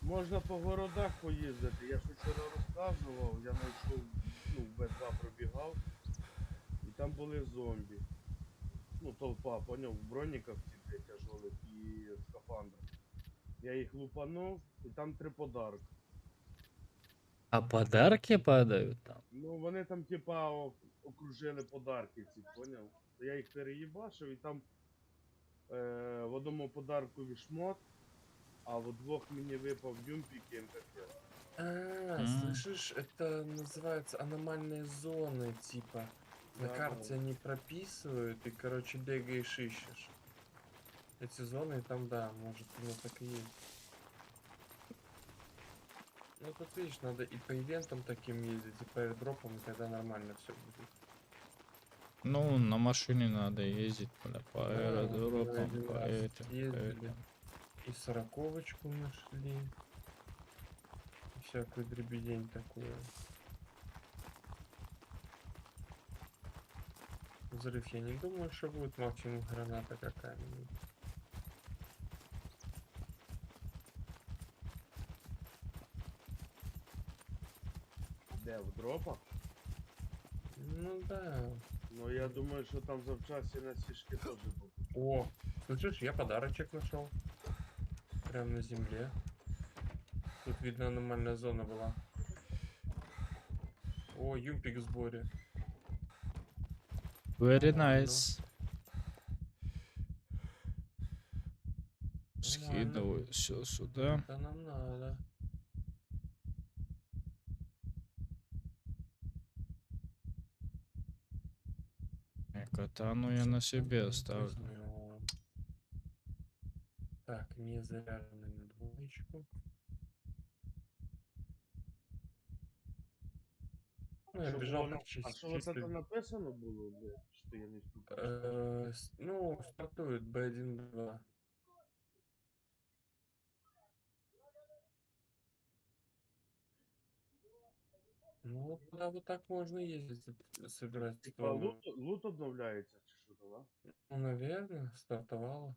Можна по городах поїздити. Я ж вчора розказував, я знайшов, ну, в Б2 пробігав, і там були зомбі. Ну, толпа, поняв, в броніках ці тяжолих і скафандрах. Я їх лупанув, і там 3 подарки. А подарки падают там? Ну, вони там, типа, окружили подарки ці, поняв? То я їх переїбашив, і там в одному подарку шмот, а в двох мені випав юмпік і МП5. А, М. слышишь, это называется аномальные зоны, типа. На Да, карте они прописывают, и, короче, бегаешь, ищешь. Эти зоны там, да, может, оно так и есть. Ну, тут, видишь, надо и по ивентам таким ездить, и по airdropам, и тогда нормально все будет. Ну, на машине надо ездить, бля, по Да, аэродропам, один по раз этим, по ездили. этим. И 40-очку нашли. И всякую дребедень такую. Взрыв я не думаю, что будет, максимум граната какая-нибудь. Де, в дропах? Ну да. Ну, я думаю, що там завчасі на сішки теж будуть. О, слышишь, я подарочек нашел. Прям на земле. Тут видно аномальная зона была. О, юмпик в сборе. Very Нормально. nice. Скидываю все сюда. Это нам надо. И катану я на себе оставлю. Возьмем. Так, не заряженный на двоечку. Ну, я Що бежал було так а що от це написано було, блядь, що я не вступив? Ну, стартует B1, B2. Ну, вот туда вот так можно ездить, собирать Типа стволы. лут обновляється чи що то, да? Ну, наверное, стартовало.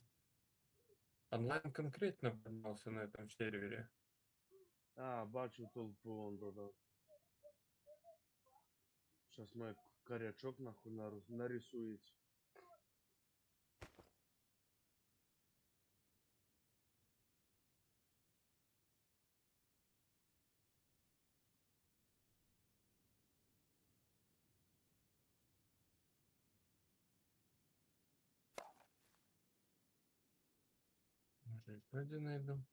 Онлайн конкретно поднялся на этом сервере. А, бачу толпу, он додав. Щас мой корячок нахуй нарисується. Может, еще один найду.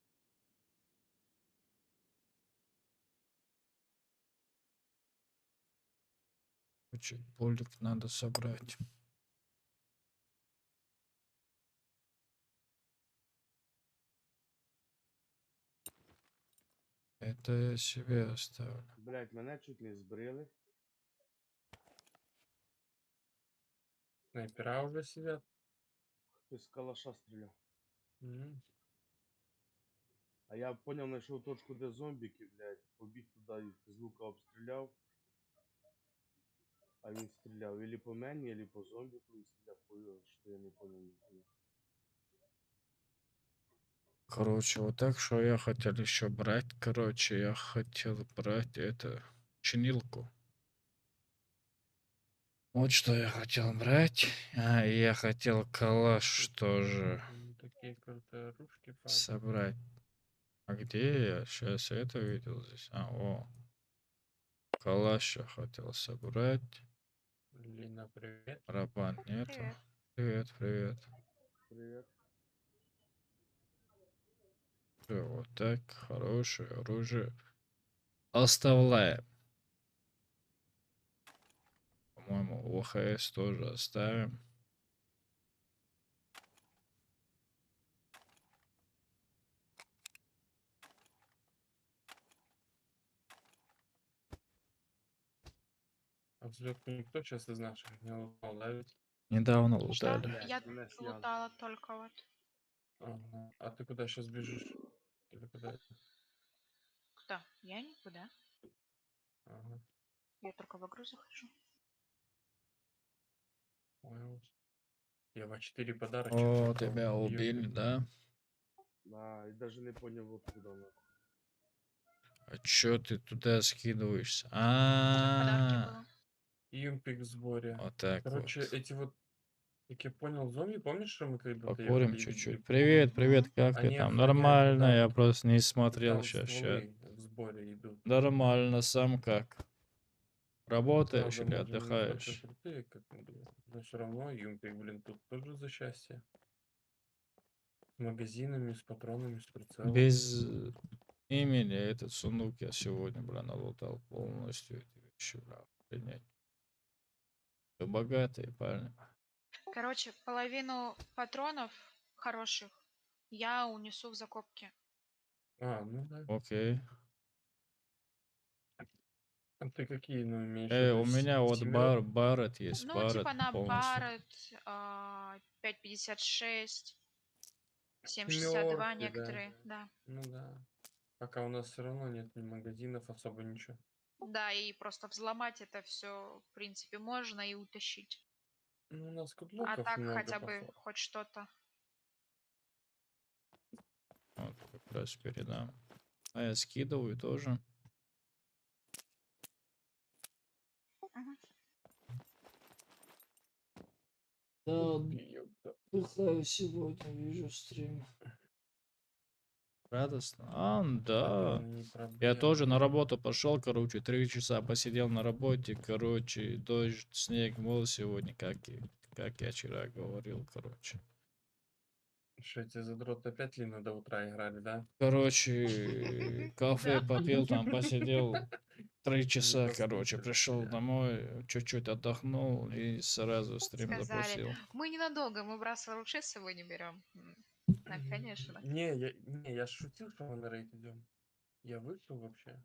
Чуть полик надо собрать. Это я себе оставлю. Блять, мене чуть не збрили. Снайпера уже сидят. Хтось з калаша стріляв. М. А я поняв, знайшов точку, де зомбіки, блядь, побіг туди і з лука обстріляв. А він стріляв или по мені, или по зомбіку він стріляв, хуйово, що я не понял нихуя. Короче, вот так, что я хотел еще брать. Короче, я хотел брать это чинилку. Вот что я хотел брать. А, и я хотел калаш тоже Такие крутые оружки, фаб. собрать. А где я? Сейчас это видел здесь. А, о. Калаш я хотел собрать. Лина, привет. Барабан нету. Привет. Привет, привет. Привіт. Всё, вот так. Хорошее оружие. Оставляем. По-моему, ОХС тоже оставим. А взлетку никто сейчас из наших не лутал, да ведь? Недавно Что? лутали. Блядь, Я мене сняли. лутала только вот. Ага. А ты куда сейчас бежишь? Или куда? Куда? Я никуда. Ага, Я только в игру захожу. понял. Я в А4 подарочек О, украл. тебя убили, Ёпта. да? Да, і даже не поняв откуда нахуй. А чё ты туда скидываешься? Там подарки А, было. Юмпик в сборе. вот так Короче, вот. эти вот, как я понял, зомби, помнишь, что мы когда-то Покурим ехали и чуть-чуть. видели? Привет, привет, как ты Они там? охраняют Нормально, там, я просто не и смотрел там сейчас. стволы в сборе идут. Нормально, сам как? Работаешь Правда, или может, не настолько отдыхаешь? крутые, как мы думали. Но все равно Юмпик, блин, тут тоже за счастье. С магазинами, с патронами, с прицелом. Без имени этот сундук я сегодня, бля, налутал полностью эти вещи, бля, принять. Вы богатые парни. Короче, половину патронов хороших я унесу в закопки. А, ну да. Окей. А ты какие, ну, имеешь в виду? У меня вот Семерок? Барретт есть, Ну, Барретт типа на полностью. Барретт 5,56, 7,62 Семерки, да. некоторые, да. Ну да. Пока у нас все равно нет ни магазинов, особо ничего. Да, и просто взломать это все, в принципе, можно и утащить. Ну, у нас А кудлоков так много, хотя по бы факту. хоть что-то. Вот, как раз передам. А я скидываю тоже. Мгм. Да, Ёпта. отдыхаю сегодня, вижу стрим. Радостно. А, да. Патроны не Я проблема. тоже на работу пошел, короче, 3 часа посидел на работе, короче, дождь, снег был сегодня, как я вчера говорил, короче. Что эти задроты опять Лина до утра играли, да? Короче, кафе Да. попил, там посидел 3 Не часа, короче, послушали пришел тебя. домой, чуть-чуть отдохнул и сразу стрим Сказали, запустил. мы ненадолго, мы браса вообще с собой не берем. Да, конечно. Не, я шутил, что мы на рейд идем. Я вышел вообще.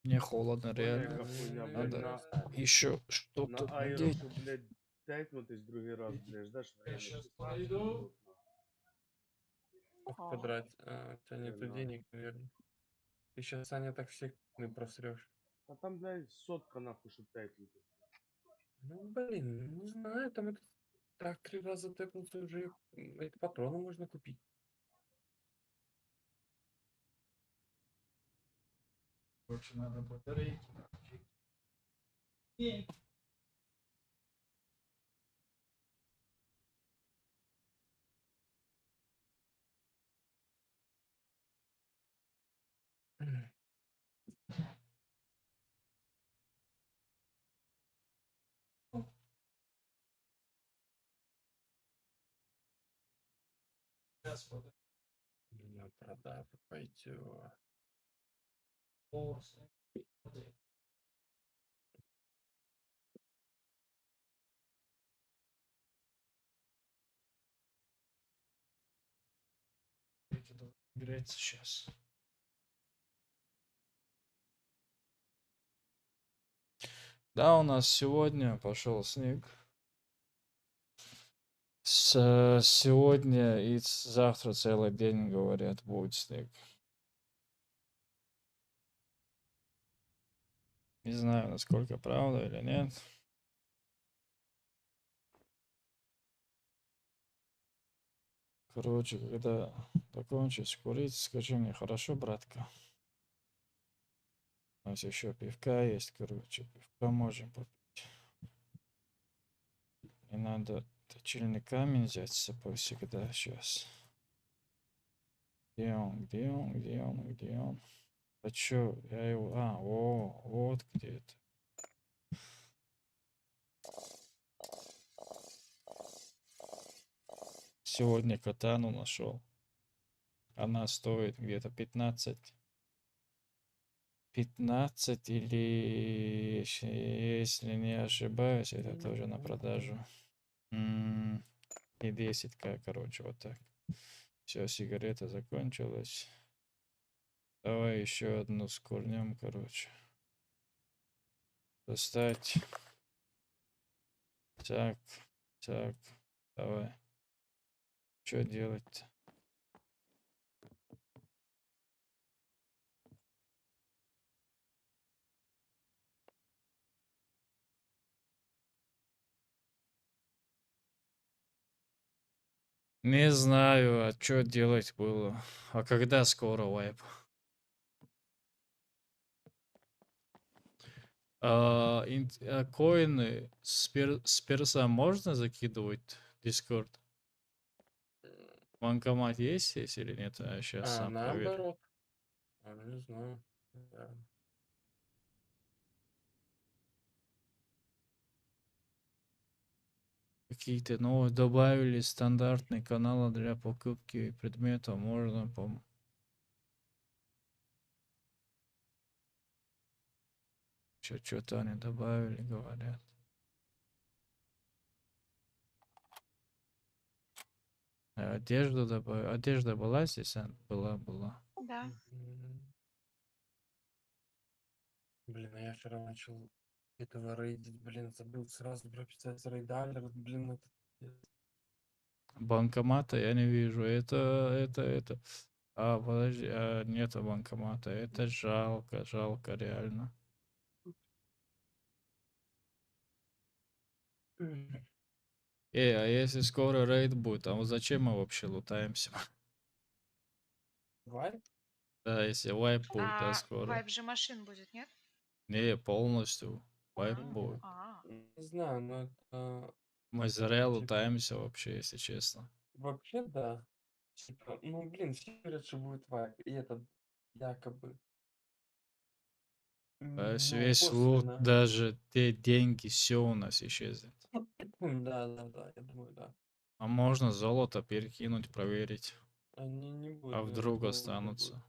Мне холодно, Понял, реально. яка хуйня, блядь, Надо Наверное, встать. еще на что-то аеро, надеть. щоб, блядь, тейкнутись другий раз, блядь, ждешь Я время сейчас 16 подойду. минут, В О, квадрате. А, у тебя нету нахуй. денег, наверное. Ты сейчас, Саня, так всех мы просрешь. А там, блядь, сотка, нахуй, щоб тейкнутись. Ну, блин, не знаю, там это так 3 раза тэпнуться уже эти патроны можно купить. Короче, надо батарейки. Сейчас вот На продажу пойдет. волосы. Греться сейчас. Да, у нас сегодня пошел снег. Сегодня и завтра целый день, говорят, будет снег. Не знаю, насколько правда или нет. Короче, когда закончишь курить, скажи мне, хорошо, братка? У нас еще пивка есть, короче, пивка можем попить. Не надо точильный камень взять с собой всегда сейчас. Где он, где он, где он, где он? А чё, я его... вот где это. Сегодня катану нашел. Она стоит где-то 15 или, если не ошибаюсь, это тоже на продажу. И 10к, короче, вот так. Все, сигарета закончилась. Давай еще одну скурнем, короче. Достать. Так, так, давай. Что делать-то? Не знаю, а что делать было. А когда скоро вайп? Коины с перса можно закидывать в Discord? Банкомат есть здесь или нет? А сейчас А, сам проверю. наоборот. А, не знаю. Да. Какие-то новые добавили стандартные каналы для покупки предметов. Можно что-то они добавили, говорят. Одежду добавили. Одежда была здесь? Была. да. Мгм. Блин, а я вчера начал этого рейдить, блин, забыл сразу прописать рейдалер, блин, это... Банкомата я не вижу. Это. Подожди, нету банкомата. Это жалко, реально. А если скоро рейд будет, а вот зачем мы вообще лутаемся? Вайп? Да, если вайп будет, да, А скоро. вайп же машин будет, нет? Не, полностью вайп А, будет. Не знаю, но это... Мы зря Типа, лутаемся вообще, если честно. вообще, да. Типа, ну, блин, все говорят, что будет вайп, и это якобы. Но Весь лут, косвенно. даже те деньги, все у нас исчезнет. Да, я думаю, да. А можно золото перекинуть, проверить. Они не будут. А вдруг золото останутся? будет.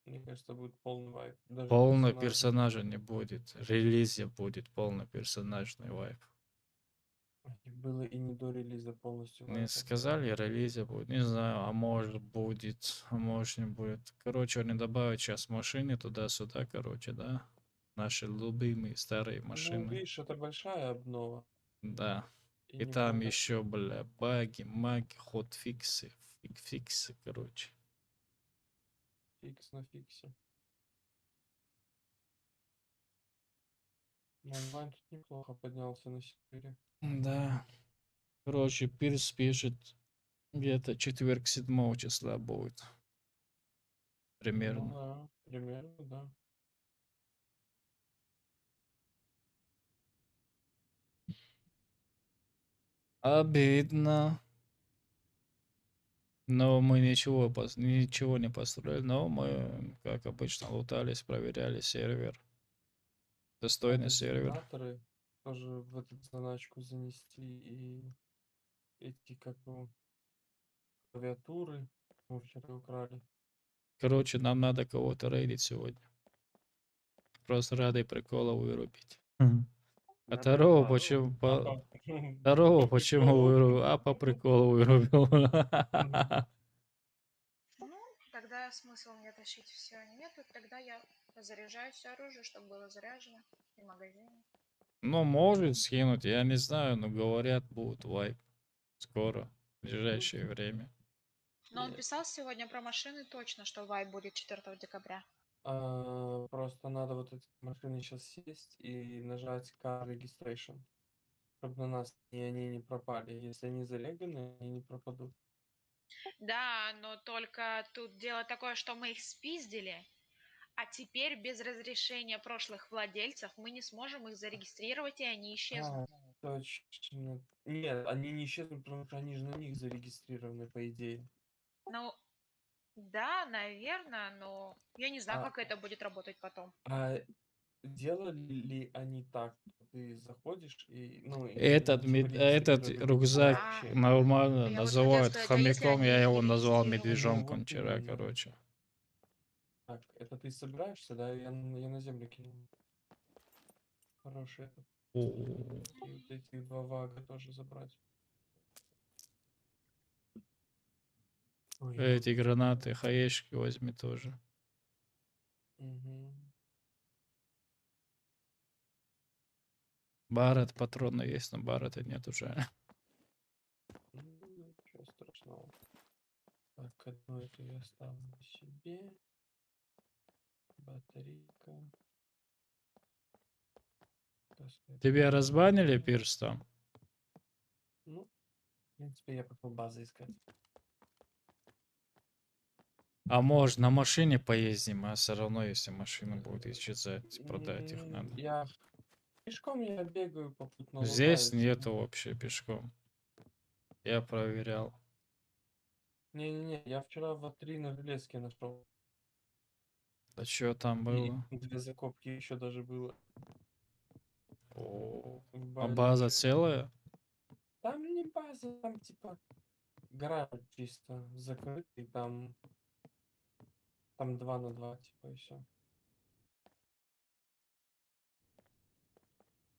Мне кажется, будет полный вайп. Даже Полный персонажи. персонажа не будет. Релизе будет полный персонажный вайп. Было и не до релиза полностью Не вайпа. сказали, релизе будет. Не знаю, а может будет, а может не будет. Короче, они добавят сейчас машины туда-сюда, короче, да? Наши любимые старые Ну, машины. видишь, это большая обнова. Да. И И не там надо еще, бля, баги, маги, хотфиксы, фиксы, короче. фикс на фиксе. Но онлайн тут неплохо поднялся на сервере. Да. Короче, Пирс пишет, где-то четверг 7 числа будет. Ну Примерно. да, примерно, да. Обидно. Но мы ничего, ничего не построили. Но мы, как обычно, лутались, проверяли сервер. Достойный Надо сервер. генераторы тоже в эту заначку занести и эти как его клавиатуры мы вчера украли. Короче, нам надо кого-то рейдить сегодня. Просто ради прикола вырубить. А На второго Б2. почему, Ага. второго По почему приколу. вырубил? А по приколу вырубил. Ну, тогда смысла мне тащить все нету. Тогда я заряжаю все оружие, чтобы было заряжено. И магазины. Ну, может скинуть, я не знаю, но говорят, будет вайп. Скоро, в ближайшее время. Но он Нет. писал сегодня про машины точно, что вайп будет 4 декабря. Просто надо вот эти машины сейчас сесть и нажать Car Registration, чтобы на нас они не пропали. Если они зареганы, они не пропадут. Да, но только тут дело такое, что мы их спиздили, а теперь без разрешения прошлых владельцев мы не сможем их зарегистрировать, и они исчезнут. Точно. Нет, они не исчезнут, потому что они же на них зарегистрированы, по идее. Ну, да, наверное, но я не знаю, А, как это будет работать потом. а делали ли они так, что ты заходишь и, ну, и они типа Этот регистрировали рюкзак А, вообще? нормально я вот хотела называют сказать, а если хомяком, они я их его не назвал регистрировали? Ну, медвежонком вот вчера, именно. короче. Так, это ты собираешься, да? Я на землю кинул. Хороший этот. О, И вот эти два вага тоже забрать. Ой. эти гранаты, хаешки возьми тоже. Мгм. Барret патроны есть, но Баррета нет уже. Ничего страшного. Так, одну эту я ставлю себе. Батарейка. Таскать Тебя туда. разбанили, Пирс, там? Ну, в принципе, я пошел базы искать. А может на машине поездим, а все равно, если машина будет исчезать, продать их надо. Я пешком я бегаю, попутно Здесь лутаюсь. нету вообще пешком. Я проверял. Не-не-не, я вчера в 3 на железке нашел. А что там И было? 2 закопки еще даже было. О, В а базе. база целая? Там не база, там типа гараж чисто закрытый, там 2 на 2 типа и все.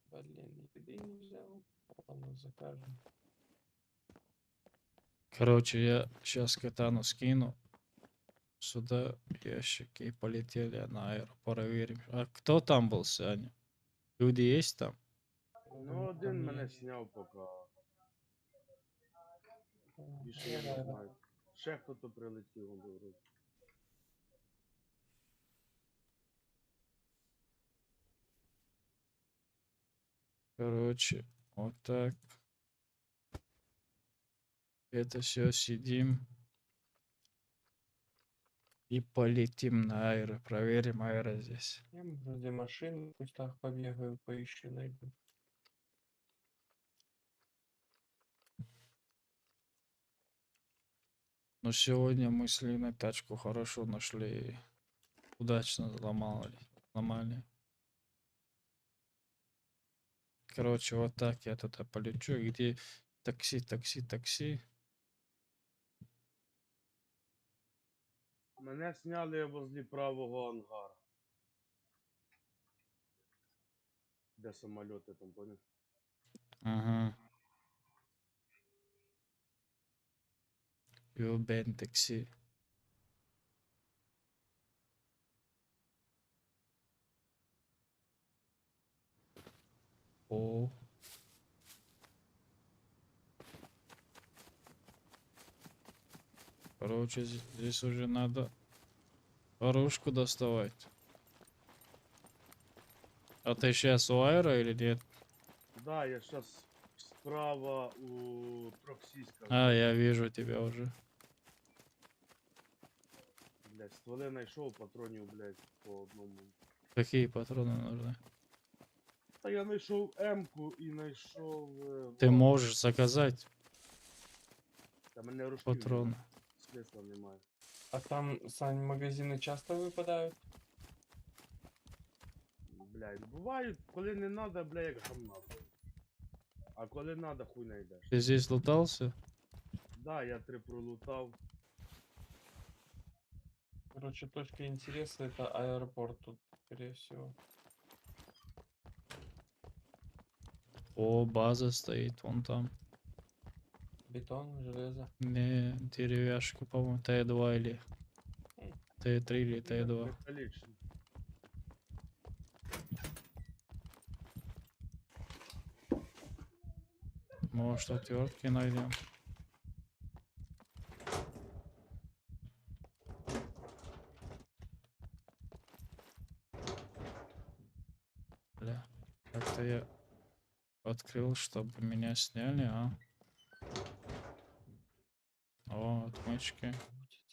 Блин, еды не взял. Ладно, закажем. Короче, я сейчас катану скину. Сюда ящики и полетели на аэро. Проверим. А кто там был, Саня? Люди есть там? Ну, один мене сняв поки. Більше я не знаю. Ще хто-то прилетів, говорить. Короче, вот так. Это все сидим. И полетим на аэро. Проверим аэро здесь. Я вроде машин в кустах побегаю, поищу, найду. Но сегодня мы с Линой тачку хорошо нашли. Удачно ломали. Короче, вот так я туда полечу. Где Такси, такси, такси. Мене сняли возле правого ангара. Де самоліти там, поняв? Ага. Urban такси. О. Короче, здесь уже надо оружку доставать. А ты сейчас у Айра или нет? Да, я сейчас справа у Троксиска. А, я вижу тебя уже. Блядь, стволи знайшов, патронів, блядь, по одному. Какие патроны нужны? Та я знайшов М-ку і знайшов... Ты можешь заказать Та мене рушків патроны. нема. Смисла немає. А там, Сань, магазины часто выпадают? Блядь, бувають, коли не надо, бля, як гамна. А коли надо, хуй найдеш. Ты здесь лутался? Да, я 3 пролутав. Короче, точка интереса это аэропорт тут, скорее всего. О, база стоит вон там. Бетон, железо. Не, деревяшка, по-моему, Т2 или Т3 или Т2. Металічний. Может, отвертки найдем. Бля, как-то я открыл, чтобы меня сняли, а? О, отмычки.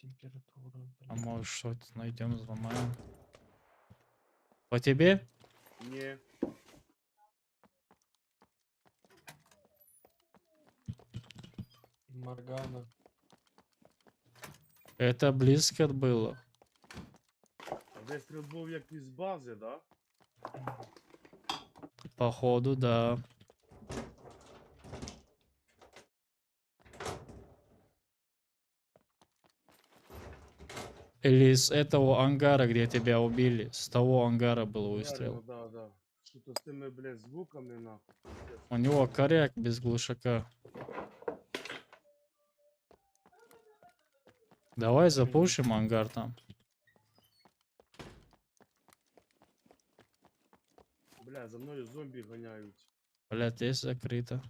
Температура, А блин. может, что-то найдем, взломаем. По тебе? Ні. Моргана. Это близко было. А вистріл був як із бази, да? Походу, да. Или с этого ангара, где тебя убили. С того ангара был выстрел. Да, да. Що-то з тими, блядь, звуками, нахуй. пиздец. У него коряк без глушака. Давай запушим ангар там. Бля, за мною зомбі ганяють. Блять, здесь закрыто.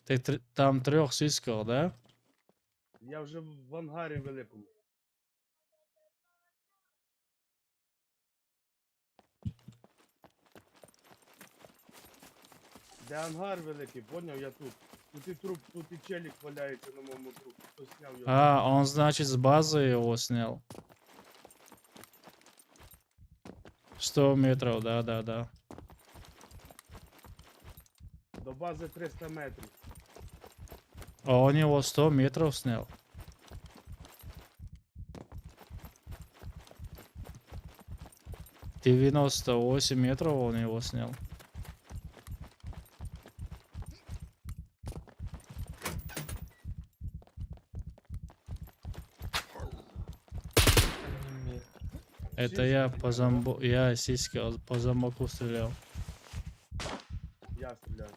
Ты там 3 сыскал, да? Я вже в ангарі великому. Де ангар великий, поняв? Я тут. Тут і труп, тут і челік валяється на моєму трупі. Хто сняв його? А, он, значит, с базы его снял. 100 метров, да. До бази 300 метрів. А он его 100 метров снял. Ты 98 метров он его снял. Метр. Это я по я сиськи по замоку стрелял. Я стріляю.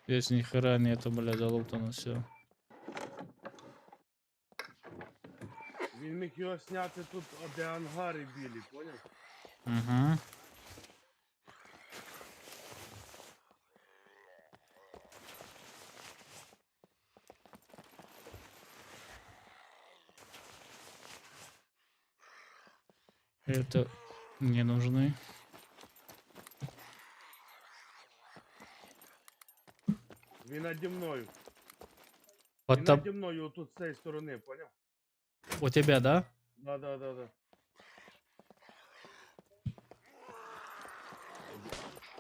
Здесь ни хера нету, бля, залутано все. Він міг його сняти тут, де ангари білі, поняв? Угу. Это не нужны. Він наді мною. Вот Він там, наді мною отут з цієї сторони, поняв? у тебя, да? Да.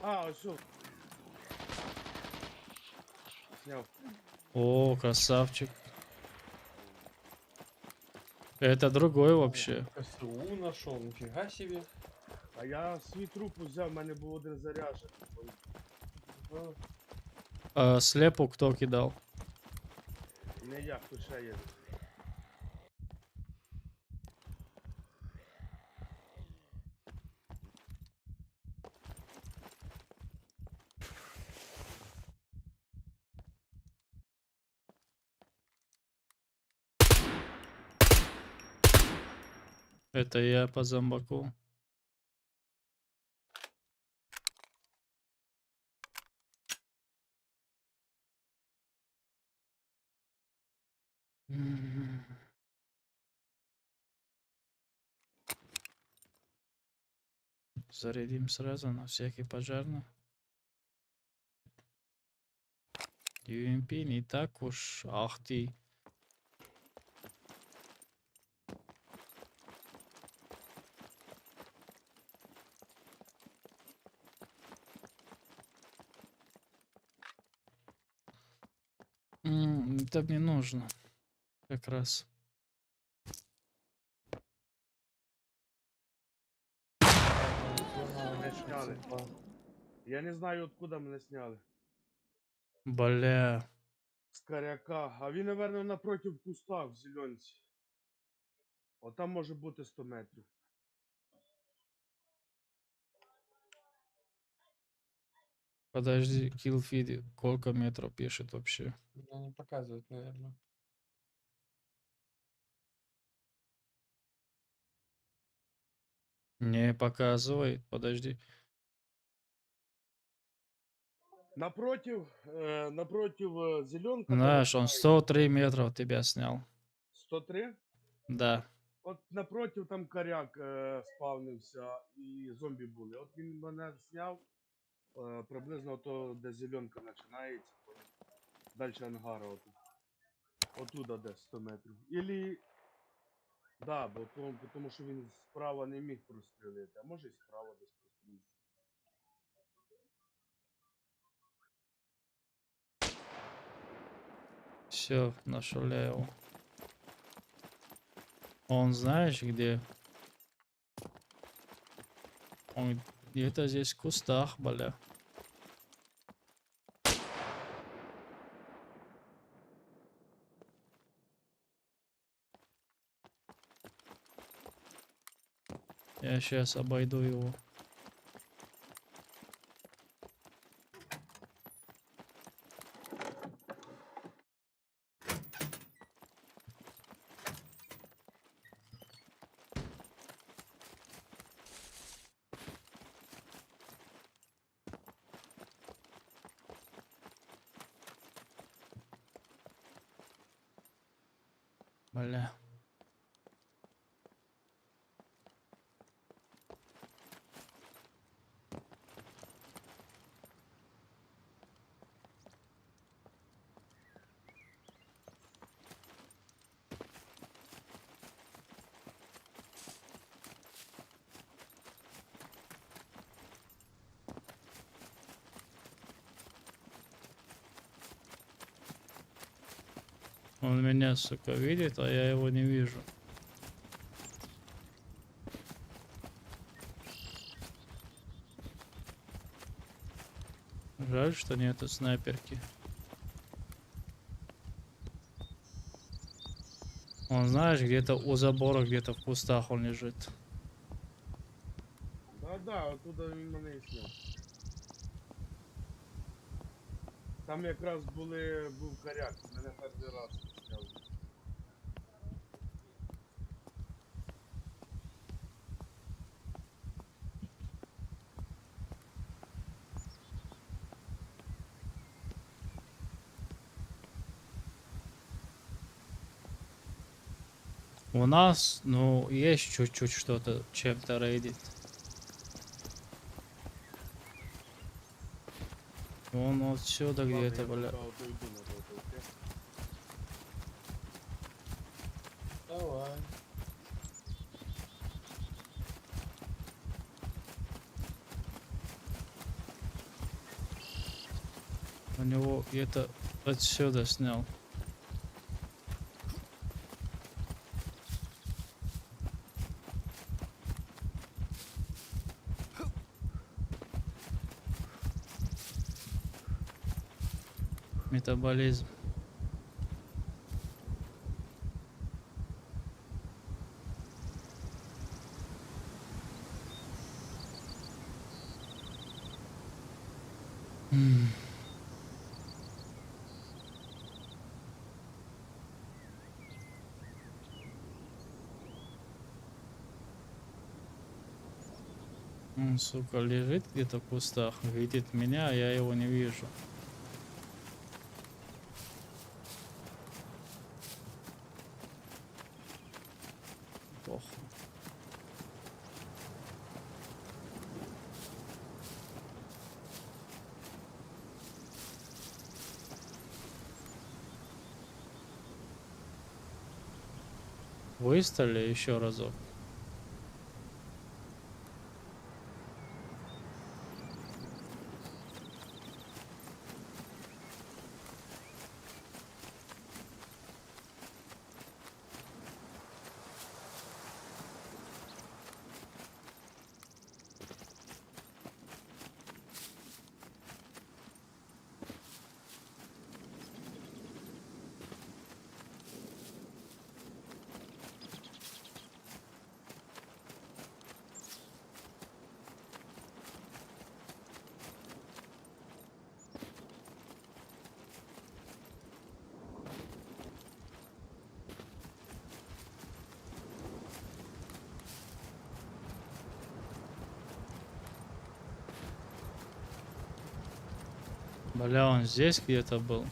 А, ось. О. Сняв. О, красавчик. Это другой вообще. КСУ нашел, нифига себе. А я свій труп взяв, в мене був один заряджений. Ага. А слепу кто кидал? Не я, хто ще є. Это я по зомбаку. М. Зарядим сразу на всякий пожарный. UMP не так уж. Ах ты. Это мне нужно. Как раз. Мене сняли. Я не знаю, откуда мене сняли. Бля. З коряка. А він, напевно, напротив куста в зеленці. Отам може бути 100 метрів. Подожди, киллфид. Сколько метров пишет вообще? Ну, не показывает, наверное. Не показывает. Подожди. Напротив зеленка. Знаешь, он 103 метра от тебя снял. 103? Да. От напротив там коряк спавнився і зомбі були. От він мене зняв приблизно то, де зеленка починається. Далі ангара отут. Отуда десь 100 метрів. Ілі. Да, бо тому що він справа не міг прострілити, а може і справа десь прострілити. Все, нашел я его. Он знаешь где? Он где-то здесь в кустах, бля. Я сейчас обойду его. Бля. Он меня, сука, видит, а я его не вижу. Жаль, что нету снайперки. Он, знаешь, где-то у забора, где-то в кустах он лежит. Да, оттуда він мене і сняв. Там якраз був коряк, мене перший раз сняв. У нас, ну, есть чуть-чуть что-то, чем-то рейдит. Он отсюда Ладно, где-то, я бля. пока отойду на окей? Давай. У него это отсюда снял. Метаболизм. Он, сука, лежит где-то в кустах, видит меня, а я его не вижу. Плохо. Выстрели еще разок. Бля, он здесь где-то был.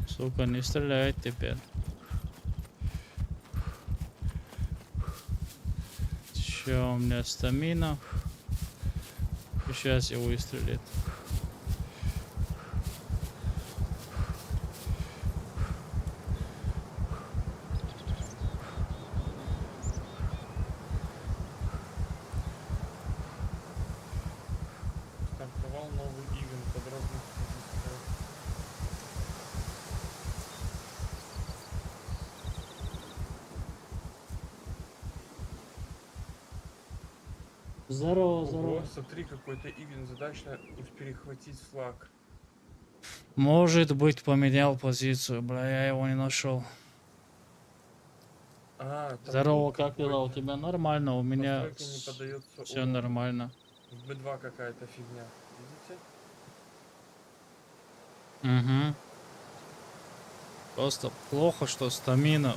Сука, не стреляет теперь. Еще у меня стамина. Сейчас его выстрелит. Стартовал новый ивент, подробности изучаю. Здорово, Ого, здорово. смотри, какой-то ивент, задача перехватить флаг. Может быть, поменял позицию, бля, я его не нашел. А, там Здорово, был как дела? У какой-то. тебя нормально? У меня Настройка не поддается. все О, нормально. в B2 какая-то фигня. Видите? Угу. Просто плохо, что стамина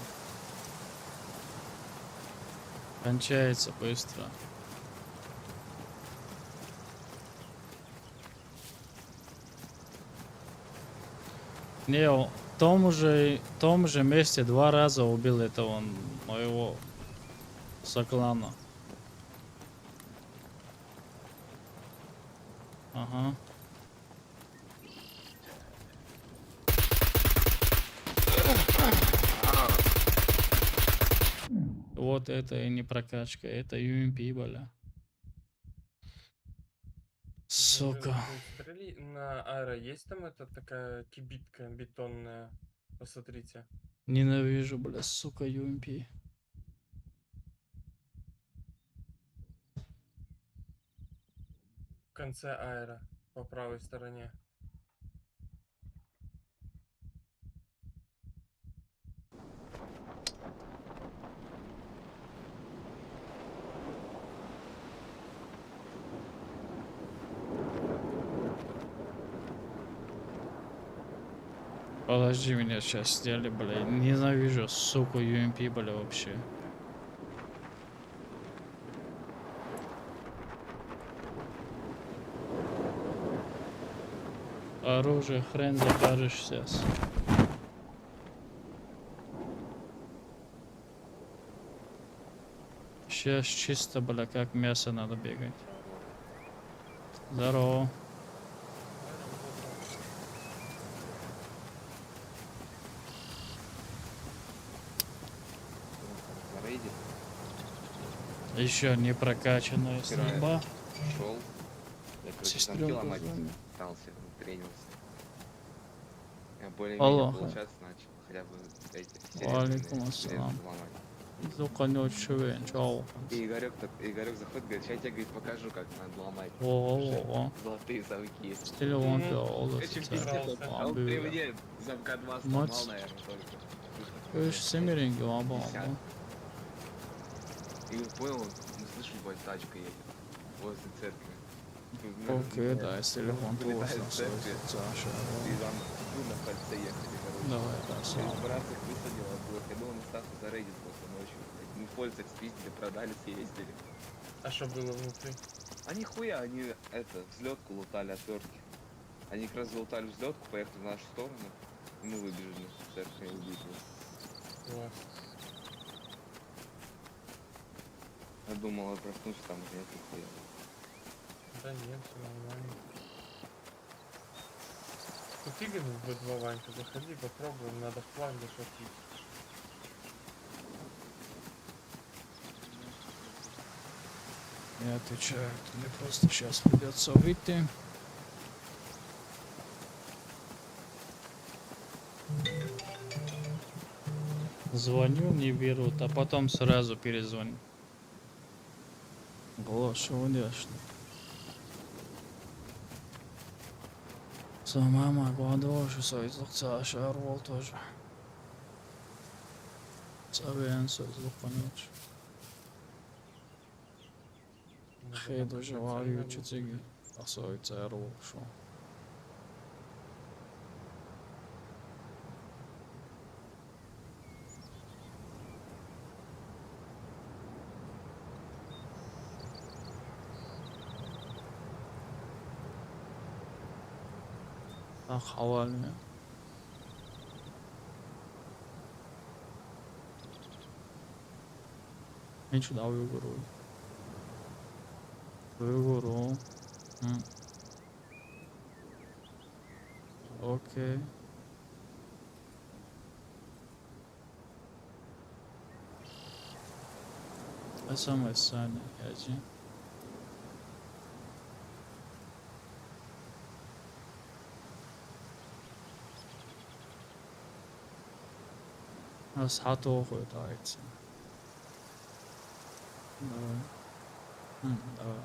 кончается быстро. Не, в том же месте 2 раза убил этого моего соклана. Ага. Вот это и не прокачка, это UMP, бля. Сука. Смотрели, на аэро есть там эта такая кибитка бетонная? Посмотрите. Ненавижу, бля, сука, UMP. В конце аэро, по правой стороне. Подожди, меня сейчас сняли, бля. Ненавижу, сука, UMP, бля, вообще. Оружие хрен закажешь сейчас. Сейчас чисто, бля, как мясо надо бегать. Здорово. На рейде Еще не прокачанная Вчера стрельба. шел. Я, короче, замки Сестренка ломать звонит. пытался, тренился. Я более-менее Алло. получаться начал. Хотя бы эти Валикум серебряные ассалам. железо ломать. Зуканет чувен, чау. И Игорек заходит, говорит, сейчас я тебе, говорит, покажу, как надо ломать. О-о-о. Золотые замки. Стиль он пиол, Короче, это пиздец, Пожалуйста. он при мне замка 2 Мать. сломал, наверное, только. Конечно, семереньки ломал. 50. И понял, ну, слышу, ебать, тачка едет возле церкви. Окей, да, если телефон твой Вылетает из церкви. Саша. И там на кольце ехали, короче. Давай, да, Через сам. брат их высадил, а я думал, на ставку зарейдит просто ночью. блядь. Мы в пользах спиздили, продали, съездили. А что было внутри? А нихуя, они взлетку лутали отвертки. Они как раз залутали взлетку, поехали в нашу сторону. И мы выбежали с церкви и убили. Класс. Я думал, я проснусь, там уже нет нихуя. Да нет, все нормально. Тут Игорь в B2, Ванька, заходи, попробуем, надо флаг захватить. Не отвечает. Мне просто сейчас придется выйти. Звоню, не берут, а потом сразу перезвоню. Боже, конечно. Сама могу дольше соизлукца шарвол тоже. Савен соизлукануч. Хейду живаю читиги. А соицервол шо. Так, хавальня. Ничего, да, уйгуру. Уйгуру. Окей. СМС, Саня, яди. Асхато хватается. Давай. Давай.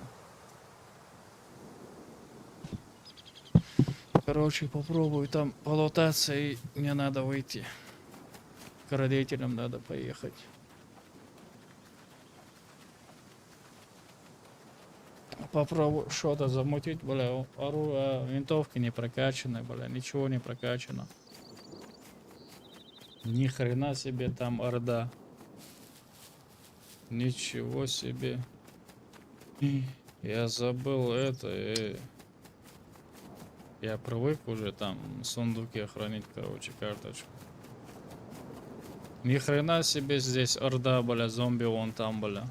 Короче, попробую там полутаться, и мне надо выйти. К родителям надо поехать. Попробую что-то замутить, бля. Винтовки не прокачаны, бля. Ничего не прокачано. Ни хрена себе там орда. Ничего себе. Я забыл это. Я привык уже там в сундуке хранить, короче, карточку. Ни хрена себе здесь орда, бля, зомби вон там, бля.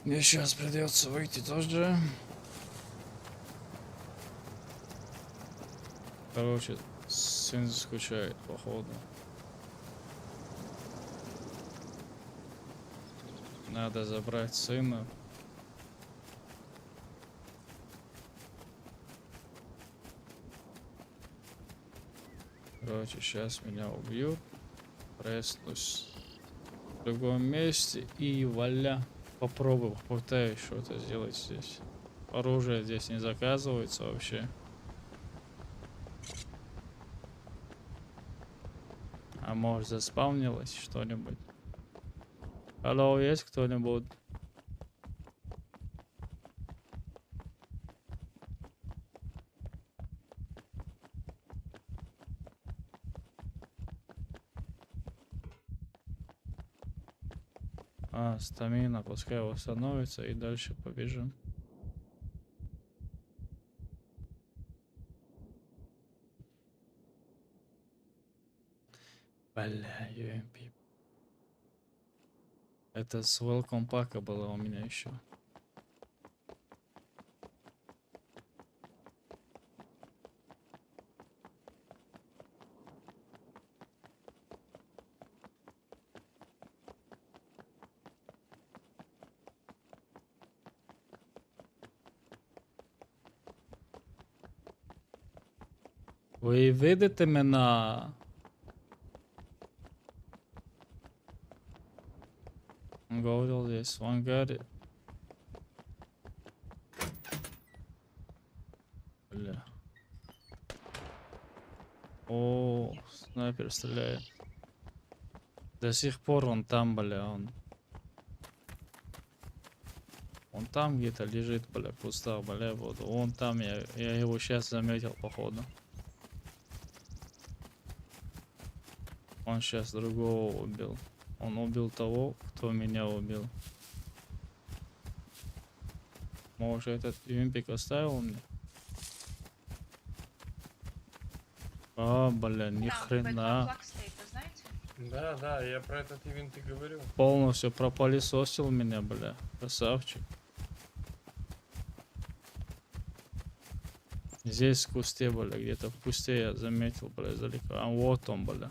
Мне сейчас придется выйти тоже. Короче, сын скучает, походу. Надо забрать сына. Короче, сейчас меня убьют. Проснусь в другом месте и валя. Попробую, попытаюсь что-то сделать здесь. Оружие здесь не заказывается вообще. А может заспавнилось что-нибудь? Алло, есть кто-нибудь? Стамина, пускай восстановится и дальше побежим. Бля, UMP. Это с Welcome пака было у меня еще. Ви видите мене? Он говорил здесь в ангаре. Бля. О, снайпер стреляет. До сих пор он там, бля, он. Он там где-то лежит, бля, в кустах, бля, вот. Он там, я его сейчас заметил, походу. Он сейчас другого убил. Он убил того, кто меня убил. Может, этот юмпик оставил мне? А, бля, ни Там хрена. флаг стоит, вы знаете? Да, да, я про этот ивент и говорю. Полностью пропылесосил меня, бля. Красавчик. Здесь в кусте, бля, где-то в кусте я заметил, бля, издалека. А вот он, бля.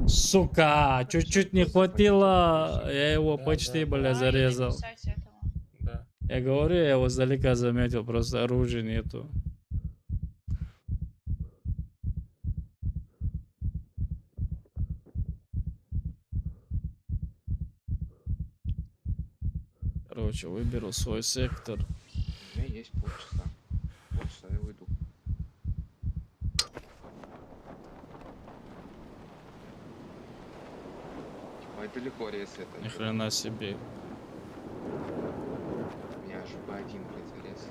Сука, чуть-чуть не хватило. Я его Да, почти, да, бля, Да, и зарезал. написать этого. Да. Я говорю, я его издалека заметил, просто оружия нету. Короче, выберу свой сектор. У меня есть полчаса. Полчаса я уйду. Ой, далеко рез это. Ни хрена себе. У меня аж Б1, блядь, залез.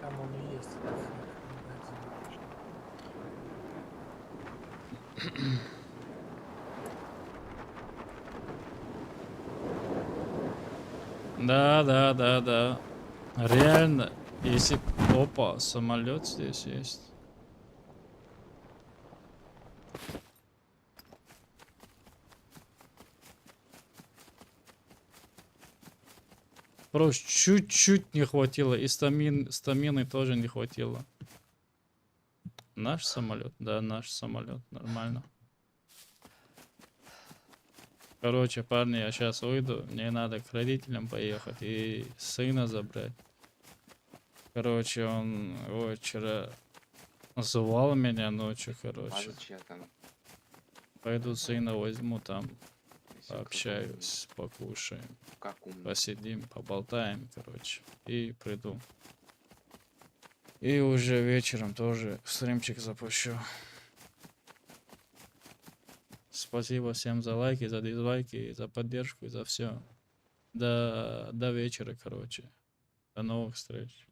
Там он и есть. Да, да, да, да. Реально, если... Опа, самолет здесь есть. Просто чуть-чуть не хватило. И стамины тоже не хватило. Наш самолет? Да, наш самолет. Нормально. Короче, парни, я сейчас уйду. Мне надо к родителям поехать и сына забрать. Короче, он вчера звал меня ночью, А короче. зачем там? Пойду сына возьму там, Если пообщаюсь, покушаем, кто-то Как умный. посидим, поболтаем, короче. И приду. И уже вечером тоже стримчик запущу. Спасибо всем за лайки, за дизлайки, за поддержку и за все. До вечера, короче. До новых встреч.